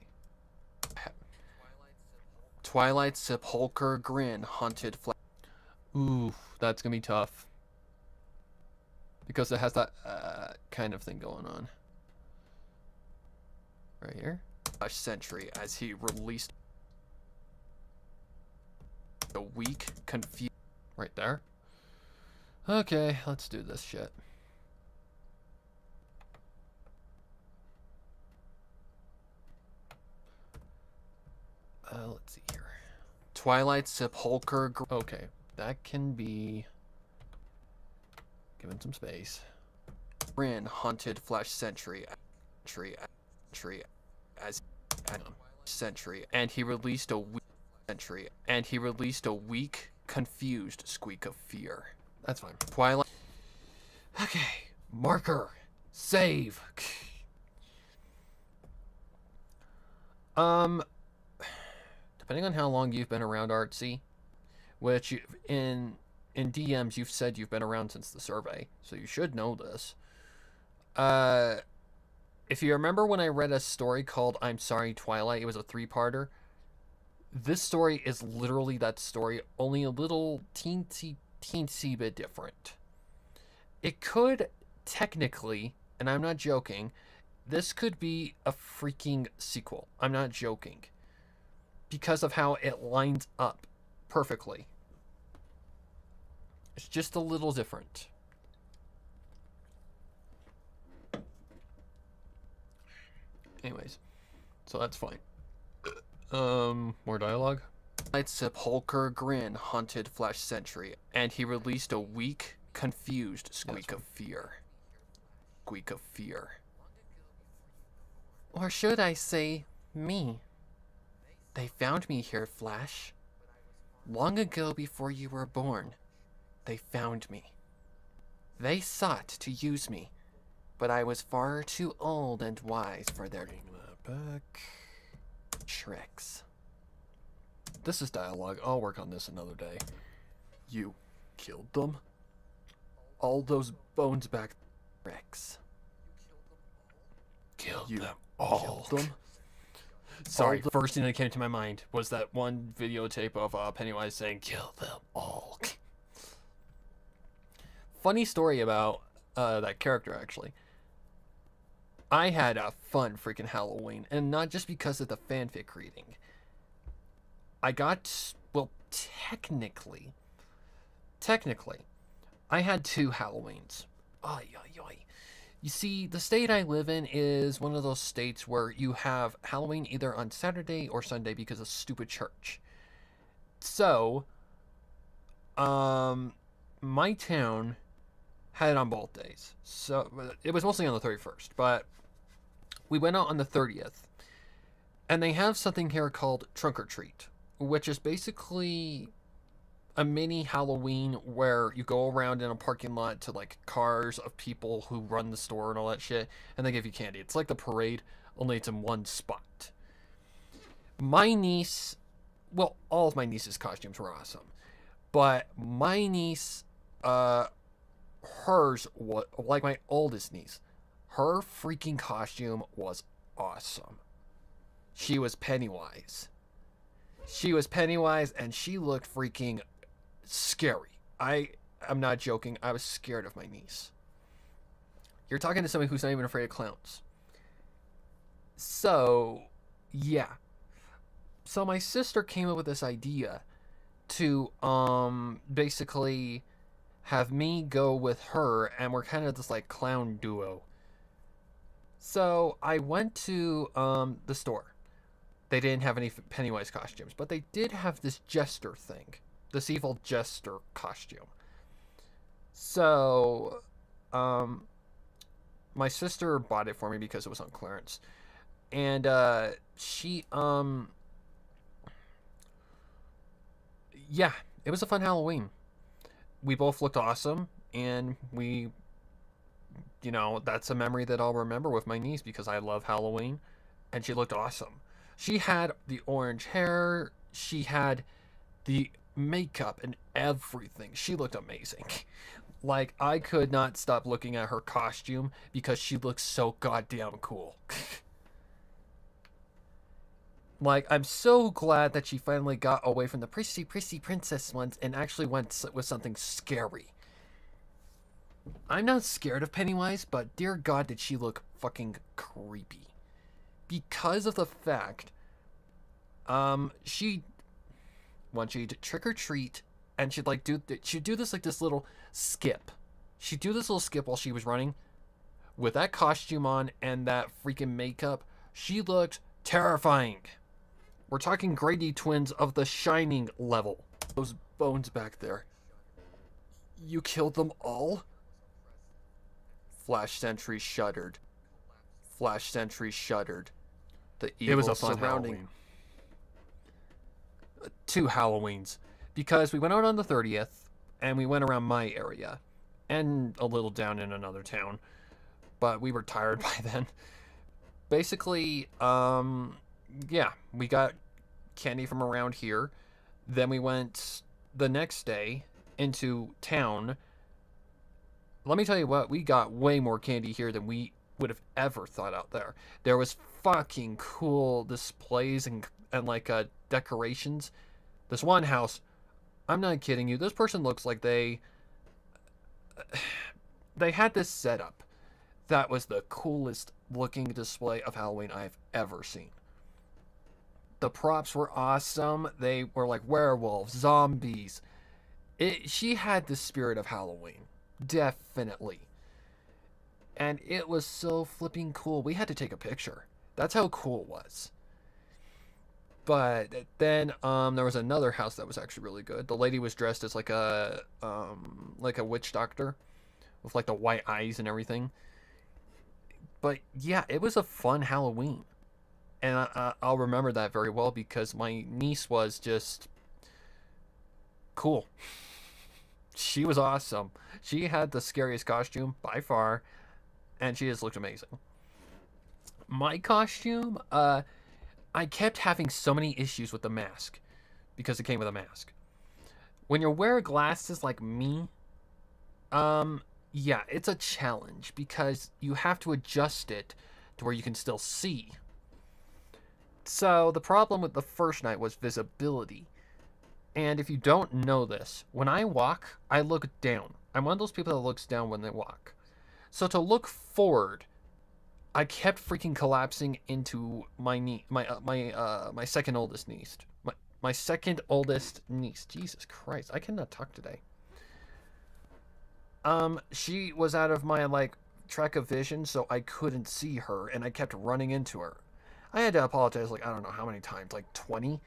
Twilight Sepulchre Grin Haunted Flash. Ooh, that's gonna be tough. Because it has that kind of thing going on. Right here. Flash Sentry as he released a weak, confused. Right there. Okay, let's do this shit. Let's see here. Twilight Sepulchre. Okay, that can be given some space. Grin Haunted Flash Sentry as Sentry, and he released a weak, confused squeak of fear. That's fine. Twilight. Okay, marker, save. Depending on how long you've been around Artsy, which in DMs you've said you've been around since the survey, so you should know this. If you remember when I read a story called I'm Sorry Twilight, it was a 3-parter. This story is literally that story, only a little teensy bit different. It could technically, and I'm not joking, this could be a freaking sequel. I'm not joking. Because of how it lines up perfectly. It's just a little different. Anyways, so that's fine. More dialogue. Twilight Sepulchre Grin Haunted Flash Sentry, and he released a weak, confused squeak of fear. Squeak of fear. Or should I say, me? They found me here, Flash. Long ago before you were born, they found me. They sought to use me, but I was far too old and wise for their back tricks. This is dialogue. I'll work on this another day. You killed them? All those bones back tricks. Killed You them all. killed them? Sorry, first thing that came to my mind was that one videotape of Pennywise saying, "Kill them all." Funny story about that character, actually. I had a fun freaking Halloween, and not just because of the fanfic reading. I got, well, technically, I had 2 Halloweens. Ay, ay, ay. You see, the state I live in is one of those states where you have Halloween either on Saturday or Sunday because of stupid church. So, my town had it on both days. So, it was mostly on the 31st, but we went out on the 30th. And they have something here called Trunk or Treat, which is basically a mini Halloween where you go around in a parking lot to like cars of people who run the store and all that shit, and they give you candy. It's like the parade, only it's in one spot. My niece, well, all of my niece's costumes were awesome, but my niece, hers was like my oldest niece. Her freaking costume was awesome. She was Pennywise. And she looked freaking scary. I'm not joking. I was scared of my niece. You're talking to somebody who's not even afraid of clowns. So, yeah. So my sister came up with this idea to basically have me go with her, and we're kind of this like clown duo. So I went to the store. They didn't have any Pennywise costumes, but they did have this jester thing, this evil jester costume. So my sister bought it for me because it was on clearance, and she yeah, it was a fun Halloween. We both looked awesome, and we, you know, that's a memory that I'll remember with my niece because I love Halloween, and she looked awesome. She had the orange hair, she had the makeup and everything. She looked amazing. Like, I could not stop looking at her costume because she looked so goddamn cool. Like, I'm so glad that she finally got away from the prissy princess ones and actually went with something scary. I'm not scared of Pennywise, but dear God, did she look fucking creepy. Because of the fact, she'd trick or treat, and she'd do this little skip. She'd do this little skip while she was running. With that costume on and that freaking makeup, she looked terrifying. We're talking Grady twins of the Shining level. Those bones back there. You killed them all? Flash Sentry shuddered. Flash Sentry shuddered. The evil It was a fun surrounding Halloween. 2 Halloweens, because we went out on the 30th and we went around my area and a little down in another town, but we were tired by then. Basically, yeah, we got candy from around here. Then we went the next day into town. Let me tell you what, we got way more candy here than we would have ever thought out there. There was fucking cool displays and like decorations. This one house, I'm not kidding you, this person looks like they had this setup that was the coolest looking display of Halloween I've ever seen. The props were awesome. They were like werewolves, zombies. She had the spirit of Halloween, definitely. And it was so flipping cool. We had to take a picture. That's how cool it was. But then there was another house that was actually really good. The lady was dressed as like a witch doctor with like the white eyes and everything. But yeah, it was a fun Halloween. And I'll remember that very well because my niece was just cool. She was awesome. She had the scariest costume by far, and she just looked amazing. My costume, I kept having so many issues with the mask because it came with a mask. When you wear glasses like me, yeah, it's a challenge because you have to adjust it to where you can still see. So the problem with the first night was visibility. And if you don't know this, when I walk, I look down. I'm one of those people that looks down when they walk. So to look forward, I kept freaking collapsing into my second oldest niece. My second oldest niece. Jesus Christ, I cannot talk today. She was out of my like track of vision, so I couldn't see her, and I kept running into her. I had to apologize like I don't know how many times, like 20,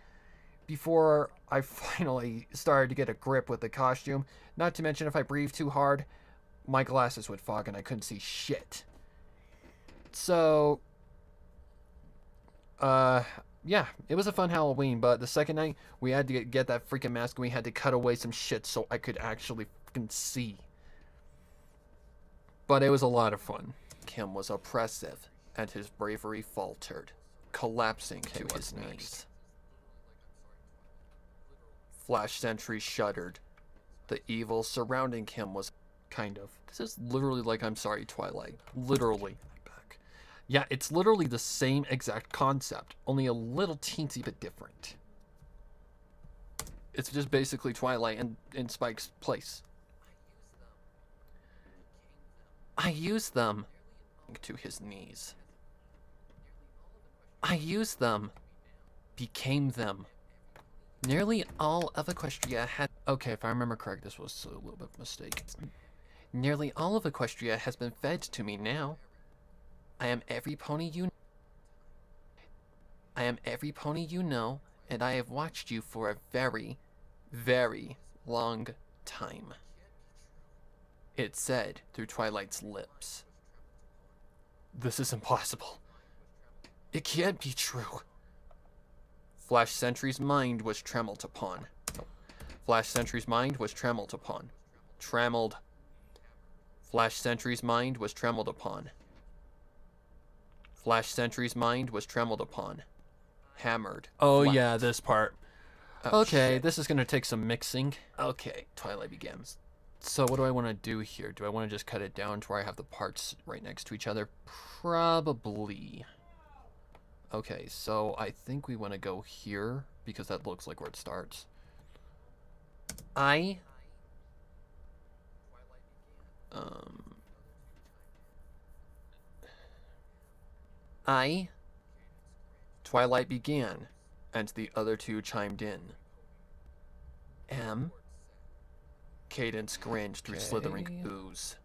before I finally started to get a grip with the costume. Not to mention if I breathed too hard, my glasses would fog and I couldn't see shit. So, yeah, it was a fun Halloween, but the second night, we had to get that freaking mask and we had to cut away some shit so I could actually freaking see. But it was a lot of fun. Kim was oppressive, and his bravery faltered, collapsing to his knees. Flash Sentry shuddered. The evil surrounding him was kind of. This is literally like I'm Sorry, Twilight. Literally. Yeah, it's literally the same exact concept, only a little teensy bit different. It's just basically Twilight in Spike's place. I used them. To his knees. I used them. Became them. Nearly all of Equestria had... Okay, if I remember correct, this was a little bit of a mistake. Nearly all of Equestria has been fed to me now. I am every pony you know, and I have watched you for a very, very long time. It said through Twilight's lips. This is impossible. It can't be true. Flash Sentry's mind was trembled upon. Flash Sentry's mind was trembled upon. Trammeled. Flash Sentry's mind was trembled upon. Flash Sentry's mind was trembled upon. Hammered. Oh flat. yeah, this part. Oh, Okay, shit. this is gonna take some mixing. Okay, Twilight begins. So what do I want to do here? Do I want to just cut it down to where I have the parts right next to each other? Probably. Okay, so I think we want to go here because that looks like where it starts. I Twilight began, and the other two chimed in. Cadence grinned through slithering ooze.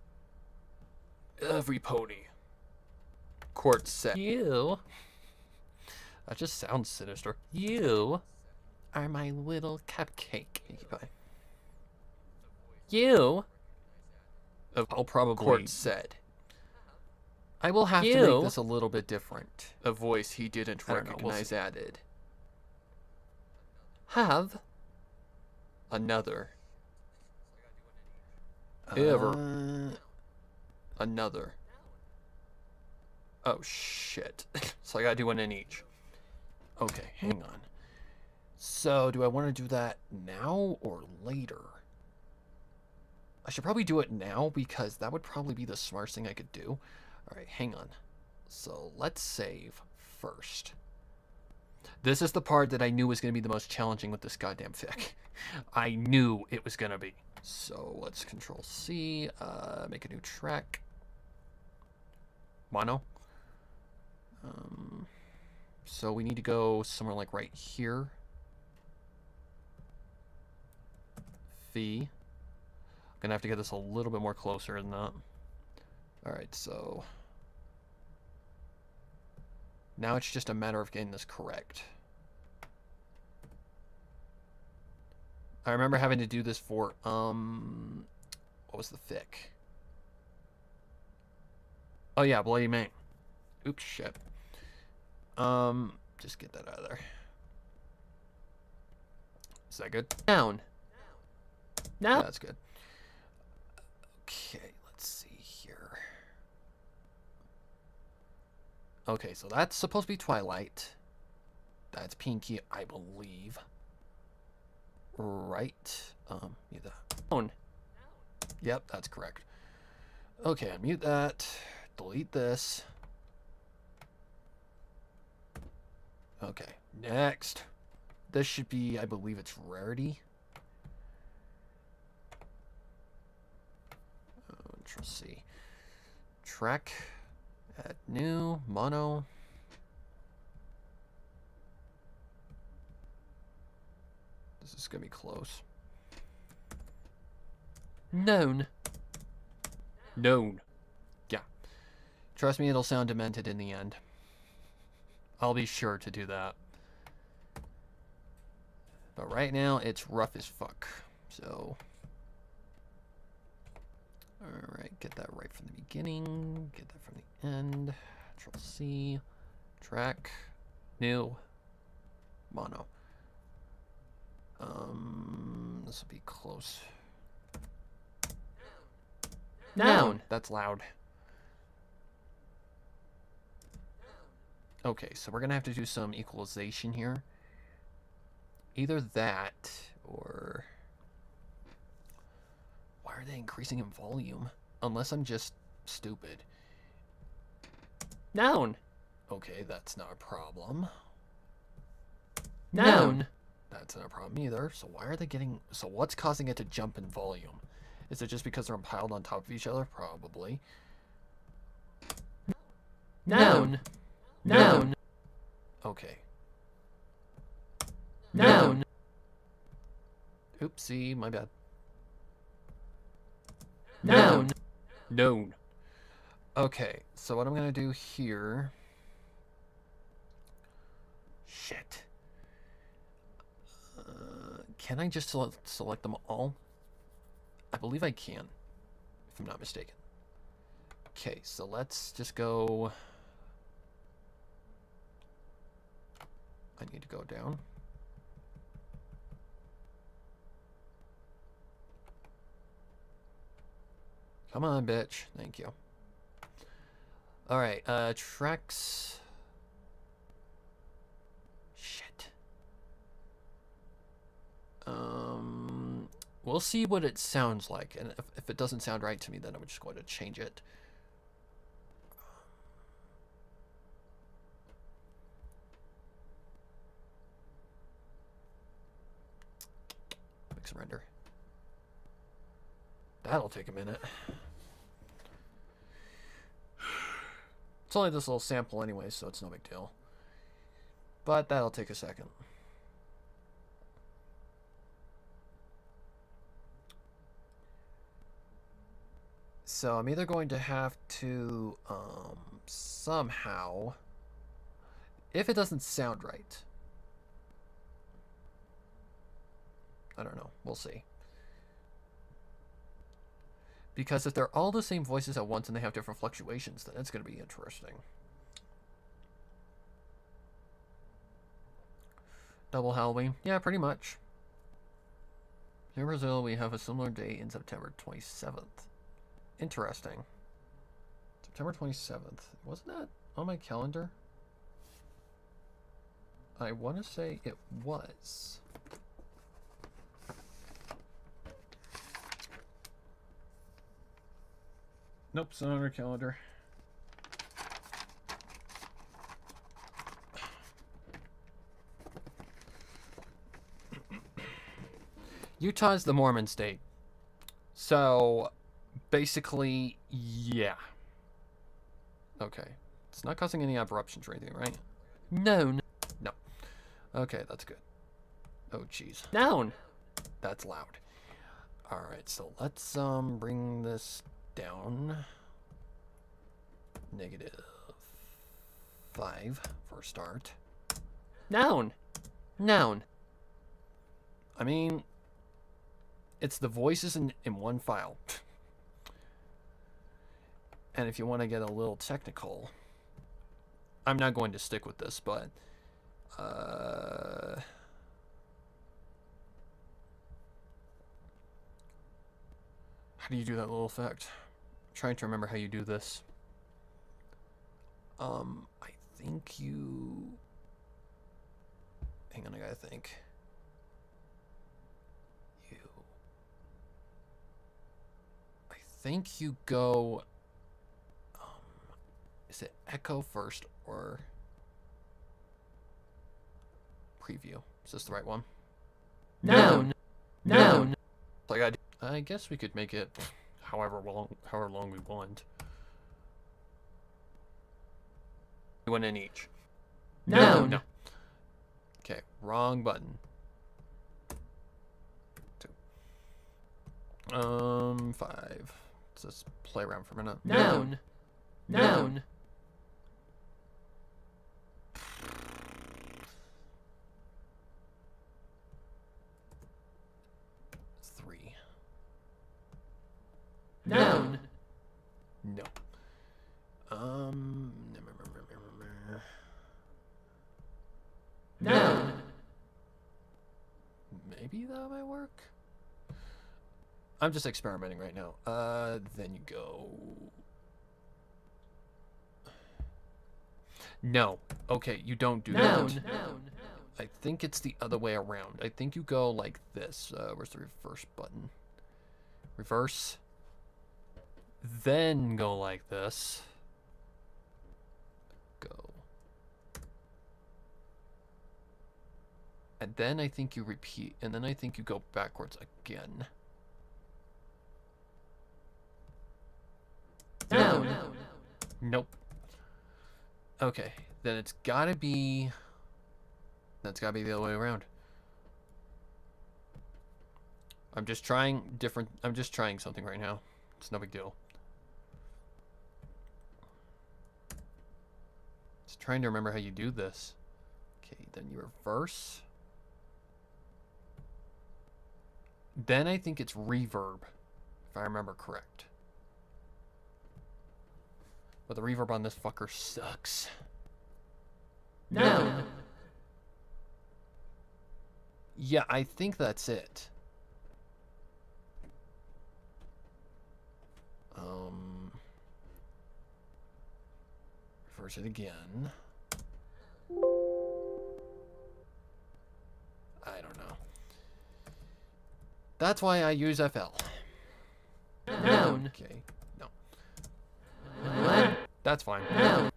Every pony. Court said. You. That just sounds sinister. You are my little cupcake. You. I'll probably. Court said. I will have to make this a little bit different. A voice he didn't recognize added. Have another. Another. Oh shit. So I gotta do one in each. Okay, hang on. So do I want to do that now or later? I should probably do it now because that would probably be the smartest thing I could do. Alright, hang on. So let's save first. This is the part that I knew was going to be the most challenging with this goddamn fic. I knew it was going to be. So let's Control C, make a new track. Mono. So we need to go somewhere like right here. Fee. Gonna have to get this a little bit more closer than that. Alright, so now it's just a matter of getting this correct. I remember having to do this for, what was the fic? Oh yeah, Bloody Mane. Oops, shit. Just get that out of there. Is that good? Down. No. Yeah, that's good. Okay, let's see here. Okay, so that's supposed to be Twilight. That's Pinky, I believe. Right. Mute that. Down. Yep, that's correct. Okay, unmute that. Delete this. Okay, next. This should be, I believe it's Rarity. Control C. Track. Add new. Mono. This is going to be close. Known. Known. Yeah. Trust me, it'll sound demented in the end. I'll be sure to do that. But right now, it's rough as fuck. So... Alright, get that right from the beginning. Get that from the end. Control C. Track. New. Mono. This will be close. Noun. That's loud. Okay, so we're gonna have to do some equalization here. Either that, or... Why are they increasing in volume? Unless I'm just stupid. Noun! Okay, that's not a problem. Noun! That's not a problem either. So why are they getting... So what's causing it to jump in volume? Is it just because they're piled on top of each other? Probably. Noun! Noun! Okay. Noun! Oopsie, my bad. Noun. Known. Okay, so what I'm gonna do here... Shit. Can I just select them all? I believe I can, if I'm not mistaken. Okay, so let's just go... I need to go down. Come on, bitch. Thank you. Alright, tracks... Shit. We'll see what it sounds like, and if it doesn't sound right to me, then I'm just going to change it. Mix and render. That'll take a minute. It's only this little sample anyway, so it's no big deal. But that'll take a second. So I'm either going to have to somehow, if it doesn't sound right, I don't know, we'll see. Because if they're all the same voices at once and they have different fluctuations, then it's going to be interesting. Double Halloween? Yeah, pretty much. In Brazil, we have a similar date in September 27th. Interesting. September 27th. Wasn't that on my calendar? I want to say it was. Nope, it's not on our calendar. Utah's the Mormon state. So, basically, yeah. Okay. It's not causing any interruptions or anything, right? Noun. No. Okay, that's good. Oh, jeez. Noun. That's loud. Alright, so let's bring this down. -5 for a start. Noun. Noun. I mean, it's the voices in one file. And if you want to get a little technical, I'm not going to stick with this, but how do you do that little effect? I'm trying to remember how you do this. I think you... Hang on, I gotta think. I think you go... is it echo first or preview? Is this the right one? Noun. Noun. Like I guess we could make it however long we want. One in each. Noun. No. Okay, wrong button. 2. 5. Let's just play around for a minute. Noun. Noun. It's 3. Noun. No. Noun. Maybe that might work. I'm just experimenting right now. Then you go. No. Okay, you don't do Noun. that. I think it's the other way around. I think you go like this. Where's the reverse button? Reverse. Then go like this. Go. And then I think you repeat. And then I think you go backwards again. Noun. Nope. Okay, then it's gotta be... That's gotta be the other way around. I'm just trying something right now. It's no big deal. Just trying to remember how you do this. Okay, then you reverse. Then I think it's reverb, if I remember correct. But the reverb on this fucker sucks. No. Yeah, I think that's it. Reverse it again. I don't know. That's why I use FL. No. Okay. No. What? That's fine. No.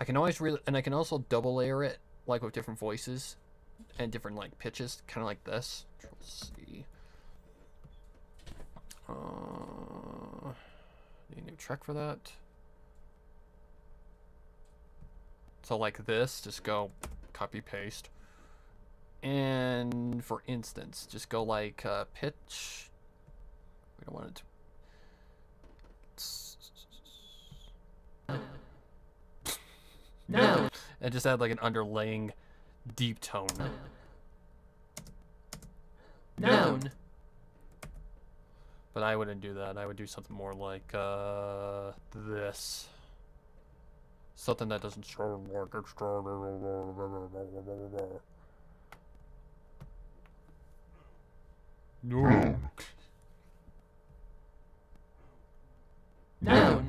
I can always and I can also double layer it, like with different voices and different like pitches, kind of like this. Let's see. Need a new track for that. So like this, just go copy paste. And for instance, just go like pitch. We don't want it to. No. And just add like an underlaying deep tone. No. But I wouldn't do that. I would do something more like this. Something that doesn't sound like it's no. No.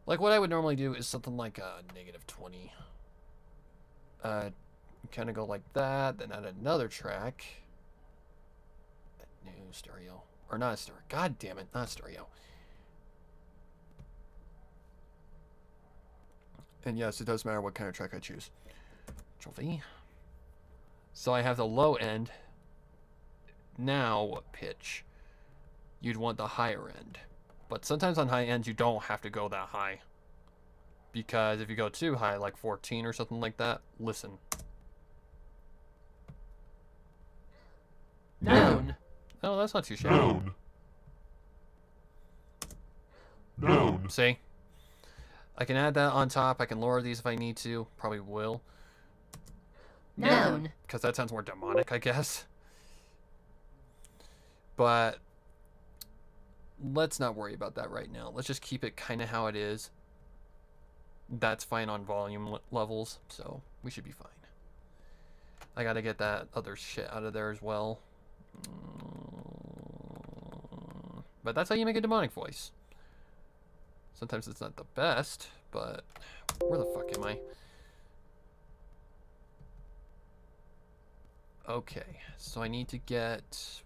Like what I would normally do is something like -20. Kind of go like that, then add another track. New stereo. Or not stereo. God damn it, not stereo. And yes, it does matter what kind of track I choose. Control V. So I have the low end. Now pitch. You'd want the higher end. But sometimes on high ends you don't have to go that high. Because if you go too high, like 14 or something like that, listen. No. Oh, that's not too shabby. No. See? I can add that on top. I can lower these if I need to. Probably will. No. Because that sounds more demonic, I guess. But let's not worry about that right now. Let's just keep it kind of how it is. That's fine on volume levels, so we should be fine. I gotta get that other shit out of there as well. But that's how you make a demonic voice. Sometimes it's not the best, but where the fuck am I? Okay, so I need to get...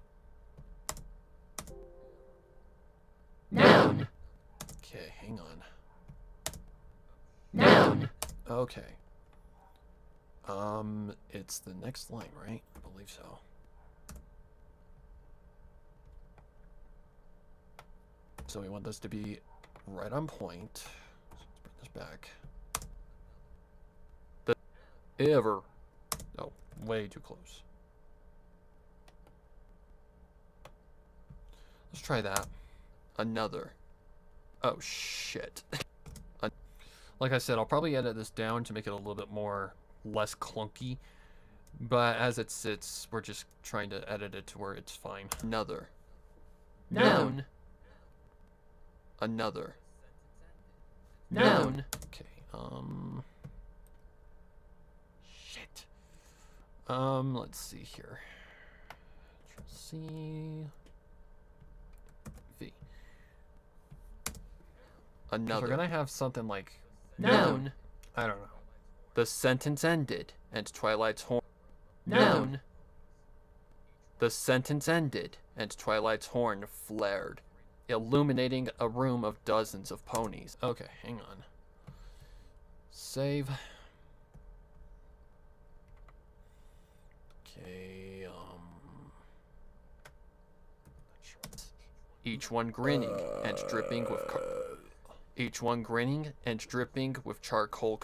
No. Okay, hang on. No. Okay. It's the next line, right? I believe so. So we want this to be right on point. Let's bring this back. Ever. Oh, way too close. Let's try that. Another. Oh, shit. Like I said, I'll probably edit this down to make it a little bit more less clunky. But as it sits, we're just trying to edit it to where it's fine. Another. No. Another. No. Okay, shit. Let's see here. C V. Another. We're gonna have something like No. I don't know. The sentence ended, and Twilight's horn. No. The sentence ended, and Twilight's horn flared, illuminating a room of dozens of ponies. Okay, hang on. Save. Okay, each one grinning and dripping with charcoal.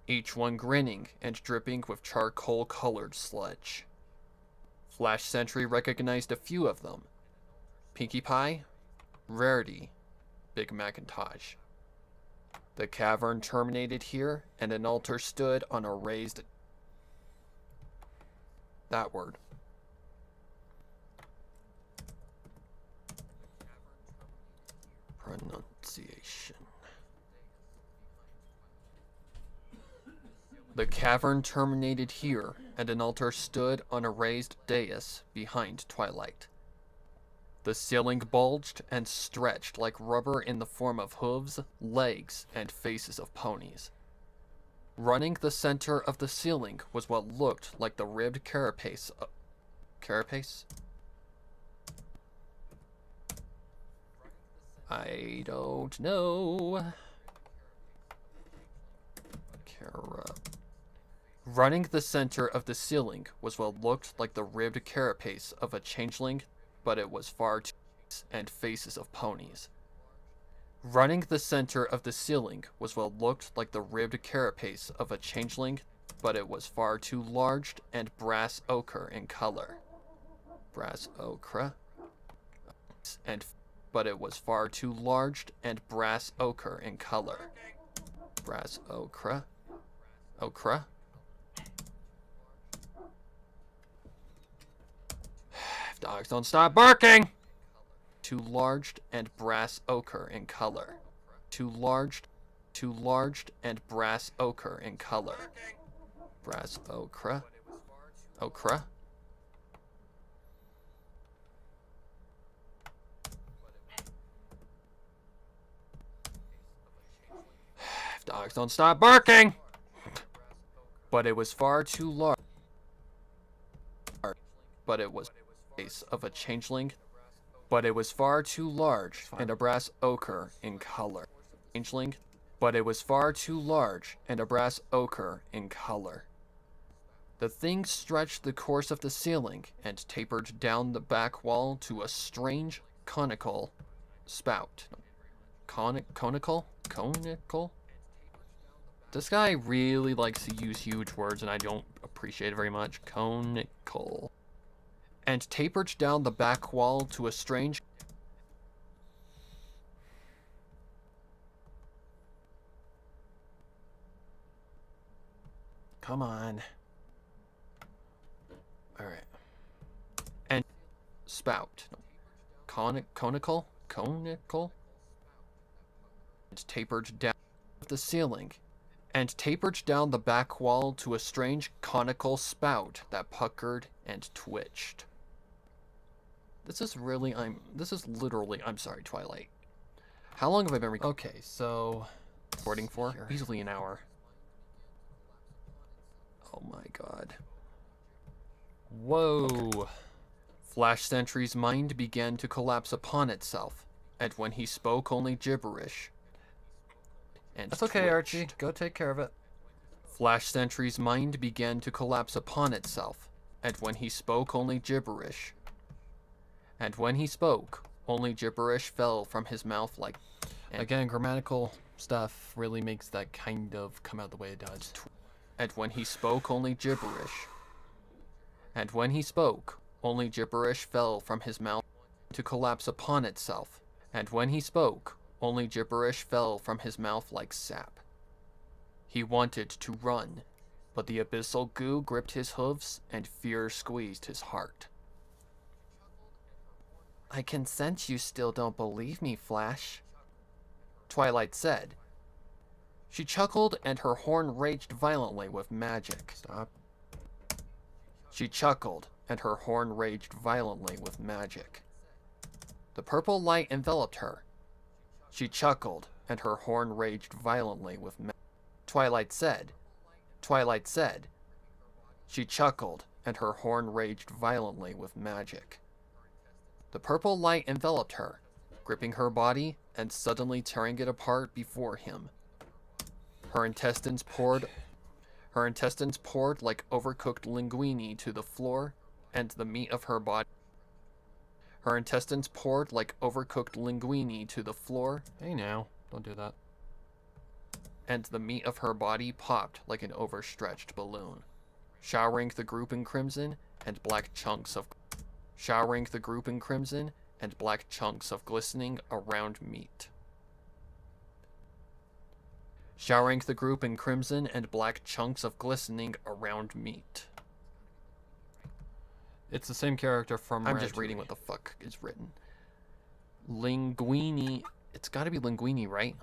each one grinning and dripping with charcoal-colored sludge. Flash Sentry recognized a few of them. Pinkie Pie, Rarity, Big Macintosh. The cavern terminated here, and an altar stood on a raised... That word. Pronunciation. The cavern terminated here, and an altar stood on a raised dais behind Twilight. The ceiling bulged and stretched like rubber in the form of hooves, legs, and faces of ponies. Running the center of the ceiling was what looked like the ribbed carapace. Carapace? I don't know. Running the center of the ceiling was what looked like the ribbed carapace of a changeling, but it was far too and faces of ponies. Running the center of the ceiling was what looked like the ribbed carapace of a changeling, but it was far too large and brass ochre in color. Brass ochre? But it was far too large and brass ochre in color. Brass ochre? Ochre? If dogs don't stop barking! Too large and brass ochre in color. Too large and brass ochre in color. Brass ochre? Ochre? If dogs don't stop barking! But it was far too large. But it was face of a changeling. But it was far too large and a brass ochre in color. Changeling. But it was far too large and a brass ochre in color. The thing stretched the course of the ceiling and tapered down the back wall to a strange conical spout. Conical? This guy really likes to use huge words and I don't appreciate it very much. Conical. And tapered down the back wall to a strange... Come on. Alright. And spout. Conical? And tapered down the ceiling. And tapered down the back wall to a strange conical spout that puckered and twitched. This is literally, I'm sorry, Twilight. How long have I been Okay, so... Recording for? Easily an hour. Oh my god. Whoa. Flash Sentry's mind began to collapse upon itself, and when he spoke only gibberish. And that's okay, Archie. Go take care of it. Flash Sentry's mind began to collapse upon itself, and when he spoke only gibberish. And when he spoke, only gibberish fell from his mouth like... Again, grammatical stuff really makes that kind of come out the way it does. And when he spoke only gibberish. And when he spoke, only gibberish fell from his mouth to collapse upon itself. And when he spoke, only gibberish fell from his mouth like sap. He wanted to run, but the abyssal goo gripped his hooves and fear squeezed his heart. I can sense you still don't believe me, Flash, Twilight said. She chuckled and her horn raged violently with magic. Stop. She chuckled and her horn raged violently with magic. The purple light enveloped her. She chuckled and her horn raged violently with magic. Twilight said. Twilight said. She chuckled and her horn raged violently with magic. The purple light enveloped her, gripping her body and suddenly tearing it apart before him. Her intestines poured like overcooked linguine to the floor, and the meat of her body. Her intestines poured like overcooked linguine to the floor. Hey now, don't do that. and the meat of her body popped like an overstretched balloon, showering the group in crimson and black chunks of glistening around meat. Showering the group in crimson and black chunks of glistening around meat. It's the same character from I'm just reading what the fuck is written. Linguini. It's gotta be linguini, right?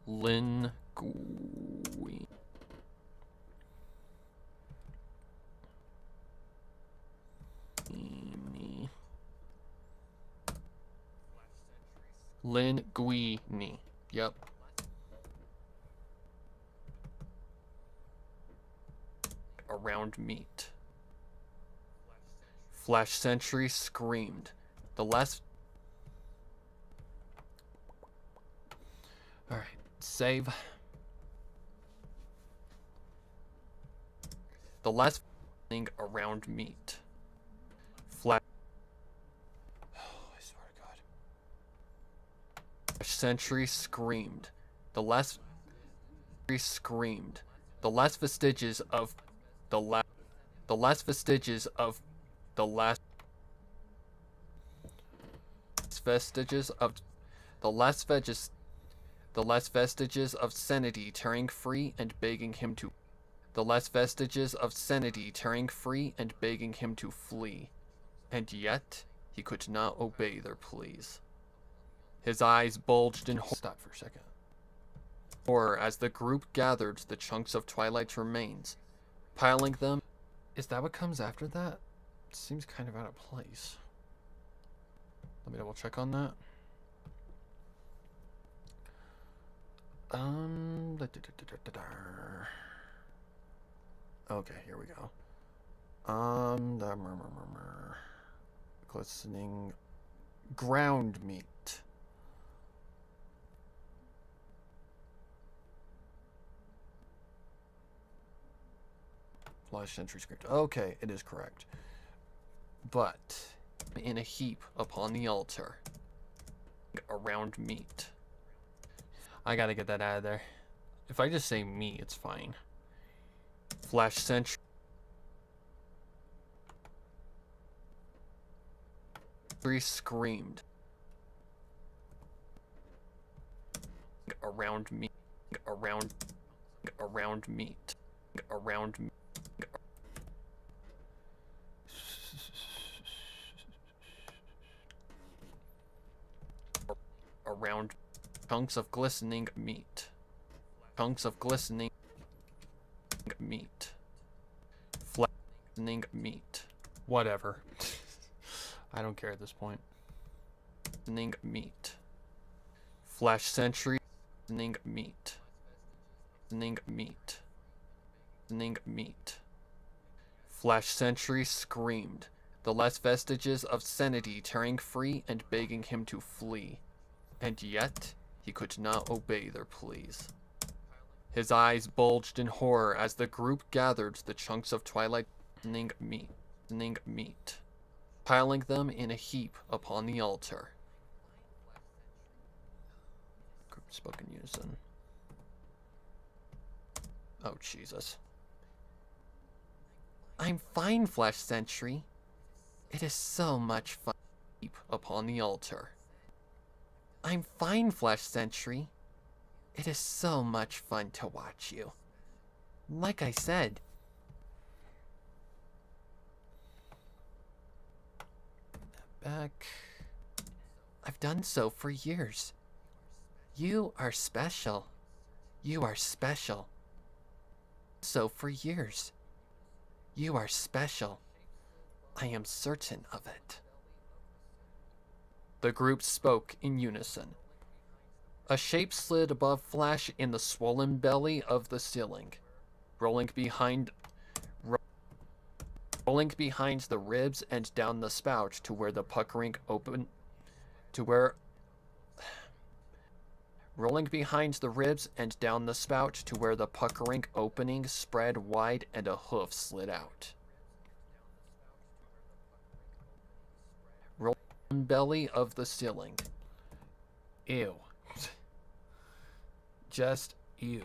Linguini. Linguini. Yep. Around meat. Flash Sentry screamed. The last... Alright, save. The last thing around meat. Flash... Oh, I swear to God. Flash Sentry screamed. The last... screamed. The last vestiges of... The last vestiges of sanity tearing free and begging him to flee, and yet he could not obey their pleas. His eyes bulged in stop for a second. Horror as the group gathered the chunks of Twilight's remains, piling them. Is that what comes after that? Seems kind of out of place. Let me double check on that. Okay, here we go. Glistening ground meat. Flash Sentry script. Okay, it is correct. But in a heap upon the altar, around meat. I gotta get that out of there. If I just say meat, it's fine. Flash Sentry screamed. Around meat. Around meat. Around meat. Around chunks of glistening meat. Chunks of glistening meat. Glistening meat. Whatever. I don't care at this point. Glistening meat. Flash Sentry. Glistening meat. Glistening meat. Glistening meat. Flash Sentry screamed, the last vestiges of sanity tearing free and begging him to flee. And yet, he could not obey their pleas. His eyes bulged in horror as the group gathered the chunks of Twilight meat, piling them in a heap upon the altar. Group spoke in unison. Oh, Jesus. I'm fine, Flash Sentry. It is so much fun to heap upon the altar. I'm fine, Flash Sentry. It is so much fun to watch you. Like I said. Back. I've done so for years. You are special. You are special. So for years. You are special. I am certain of it. The group spoke in unison. A shape slid above Flash in the swollen belly of the ceiling, rolling behind the ribs and down the spout to where the puckering open rolling behind the ribs and down the spout to where the puckering opening spread wide and a hoof slid out. Belly of the ceiling, Ew. Just ew.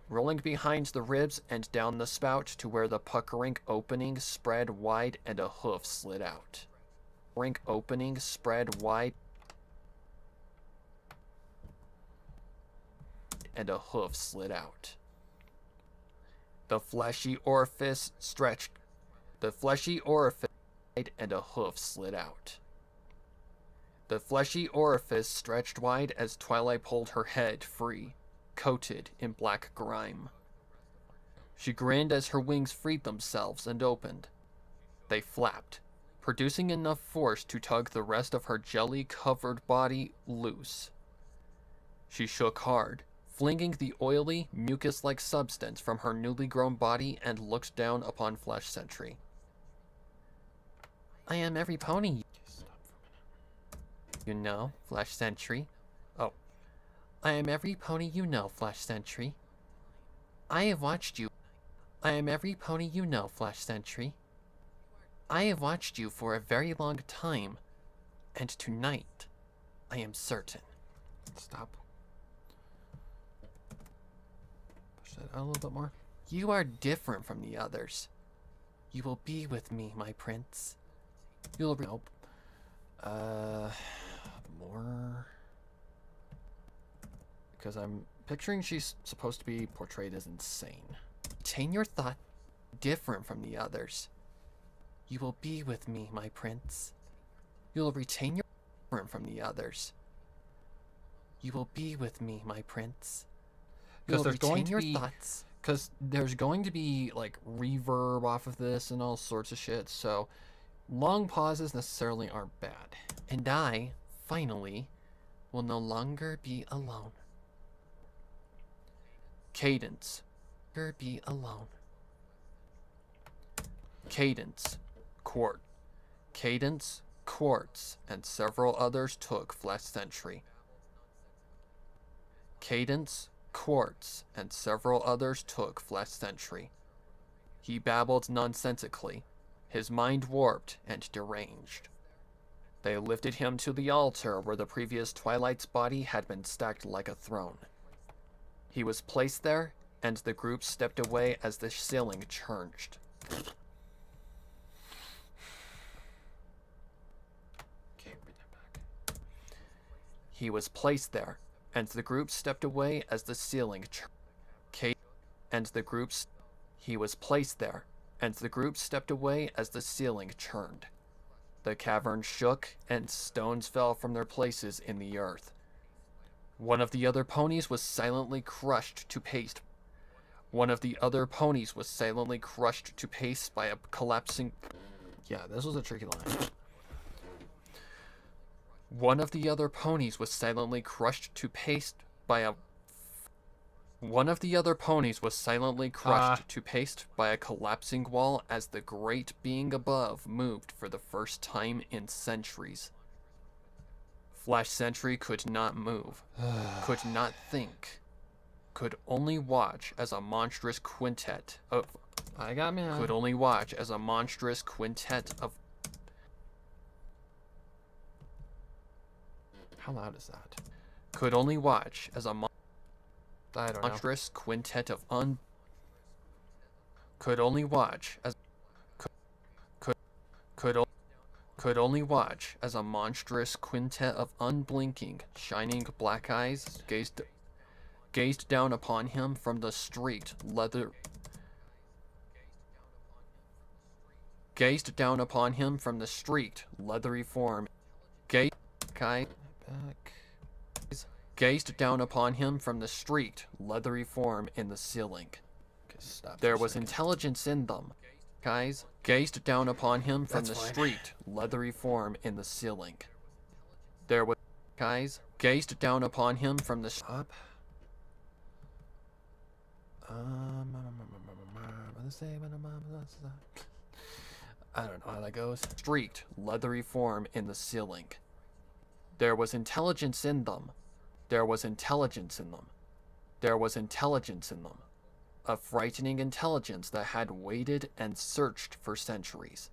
Rolling behind the ribs and down the spout to where the puckering opening spread wide and a hoof slid out. Puckering opening spread wide and a hoof slid out. The fleshy orifice stretched. The fleshy orifice wide and a hoof slid out. The fleshy orifice stretched wide as Twilight pulled her head free, coated in black grime. She grinned as her wings freed themselves and opened. They flapped, producing enough force to tug the rest of her jelly-covered body loose. She shook hard, flinging the oily, mucus-like substance from her newly grown body and looked down upon Flesh Sentry. I am every pony you know, Flesh Sentry. Oh. I am every pony you know, Flesh Sentry. I have watched you. I am every pony you know, Flesh Sentry. I have watched you for a very long time, and tonight, I am certain. Stop. Push that out a little bit more. You are different from the others. You will be with me, my prince. You'll Nope. More. Because I'm picturing she's supposed to be portrayed as insane. retain your thought, different from the others. You will be with me, my prince. You will retain your different from the others. You will be with me, my prince. You Because will there's going retain to your be thoughts. Because there's going to be like reverb off of this and all sorts of shit, so long pauses necessarily aren't bad. And I, finally, will no longer be alone. Cadence. Be alone. Cadence. Quart. Cadence, Quartz, and several others took Flesh Sentry. Cadence, Quartz, and several others took Flesh Sentry. He babbled nonsensically, his mind warped and deranged. They lifted him to the altar where the previous Twilight's body had been stacked like a throne. He was placed there, and the group stepped away as the ceiling churched. Okay, bring that back. He was placed there, and the group stepped away as the ceiling He was placed there, and the group stepped away as the ceiling churned. The cavern shook, and stones fell from their places in the earth. One of the other ponies was silently crushed to paste. One of the other ponies was silently crushed to paste by a collapsing... Yeah, this was a tricky line. One of the other ponies was silently crushed to paste by a... One of the other ponies was silently crushed to paste by a collapsing wall as the great being above moved for the first time in centuries. Flesh Sentry could not move, could not think, could only watch as a monstrous quintet of... I got me. Could only watch as a monstrous quintet of... How loud is that? Could only watch as a I don't know. monstrous quintet of Could only watch as... Could only watch as a monstrous quintet of unblinking, shining black eyes gazed down upon him from the street Gazed down upon him from the street, leathery form. Gazed down upon him from the street, leathery form in the ceiling. Okay, stop. There was intelligence in them. Guys gazed down upon him from That's the fine. street, leathery form in the ceiling. There was guys gazed down upon him from the Up. I don't know how that goes. street, leathery form in the ceiling. There was intelligence in them. There was intelligence in them. There was intelligence in them. A frightening intelligence that had waited and searched for centuries.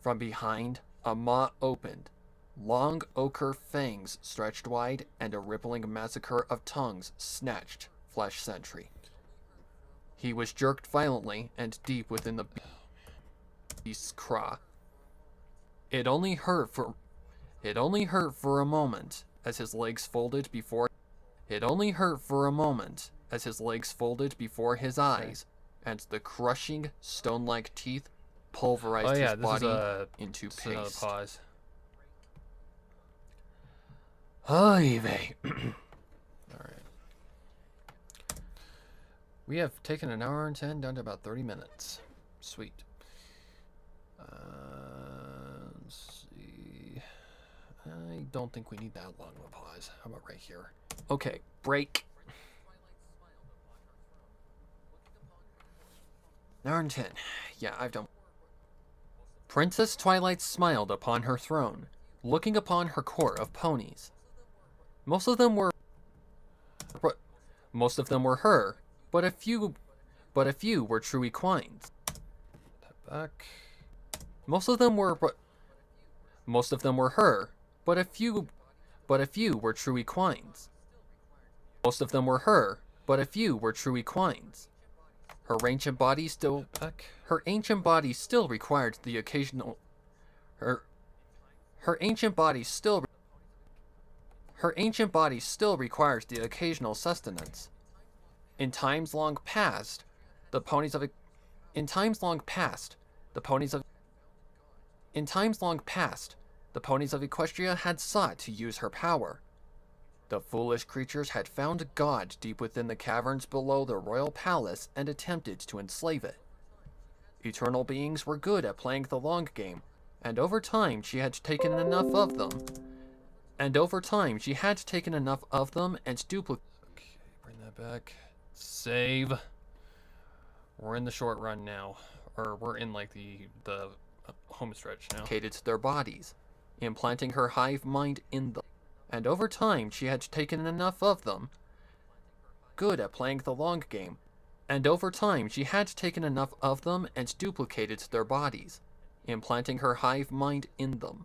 From behind, a maw opened, Long ochre fangs stretched wide, and a rippling massacre of tongues snatched flesh sentry. He was jerked violently and deep within the beast's craw. It only hurt for a moment as his legs folded before his eyes, and the crushing stone-like teeth pulverized his body into This is another paste. pause. Oy vey. Alright. We have taken an hour and 10 down to about 30 minutes. Sweet. Let's see. I don't think we need that long of a pause. How about right here? Okay, break. An hour and 10. Yeah, I've done. Princess Twilight smiled upon her throne, looking upon her court of ponies. Most of them were her, but a few were true equines. Step back. Most of them were her, but a few were true equines. Most of them were her, but a few were true equines. Her ancient body still required the occasional her ancient body still requires the occasional sustenance. In times long past, the ponies of Equestria had sought to use her power. The foolish creatures had found God deep within the caverns below the royal palace and attempted to enslave it. Eternal beings were good at playing the long game, and over time she had taken enough of them. And duplicated. Okay, bring that back. Save. We're in the short run now. Or we're in like the home stretch now. Their bodies, implanting her hive mind in them. And over time, she had taken enough of them. Good at playing the long game. And over time, she had taken enough of them and duplicated their bodies, implanting her hive mind in them.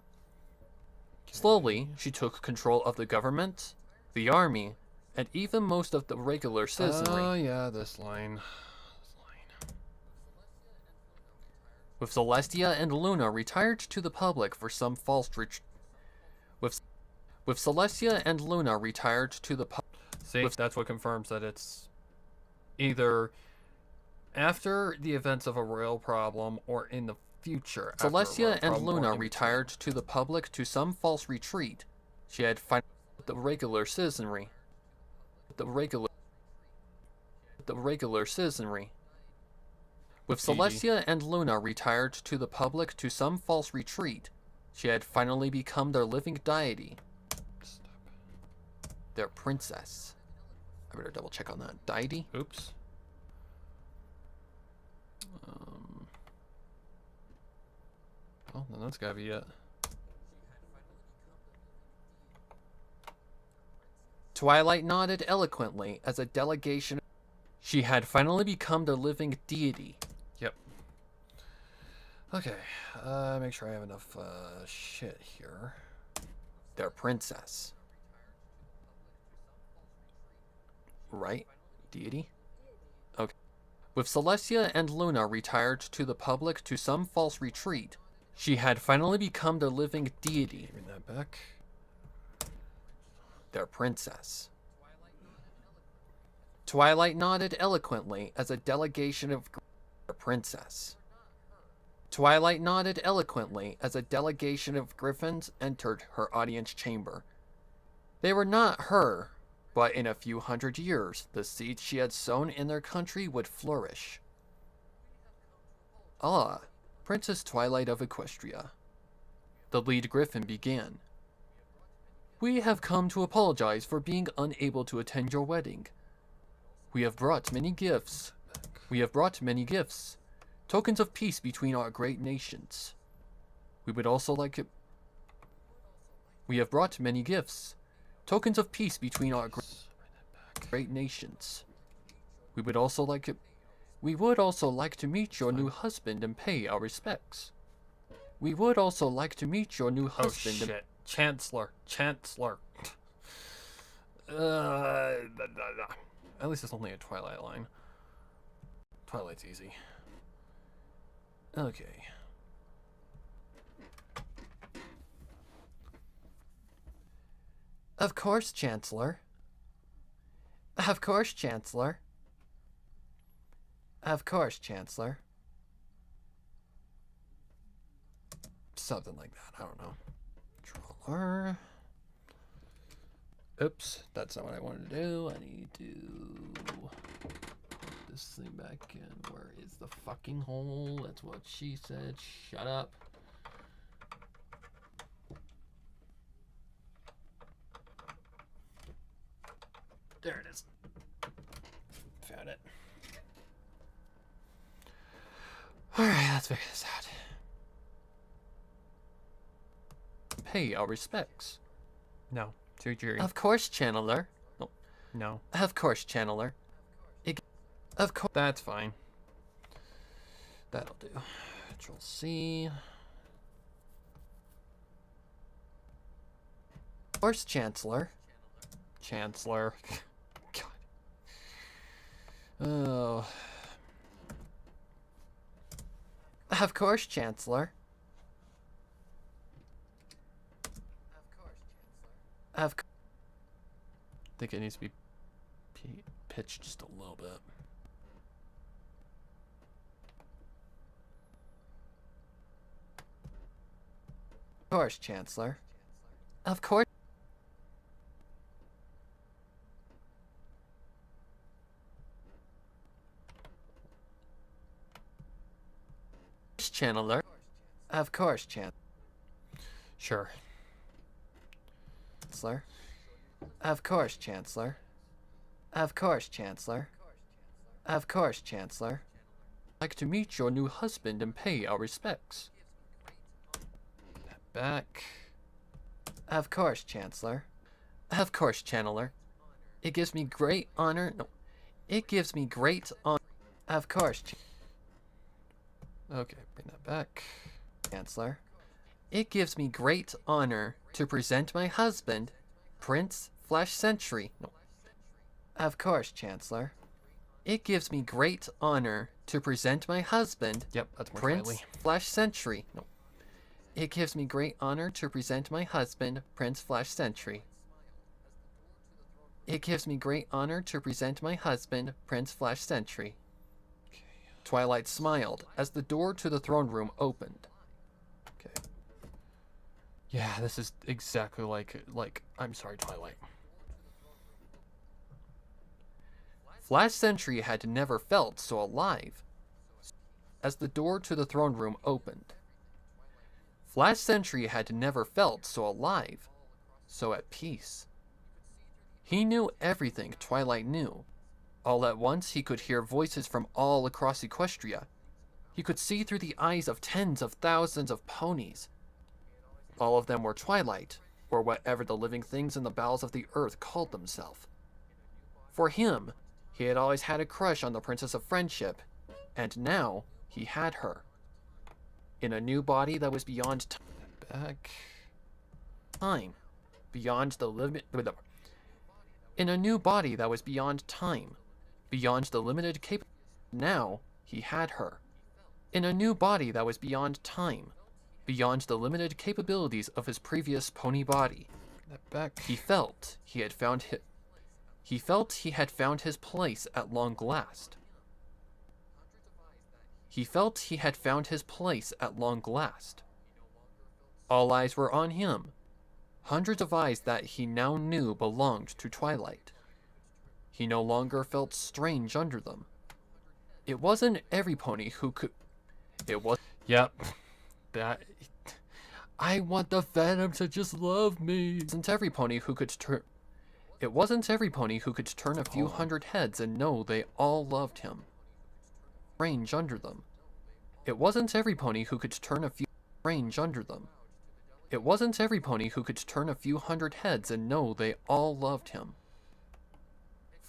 Slowly, she took control of the government, the army, and even most of the regular citizenry. Oh yeah, this line. With Celestia and Luna retired to the public for some false With Celestia and Luna retired to the public. See, that's what confirms that it's either after the events of a royal problem or in the future. Celestia and Luna retired to the public to some false retreat. She had found the regular citizenry. With Celestia and Luna retired to the public to some false retreat, she had finally become their living deity. Their princess. I better double check on that. Deity? Oops. Well, then that's gotta be it. Twilight nodded eloquently as a delegation. She had finally become their living deity. Yep. Okay. Make sure I have enough shit here. Their princess. Right? Deity? Okay. With Celestia and Luna retired to the public to some false retreat, she had finally become their living deity. Give me that back. Their princess. Twilight nodded eloquently as a delegation of their princess. Twilight nodded eloquently as a delegation of griffins entered her audience chamber. They were not her, but in a few hundred years, the seeds she had sown in their country would flourish. Ah, Princess Twilight of Equestria. The lead griffin began. We have come to apologize for being unable to attend your wedding. We have brought many gifts. Tokens of peace between our great nations. We have brought many gifts. Tokens of peace between our great nations. We would also like to meet your new husband and pay our respects. Oh shit. Chancellor. Chancellor. At least it's only a Twilight line. Twilight's easy. Okay. Of course, Chancellor. Of course, Chancellor. Of course, Chancellor. Something like that. I don't know. Controller. Oops, that's not what I wanted to do. I need to put this thing back in. Where is the fucking hole? That's what she said. Shut up. There it is. Found it. Alright, let's figure this out. Pay our respects. No. To Jerry. Of course, Channeler. No. Of course, Channeler. Of course. That's fine. That'll do. Control C. Of course, Chancellor. Chancellor. God. Oh. Of course, Chancellor. Of course. I think it needs to be pitched just a little bit. Of course, Chancellor. Of course. Channeler. Of course, Sure. Chancellor. Of course, Chancellor. Of course, Chancellor. Of course, Chancellor. I'd like to meet your new husband and pay our respects. That back. Of course, Chancellor. Of course, Channeler. It gives me great honor. No. It gives me great honor. Of course, Okay, bring that back. Chancellor. It gives me great honor to present my husband, Prince Flash Sentry. No. Of course, Chancellor. It gives me great honor to present my husband, Yep, that's more Prince Twilight. Flash Sentry. No. It gives me great honor to present my husband, Prince Flash Sentry. It gives me great honor to present my husband, Prince Flash Sentry. Twilight smiled as the door to the throne room opened. Okay. Yeah, this is exactly like I'm sorry, Twilight. Flash Sentry had never felt so alive as the door to the throne room opened. Flash Sentry had never felt so alive, so at peace. He knew everything Twilight knew. All at once he could hear voices from all across Equestria. He could see through the eyes of tens of thousands of ponies. All of them were Twilight, or whatever the living things in the bowels of the earth called themselves. For him, he had always had a crush on the Princess of Friendship, and now he had her. In a new body that was beyond time. Beyond the limit. In a new body that was beyond time. Beyond the limited Now he had her. In a new body that was beyond time. Beyond the limited capabilities of his previous pony body. He felt he had found his place at long last. He felt he had found his place at long last. All eyes were on him. Hundreds of eyes that he now knew belonged to Twilight. He no longer felt strange under them. It wasn't every pony who could... It was... Yep. That... I want the Phantom to just love me. It wasn't every pony who could turn... It wasn't every pony who could turn a few hundred heads and know they all loved him. Range under them. It wasn't every pony who could turn a few... Range under them. It wasn't every pony who could turn a few hundred heads and know they all loved him.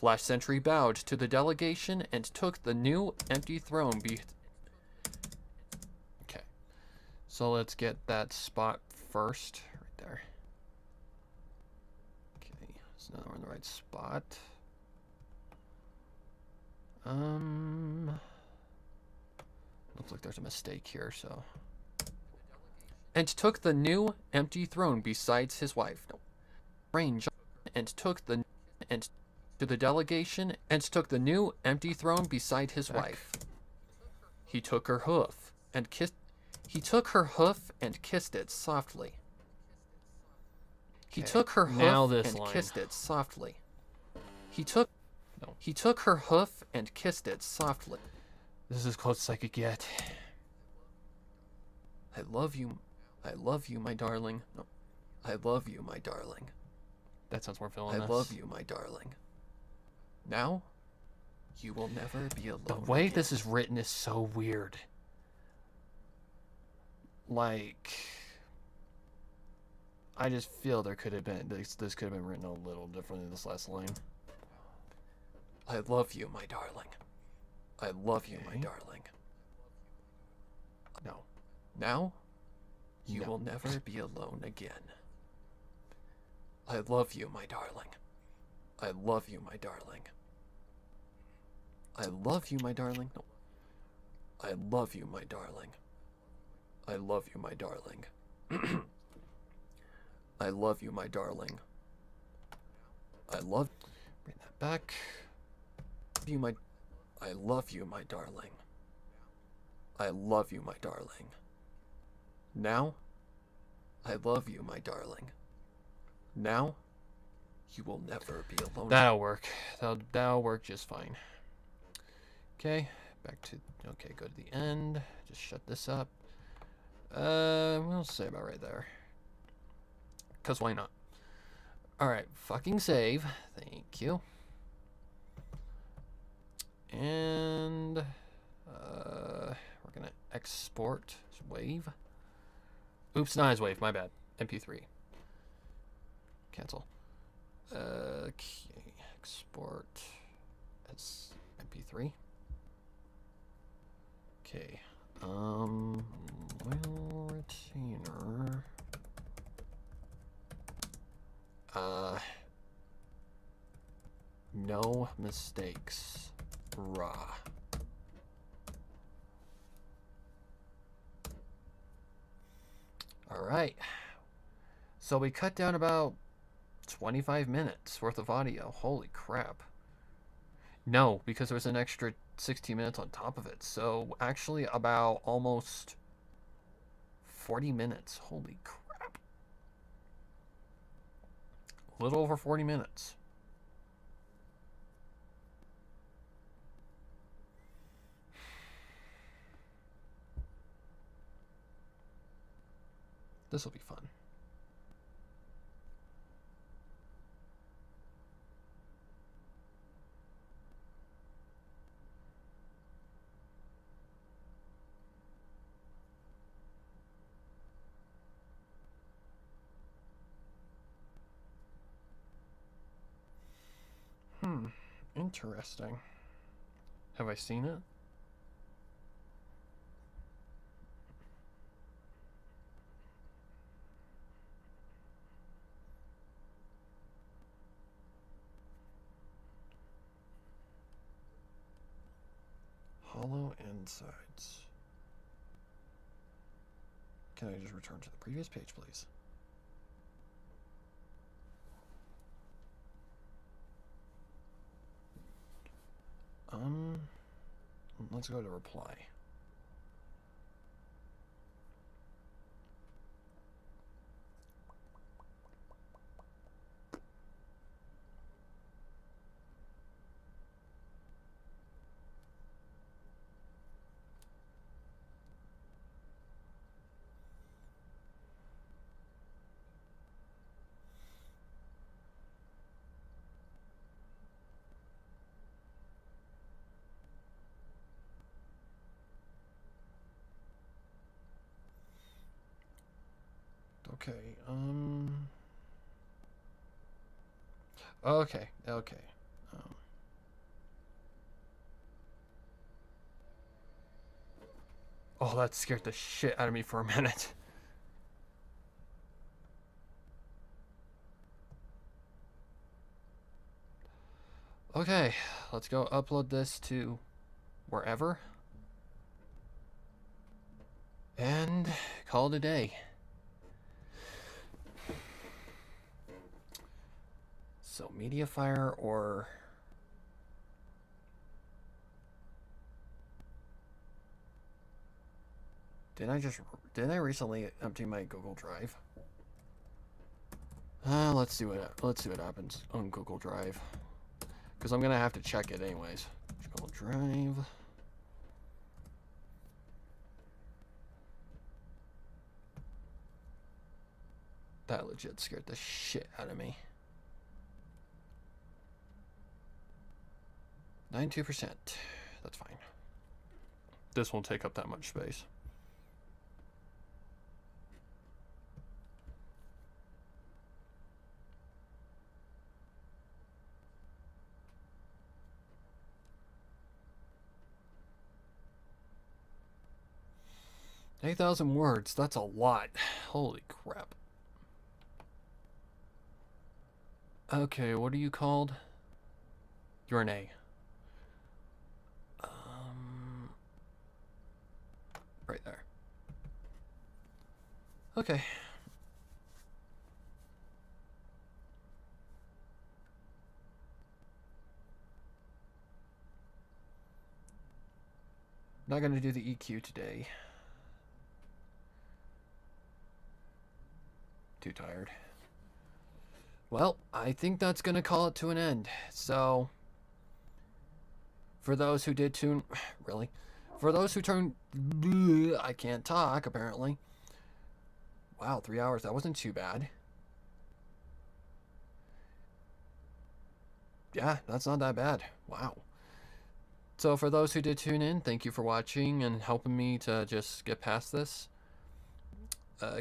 Flash Sentry bowed to the delegation and took the new empty throne Okay. So let's get that spot first. Right there. So now we're in the right spot. Looks like there's a mistake here, so. And took the new empty throne besides his wife. No. Range and took the and to the delegation and took the new empty throne beside his wife. He took her hoof and kissed. He took her hoof and kissed it softly. He took her now hoof this and line. kissed it softly. He took her hoof and kissed it softly. This is as close as I could get. I love you, my darling. No, I love you, my darling. That sounds more I villainous. love you, my darling. Now, you will never be alone. The way again. this is written is so weird. Like, I just feel there could have been this could have been written a little differently, this last line. I love you, my darling. I love you, my Okay. darling. No. Now, you No. will never be alone again. I love you, my darling. I love you, my darling. I love you, my darling. No. I love you, my darling. I love you, my darling. I love you, my darling. I love. Bring that back. You, my. I love you, my darling. I love you, my darling. Now, I love you, my darling. Now, you will never be alone. That'll work. That'll work just fine. Okay, back to okay. Go to the end. Just shut this up. We'll say about right there. 'Cause why not? All right, fucking save. Thank you. And we're gonna export as wave. Oops, not as wave. My bad. MP3. Cancel. Okay, export as MP3. Okay. Will retainer. No mistakes. Raw. All right. So we cut down about 25 minutes worth of audio. Holy crap. No, because there was an extra 16 minutes on top of it. So actually about almost 40 minutes. Holy crap. A little over 40 minutes. This will be fun. Interesting. Have I seen it? Hollow insides. Can I just return to the previous page, please? Let's go to reply. Okay, okay. Oh, that scared the shit out of me for a minute. Okay, let's go upload this to wherever. And call it a day. So Mediafire or... Did I recently empty my Google Drive? Let's see what happens on Google Drive. Because I'm gonna have to check it anyways. Google Drive. That legit scared the shit out of me. 92%. That's fine. This won't take up that much space. Eight 8,000 words. That's a lot. Holy crap. Okay, what are you called? You're an A. Right there. Okay. Not gonna do the EQ today. Too tired. Well, I think that's gonna call it to an end. So, for those who did tune... Really? For those who turned... I can't talk, apparently. Wow, 3 hours. That wasn't too bad. Yeah, that's not that bad. Wow. So for those who did tune in, thank you for watching and helping me to just get past this.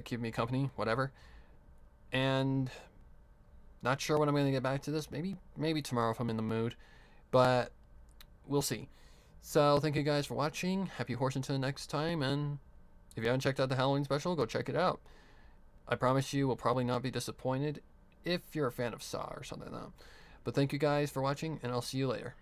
Keep me company, whatever. And... not sure when I'm going to get back to this. Maybe tomorrow if I'm in the mood. But we'll see. So thank you guys for watching. Happy horse until next time. And if you haven't checked out the Halloween special, go check it out. I promise you will probably not be disappointed if you're a fan of Saw or something like that. But thank you guys for watching, and I'll see you later.